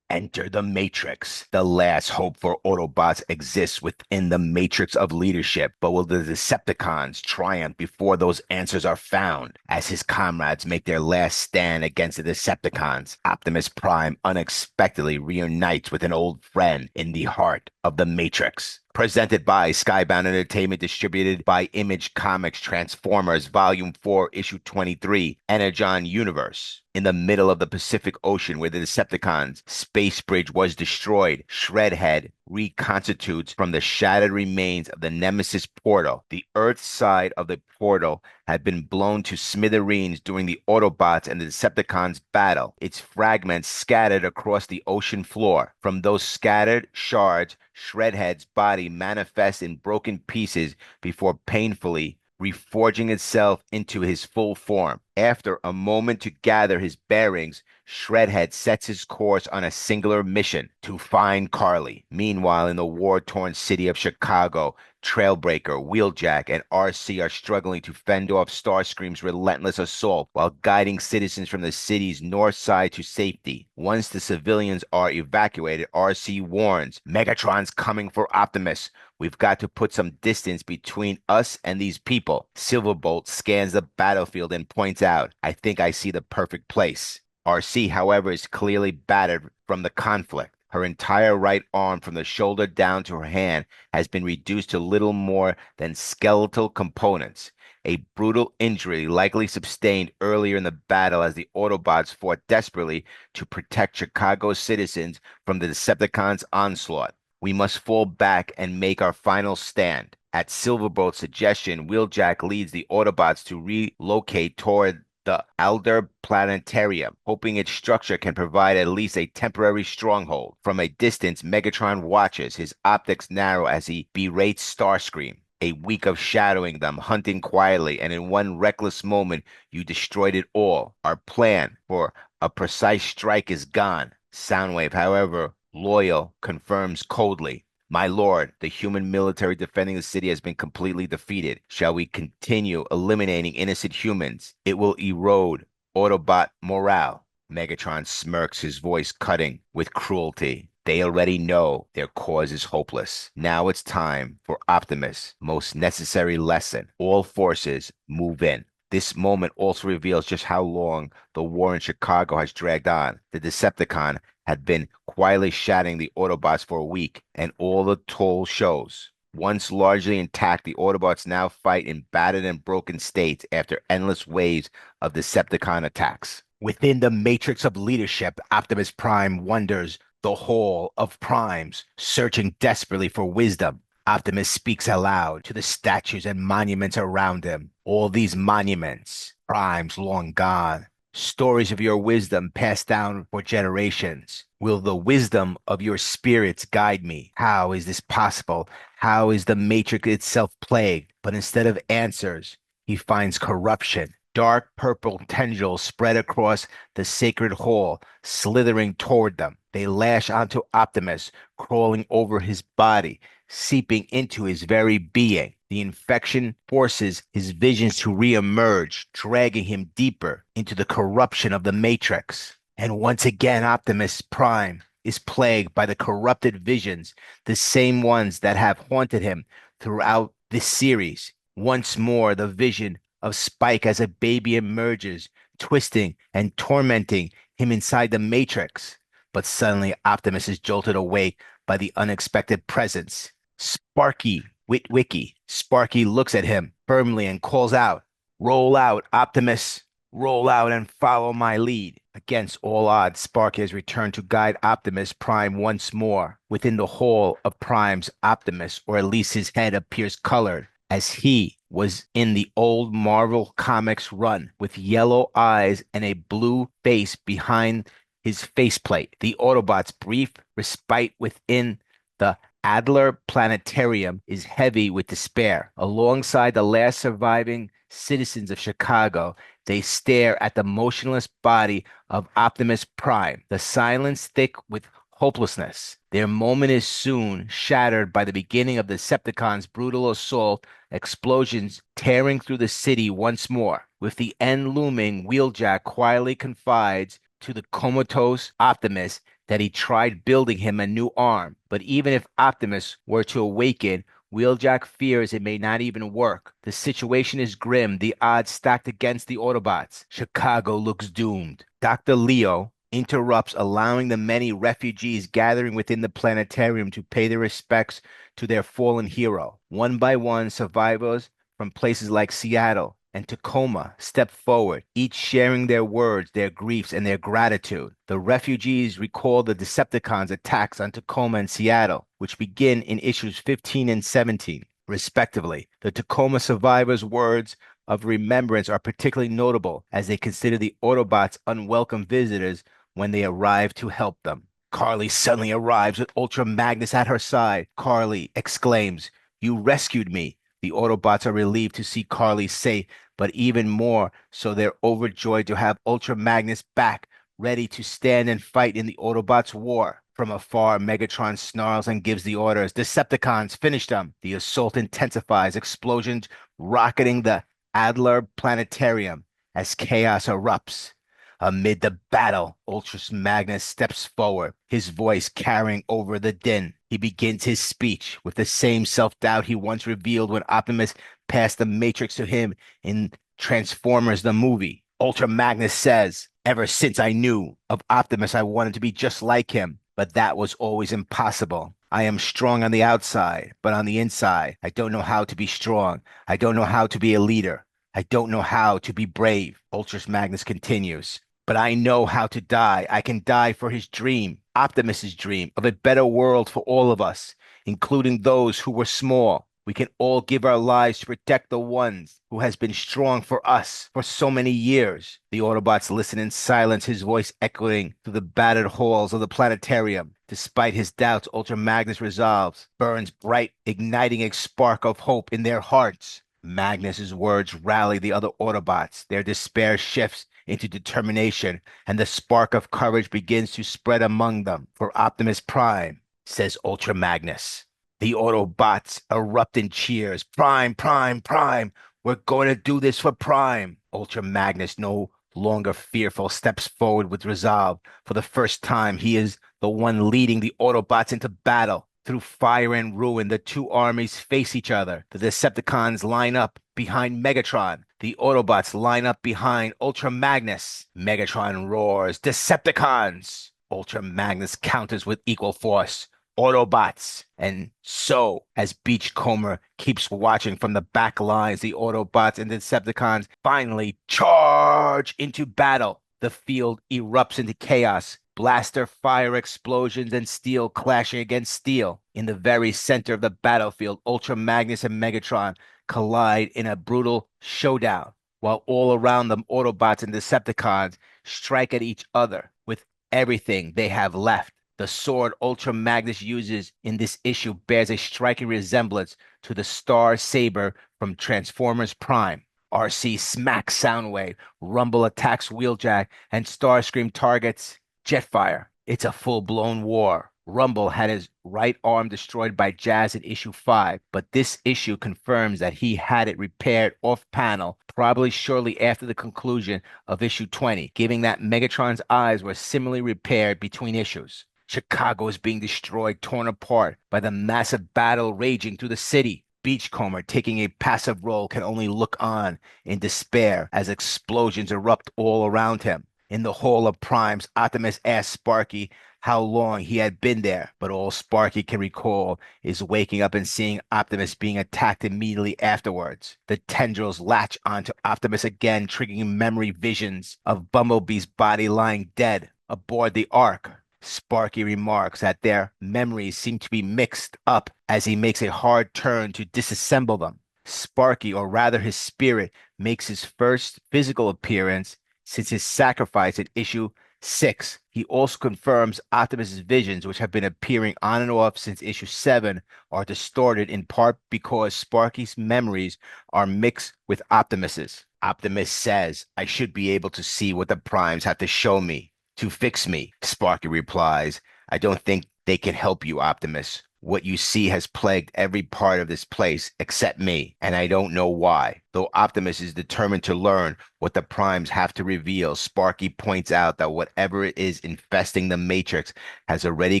Enter the Matrix. The last hope for Autobots exists within the matrix of leadership, but will the Decepticons triumph before those answers are found? As his comrades make their last stand against the Decepticons, Optimus Prime unexpectedly reunites with an old friend in the heart of the Matrix. Presented by Skybound Entertainment, distributed by Image Comics, Transformers, Volume 4, Issue 23, Energon Universe. In the middle of the Pacific Ocean, where the Decepticons' space bridge was destroyed, Shredhead reconstitutes from the shattered remains of the Nemesis portal. The Earth side of the portal had been blown to smithereens during the Autobots and the Decepticons' battle, its fragments scattered across the ocean floor. From those scattered shards, Shredhead's body manifests in broken pieces before painfully reforging itself into his full form. After a moment to gather his bearings, Shredhead sets his course on a singular mission to find Carly. Meanwhile, in the war-torn city of Chicago, Trailbreaker, Wheeljack, and RC are struggling to fend off Starscream's relentless assault while guiding citizens from the city's north side to safety. Once the civilians are evacuated, RC warns, Megatron's coming for Optimus. We've got to put some distance between us and these people. Silverbolt scans the battlefield and points out, I think I see the perfect place. RC, however, is clearly battered from the conflict. Her entire right arm from the shoulder down to her hand has been reduced to little more than skeletal components. A brutal injury likely sustained earlier in the battle as the Autobots fought desperately to protect Chicago's citizens from the Decepticons' onslaught. We must fall back and make our final stand. At Silverbolt's suggestion, Wheeljack leads the Autobots to relocate toward the Alder Planetarium, hoping its structure can provide at least a temporary stronghold. From a distance, Megatron watches, his optics narrow as he berates Starscream. A week of shadowing them, hunting quietly, and in one reckless moment, you destroyed it all. Our plan for a precise strike is gone. Soundwave, however, loyal, confirms coldly. My lord, the human military defending the city has been completely defeated. Shall we continue eliminating innocent humans? It will erode Autobot morale. Megatron smirks, his voice cutting with cruelty. They already know their cause is hopeless. Now it's time for Optimus' most necessary lesson. All forces move in. This moment also reveals just how long the war in Chicago has dragged on. The Decepticon had been quietly shattering the Autobots for a week, and all the toll shows. Once largely intact, the Autobots now fight in battered and broken states after endless waves of Decepticon attacks. Within the matrix of leadership, Optimus Prime wanders the hall of primes, searching desperately for wisdom. Optimus speaks aloud to the statues and monuments around him. All these monuments, primes long gone, stories of your wisdom passed down for generations. Will the wisdom of your spirits guide me? How is this possible? How is the matrix itself plagued? But instead of answers, he finds corruption. Dark purple tendrils spread across the sacred hall, slithering toward them. They lash onto Optimus, crawling over his body, seeping into his very being. The infection forces his visions to reemerge, dragging him deeper into the corruption of the Matrix. And once again, Optimus Prime is plagued by the corrupted visions, the same ones that have haunted him throughout this series. Once more, the vision of Spike as a baby emerges, twisting and tormenting him inside the Matrix. But suddenly, Optimus is jolted awake by the unexpected presence. Sparky Witwicky. Sparky looks at him firmly and calls out, "Roll out, Optimus. Roll out and follow my lead." Against all odds, Sparky has returned to guide Optimus Prime once more. Within the hall of Prime's, Optimus, or at least his head, appears colored, as he was in the old Marvel Comics run, with yellow eyes and a blue face behind his faceplate. The Autobots' brief respite within the Adler Planetarium is heavy with despair. Alongside the last surviving citizens of Chicago, they stare at the motionless body of Optimus Prime, the silence thick with hopelessness. Their moment is soon shattered by the beginning of the Decepticons' brutal assault, explosions tearing through the city once more. With the end looming, Wheeljack quietly confides to the comatose Optimus that he tried building him a new arm. But even if Optimus were to awaken, Wheeljack fears it may not even work. The situation is grim, the odds stacked against the Autobots. Chicago looks doomed. Dr. Leo, interrupts, allowing the many refugees gathering within the planetarium to pay their respects to their fallen hero. One by one, survivors from places like Seattle and Tacoma step forward, each sharing their words, their griefs, and their gratitude. The refugees recall the Decepticons' attacks on Tacoma and Seattle, which begin in issues 15 and 17, respectively. The Tacoma survivors' words of remembrance are particularly notable as they consider the Autobots unwelcome visitors when they arrive to help them. Carly suddenly arrives with Ultra Magnus at her side. Carly exclaims, "You rescued me." The Autobots are relieved to see Carly safe, but even more so they're overjoyed to have Ultra Magnus back, ready to stand and fight in the Autobots' war. From afar, Megatron snarls and gives the orders. Decepticons, finish them. The assault intensifies, explosions rocketing the Adler Planetarium as chaos erupts. Amid the battle, Ultras Magnus steps forward, his voice carrying over the din. He begins his speech with the same self-doubt he once revealed when Optimus passed the Matrix to him in Transformers the movie. Ultra Magnus says, "Ever since I knew of Optimus, I wanted to be just like him, but that was always impossible. I am strong on the outside, but on the inside, I don't know how to be strong. I don't know how to be a leader. I don't know how to be brave." Ultras Magnus continues. "But I know how to die. I can die for his dream, Optimus's dream, of a better world for all of us, including those who were small. We can all give our lives to protect the ones who has been strong for us for so many years." The Autobots listen in silence, his voice echoing through the battered halls of the planetarium. Despite his doubts, Ultra Magnus resolves, burns bright, igniting a spark of hope in their hearts. Magnus's words rally the other Autobots. Their despair shifts into determination, and the spark of courage begins to spread among them. "For Optimus Prime," says Ultra Magnus. The Autobots erupt in cheers. "Prime, Prime, Prime! We're going to do this for Prime!" Ultra Magnus, no longer fearful, steps forward with resolve. For the first time, he is the one leading the Autobots into battle. Through fire and ruin, the two armies face each other. The Decepticons line up behind Megatron. The Autobots line up behind Ultra Magnus. Megatron roars, "Decepticons!" Ultra Magnus counters with equal force, "Autobots." And so, as Beachcomber keeps watching from the back lines, the Autobots and Decepticons finally charge into battle. The field erupts into chaos. Blaster fire explosions and steel clashing against steel. In the very center of the battlefield, Ultra Magnus and Megatron collide in a brutal showdown, while all around them, Autobots and Decepticons strike at each other with everything they have left. The sword Ultra Magnus uses in this issue bears a striking resemblance to the Star Saber from Transformers Prime. RC smacks Soundwave, Rumble attacks Wheeljack, and Starscream targets Jetfire. It's a full-blown war. Rumble had his right arm destroyed by Jazz in issue 5, but this issue confirms that he had it repaired off-panel, probably shortly after the conclusion of issue 20, giving that Megatron's eyes were similarly repaired between issues. Chicago is being destroyed, torn apart by the massive battle raging through the city. Beachcomber, taking a passive role, can only look on in despair as explosions erupt all around him. In the Hall of Primes, Optimus asks Sparky how long he had been there, but all Sparky can recall is waking up and seeing Optimus being attacked immediately afterwards. The tendrils latch onto Optimus again, triggering memory visions of Bumblebee's body lying dead aboard the Ark. Sparky remarks that their memories seem to be mixed up as he makes a hard turn to disassemble them. Sparky, or rather his spirit, makes his first physical appearance since his sacrifice in issue 6. He also confirms Optimus's visions, which have been appearing on and off since issue 7, are distorted in part because Sparky's memories are mixed with Optimus's. Optimus says, "I should be able to see what the Primes have to show me to fix me." Sparky replies, "I don't think they can help you, Optimus. What you see has plagued every part of this place except me, and I don't know why." Though Optimus is determined to learn what the Primes have to reveal, Sparky points out that whatever it is infesting the Matrix has already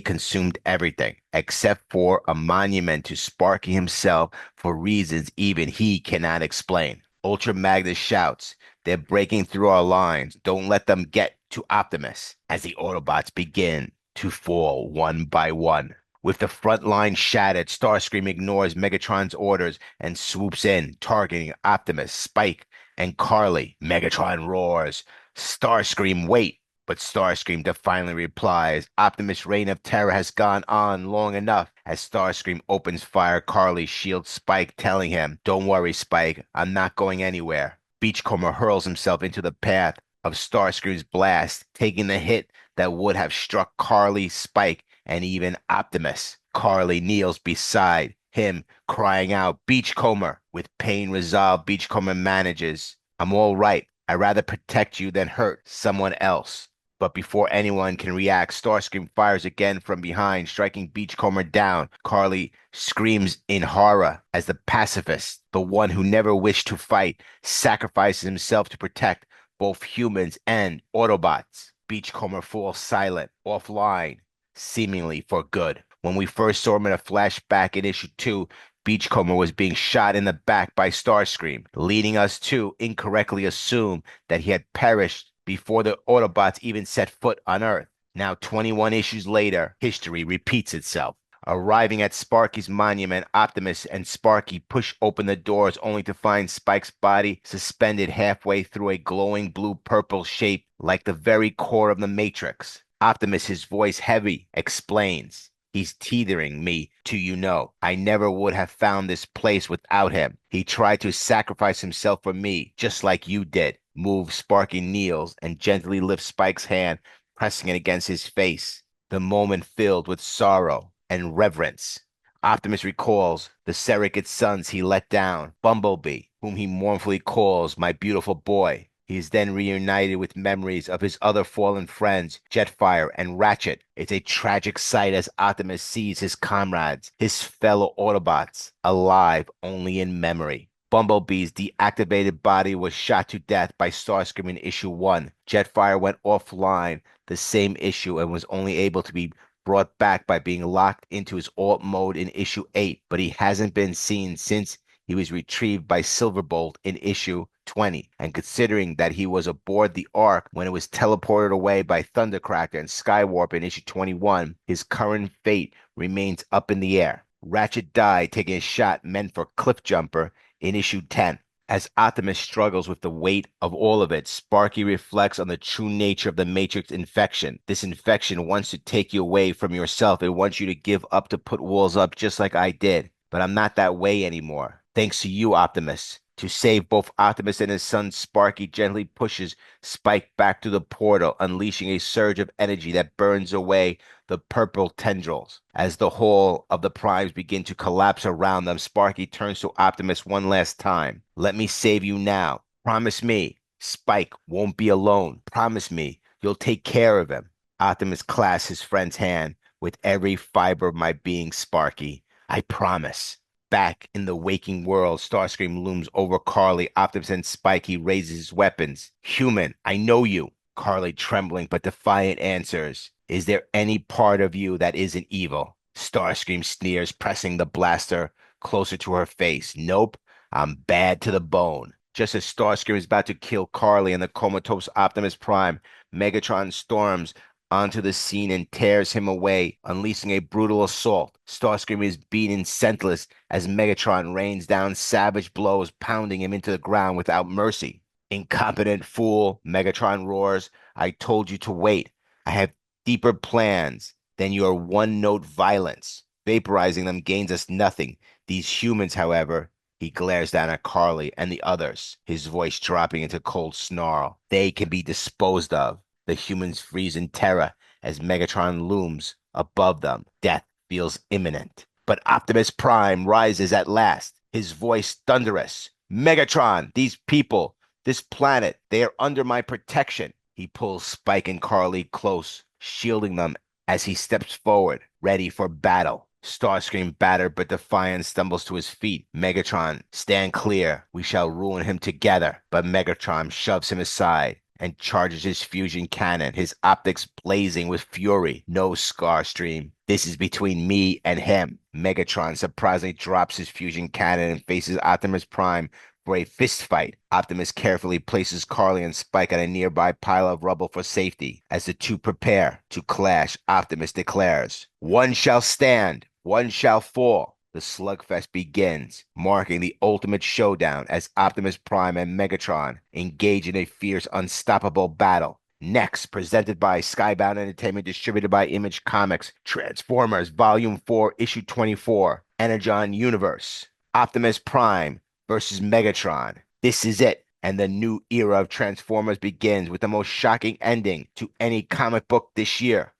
consumed everything, except for a monument to Sparky himself for reasons even he cannot explain. Ultra Magnus shouts, "They're breaking through our lines. Don't let them get to Optimus as the Autobots begin to fall one by one. With the front line shattered, Starscream ignores Megatron's orders and swoops in, targeting Optimus, Spike, and Carly. Megatron roars, "Starscream, wait!" But Starscream defiantly replies, "Optimus' reign of terror has gone on long enough." As Starscream opens fire, Carly shields Spike, telling him, "Don't worry, Spike, I'm not going anywhere." Beachcomber hurls himself into the path of Starscream's blast, taking the hit that would have struck Carly, Spike, and even Optimus. Carly kneels beside him, crying out, "Beachcomber!" With pain resolved, Beachcomber manages, "I'm all right. I'd rather protect you than hurt someone else." But before anyone can react, Starscream fires again from behind, striking Beachcomber down. Carly screams in horror as the pacifist, the one who never wished to fight, sacrifices himself to protect both humans and Autobots. Beachcomber falls silent, offline, seemingly for good. When we first saw him in a flashback in issue 2, Beachcomber was being shot in the back by Starscream, leading us to incorrectly assume that he had perished before the Autobots even set foot on Earth. Now, 21 issues later, history repeats itself. Arriving at Sparky's monument, Optimus and Sparky push open the doors only to find Spike's body suspended halfway through a glowing blue-purple shape like the very core of the Matrix. Optimus, his voice heavy, explains, "He's teethering me to I never would have found this place without him. He tried to sacrifice himself for me, just like you did." Move, Sparky kneels and gently lifts Spike's hand, pressing it against his face. The moment filled with sorrow and reverence. Optimus recalls the surrogate sons he let down, Bumblebee, whom he mournfully calls "my beautiful boy." He is then reunited with memories of his other fallen friends, Jetfire and Ratchet. It's a tragic sight as Optimus sees his comrades, his fellow Autobots, alive only in memory. Bumblebee's deactivated body was shot to death by Starscream in issue 1. Jetfire went offline the same issue and was only able to be brought back by being locked into his alt mode in issue 8, but he hasn't been seen since he was retrieved by Silverbolt in issue 20. And considering that he was aboard the Ark when it was teleported away by Thundercracker and Skywarp in issue 21, his current fate remains up in the air. Ratchet died taking a shot meant for Cliffjumper in issue 10. As Optimus struggles with the weight of all of it, Sparky reflects on the true nature of the Matrix infection. This infection wants to take you away from yourself. It wants you to give up, to put walls up just like I did. But I'm not that way anymore. Thanks to you, Optimus. To save both Optimus and his son, Sparky gently pushes Spike back to the portal, unleashing a surge of energy that burns away the purple tendrils. As the whole of the primes begin to collapse around them, Sparky turns to Optimus one last time. "Let me save you now. Promise me Spike won't be alone. Promise me you'll take care of him." Optimus clasps his friend's hand. "With every fiber of my being, Sparky, I promise." Back in the waking world, Starscream looms over Carly, Optimus, and Spike. He raises his weapons. "Human, I know you." Carly, trembling but defiant, answers, "Is there any part of you that isn't evil?" Starscream sneers, pressing the blaster closer to her face. "Nope, I'm bad to the bone." Just as Starscream is about to kill Carly and the comatose Optimus Prime, Megatron storms onto the scene and tears him away, unleashing a brutal assault. Starscream is beaten senseless as Megatron rains down savage blows, pounding him into the ground without mercy. "Incompetent fool," Megatron roars. "I told you to wait. I have deeper plans than your one-note violence. Vaporizing them gains us nothing. These humans, however," he glares down at Carly and the others, his voice dropping into cold snarl, "they can be disposed of." The humans freeze in terror as Megatron looms above them. Death feels imminent. But Optimus Prime rises at last, his voice thunderous. "Megatron, these people, this planet, they are under my protection." He pulls Spike and Carly close, shielding them as he steps forward, ready for battle. Starscream, battered but defiant, stumbles to his feet. "Megatron, stand clear. We shall ruin him together." But Megatron shoves him aside and charges his fusion cannon, his optics blazing with fury. "No, Starscream. This is between me and him." Megatron surprisingly drops his fusion cannon and faces Optimus Prime for a fist fight. Optimus carefully places Carly and Spike on a nearby pile of rubble for safety. As the two prepare to clash, Optimus declares, "One shall stand, one shall fall." The slugfest begins, marking the ultimate showdown as Optimus Prime and Megatron engage in a fierce, unstoppable battle. Next, presented by Skybound Entertainment, distributed by Image Comics, Transformers Volume 4, Issue 24, Energon Universe. Optimus Prime versus Megatron. This is it, and the new era of Transformers begins with the most shocking ending to any comic book this year.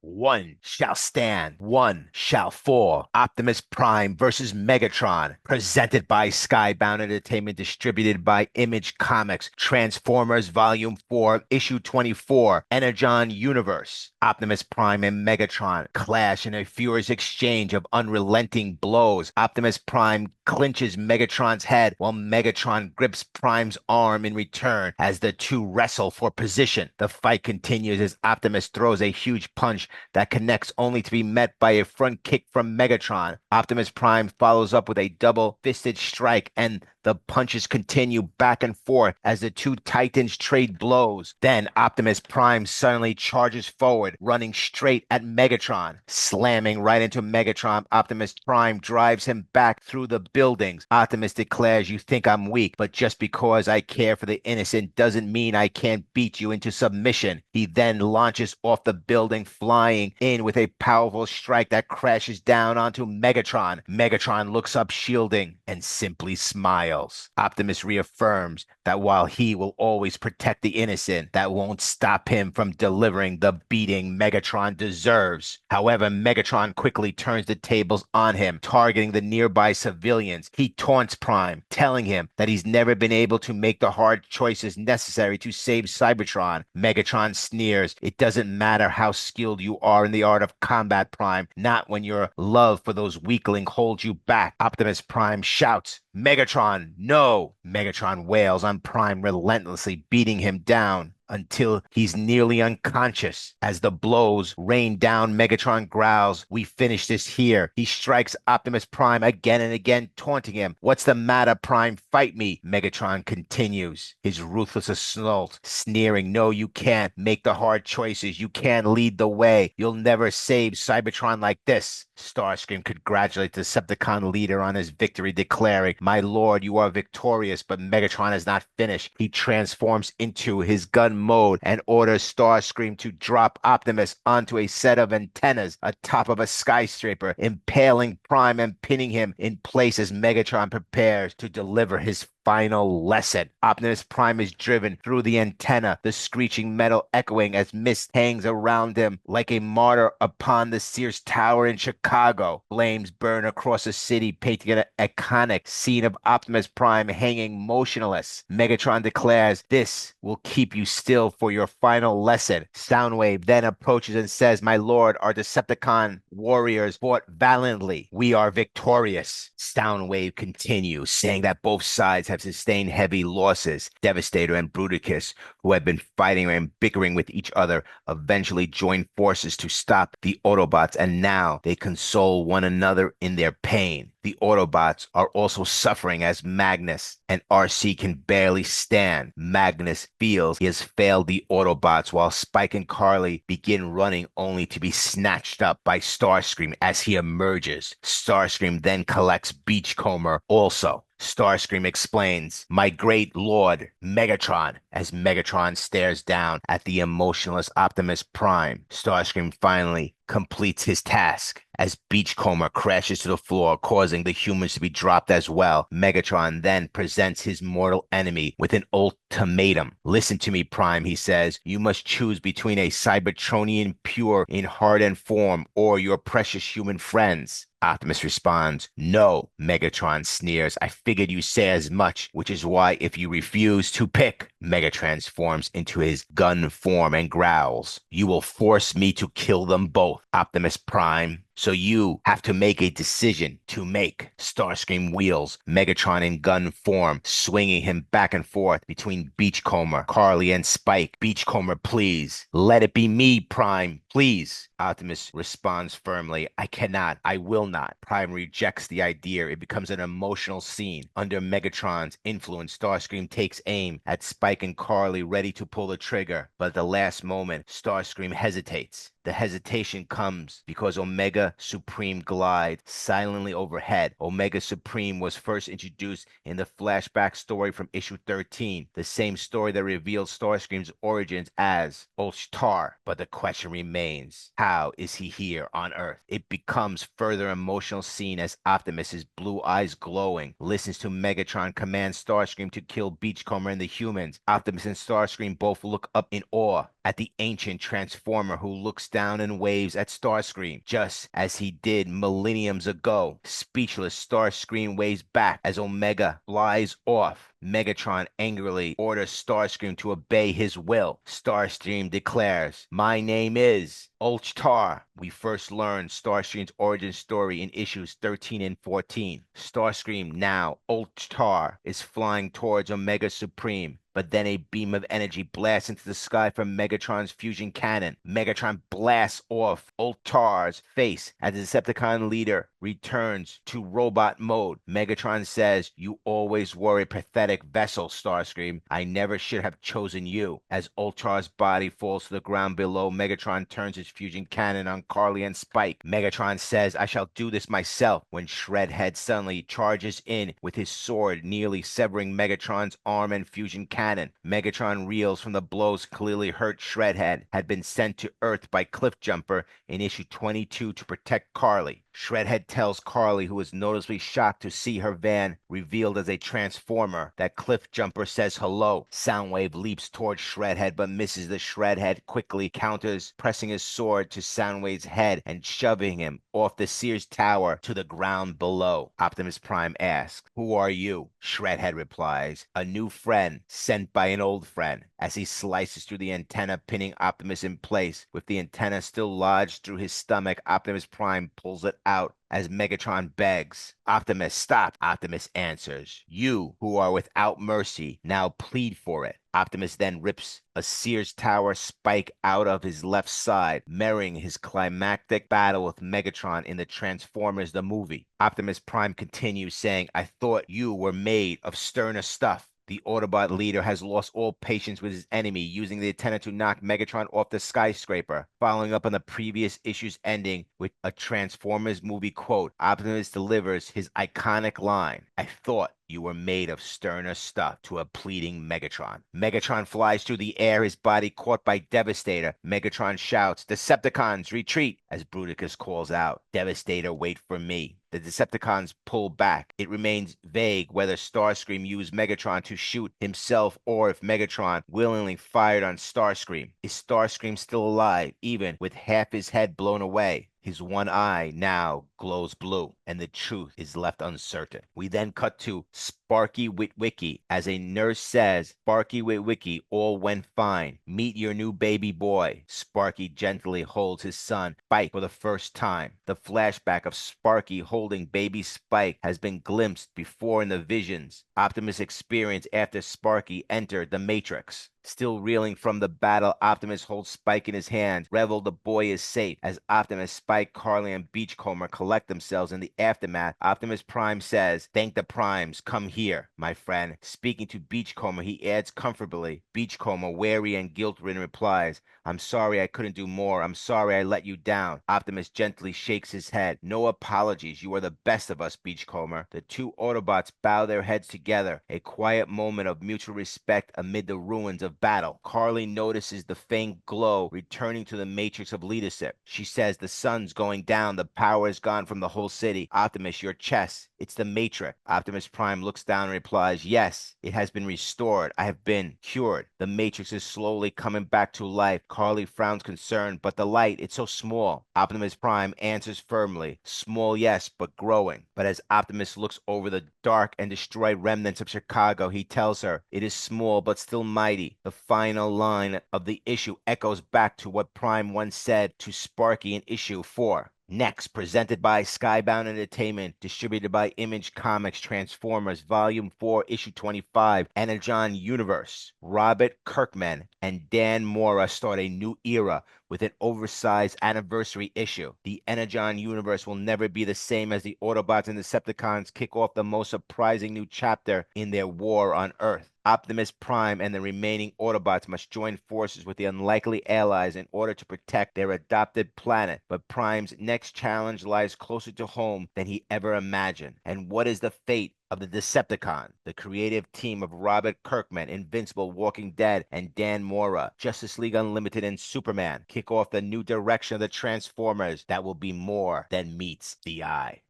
One shall stand, one shall fall. Optimus Prime versus Megatron, presented by Skybound Entertainment, distributed by Image Comics, Transformers Volume 4, Issue 24, Energon Universe. Optimus Prime and Megatron clash in a furious exchange of unrelenting blows. Optimus Prime clinches Megatron's head while Megatron grips Prime's arm in return as the two wrestle for position. The fight continues as Optimus throws a huge punch that connects only to be met by a front kick from Megatron. Optimus Prime follows up with a double-fisted strike, and the punches continue back and forth as the two titans trade blows. Then Optimus Prime suddenly charges forward, running straight at Megatron. Slamming right into Megatron, Optimus Prime drives him back through the buildings. Optimus declares, "You think I'm weak, but just because I care for the innocent doesn't mean I can't beat you into submission." He then launches off the building, flying in with a powerful strike that crashes down onto Megatron. Megatron looks up, shielding, and simply smiles. Optimus reaffirms that while he will always protect the innocent, that won't stop him from delivering the beating Megatron deserves. However, Megatron quickly turns the tables on him, targeting the nearby civilians. He taunts Prime, telling him that he's never been able to make the hard choices necessary to save Cybertron. Megatron sneers, "It doesn't matter how skilled you are in the art of combat, Prime, not when your love for those weaklings holds you back." Optimus Prime shouts, "Megatron, no!" Megatron wails on Prime, relentlessly beating him down until he's nearly unconscious. As the blows rain down, Megatron growls, "We finish this here." He strikes Optimus Prime again and again, taunting him. "What's the matter, Prime? Fight me." Megatron continues, his ruthless assault, sneering, "No, you can't make the hard choices. You can't lead the way. You'll never save Cybertron like this." Starscream congratulates the Decepticon leader on his victory, declaring, "My lord, you are victorious," but Megatron is not finished. He transforms into his gun mode and orders Starscream to drop Optimus onto a set of antennas atop of a skyscraper, impaling Prime and pinning him in place as Megatron prepares to deliver his final lesson. Optimus Prime is driven through the antenna, the screeching metal echoing as mist hangs around him like a martyr upon the Sears Tower in Chicago. Flames burn across the city, painting an iconic scene of Optimus Prime hanging motionless. Megatron declares, "This will keep you still for your final lesson." Soundwave then approaches and says, "My lord, our Decepticon warriors fought valiantly. We are victorious." Soundwave continues, saying that both sides have sustained heavy losses. Devastator and Bruticus, who had been fighting and bickering with each other, eventually joined forces to stop the Autobots, and now they console one another in their pain. The Autobots are also suffering as Magnus and RC can barely stand. Magnus feels he has failed the Autobots while Spike and Carly begin running only to be snatched up by Starscream as he emerges. Starscream then collects Beachcomber also. Starscream explains, "My great lord, Megatron," as Megatron stares down at the emotionless Optimus Prime. Starscream finally completes his task as Beachcomber crashes to the floor, causing the humans to be dropped as well. Megatron then presents his mortal enemy with an ultimatum. "Listen to me, Prime," he says. "You must choose between a Cybertronian pure in heart and form or your precious human friends." Optimus responds, "No." Megatron sneers, "I figured you say as much, which is why if you refuse to pick," Mega transforms into his gun form and growls, "You will force me to kill them both." Optimus Prime So you have to make a decision to make. Starscream wheels Megatron in gun form, swinging him back and forth between Beachcomber, Carly, and Spike. Beachcomber, please. Let it be me, Prime, please. Optimus responds firmly, I cannot, I will not. Prime rejects the idea. It becomes an emotional scene. Under Megatron's influence, Starscream takes aim at Spike and Carly, ready to pull the trigger. But at the last moment, Starscream hesitates. The hesitation comes because Omega Supreme glides silently overhead. Omega Supreme was first introduced in the flashback story from issue 13, the same story that revealed Starscream's origins as Ulchtar. But the question remains, how is he here on Earth? It becomes further emotional scene as Optimus, his blue eyes glowing, listens to Megatron command Starscream to kill Beachcomber and the humans. Optimus and Starscream both look up in awe at the ancient Transformer, who looks down and waves at Starscream, just as he did millenniums ago. Speechless, Starscream waves back as Omega flies off. Megatron angrily orders Starscream to obey his will. Starscream declares, my name is Ulchtar. We first learn Starscream's origin story in issues 13 and 14. Starscream, now Ulchtar, is flying towards Omega Supreme. But then a beam of energy blasts into the sky from Megatron's fusion cannon. Megatron blasts off Ulchtar's face as the Decepticon leader returns to robot mode. Megatron says, you always were a pathetic vessel, Starscream. I never should have chosen you. As Ulchtar's body falls to the ground below, Megatron turns his fusion cannon on Carly and Spike. Megatron says, I shall do this myself, when Shredhead suddenly charges in with his sword, nearly severing Megatron's arm and fusion cannon. Megatron reels from the blows clearly hurt Shredhead, had been sent to Earth by Cliffjumper in issue 22 to protect Carly. Shredhead tells Carly, who is noticeably shocked to see her van revealed as a Transformer, that Cliffjumper says hello. Soundwave leaps towards Shredhead but misses. The Shredhead quickly counters, pressing his sword to Soundwave's head and shoving him off the Sears Tower to the ground below. Optimus Prime asks, who are you? Shredhead replies, a new friend sent by an old friend, as he slices through the antenna, pinning Optimus in place. With the antenna still lodged through his stomach, Optimus Prime pulls it out as Megatron begs. Optimus, stop. Optimus answers, you who are without mercy now plead for it. Optimus then rips a Sears Tower spike out of his left side, mirroring his climactic battle with Megatron in the Transformers the movie. Optimus Prime continues saying, I thought you were made of sterner stuff. The Autobot leader has lost all patience with his enemy, using the antenna to knock Megatron off the skyscraper. Following up on the previous issue's ending with a Transformers movie quote, Optimus delivers his iconic line, I thought you were made of sterner stuff, to a pleading Megatron. Megatron flies through the air, his body caught by Devastator. Megatron shouts, Decepticons, retreat, as Bruticus calls out, Devastator, wait for me. The Decepticons pull back. It remains vague whether Starscream used Megatron to shoot himself or if Megatron willingly fired on Starscream. Is Starscream still alive, even with half his head blown away? His one eye now glows blue, and the truth is left uncertain. We then cut to Sparky Witwicky as a nurse says, Sparky Witwicky, all went fine. Meet your new baby boy. Sparky gently holds his son, Spike, for the first time. The flashback of Sparky holding baby Spike has been glimpsed before in the visions Optimus experienced after Sparky entered the Matrix. Still reeling from the battle, Optimus holds Spike in his hands. Revel, the boy is safe. As Optimus, Spike, Carly, and Beachcomber collect themselves in the aftermath, Optimus Prime says, thank the Primes, come here, my friend. Speaking to Beachcomber, he adds comfortably. Beachcomber, wary and guilt-ridden, replies, I'm sorry I couldn't do more. I'm sorry I let you down. Optimus gently shakes his head. No apologies. You are the best of us, Beachcomber. The two Autobots bow their heads together. A quiet moment of mutual respect amid the ruins of battle. Carly notices the faint glow returning to the matrix of leadership. She says, the sun's going down. The power is gone from the whole city. Optimus, your chest. It's the matrix. Optimus Prime looks down and replies, yes, it has been restored. I have been cured. The matrix is slowly coming back to life. Carly frowns concerned, but the light, it's so small. Optimus Prime answers firmly, small, yes, but growing. But as Optimus looks over the dark and destroyed remnants of Chicago, he tells her, it is small, but still mighty. The final line of the issue echoes back to what Prime once said to Sparky in issue 4. Next, presented by Skybound Entertainment, distributed by Image Comics, Transformers, Volume 4, Issue 25, Energon Universe. Robert Kirkman and Dan Mora start a new era with an oversized anniversary issue. The Energon Universe will never be the same as the Autobots and Decepticons kick off the most surprising new chapter in their war on Earth. Optimus Prime and the remaining Autobots must join forces with the unlikely allies in order to protect their adopted planet. But Prime's next challenge lies closer to home than he ever imagined. And what is the fate of the Decepticon? The creative team of Robert Kirkman, Invincible, Walking Dead, and Dan Mora, Justice League Unlimited, and Superman kick off the new direction of the Transformers that will be more than meets the eye.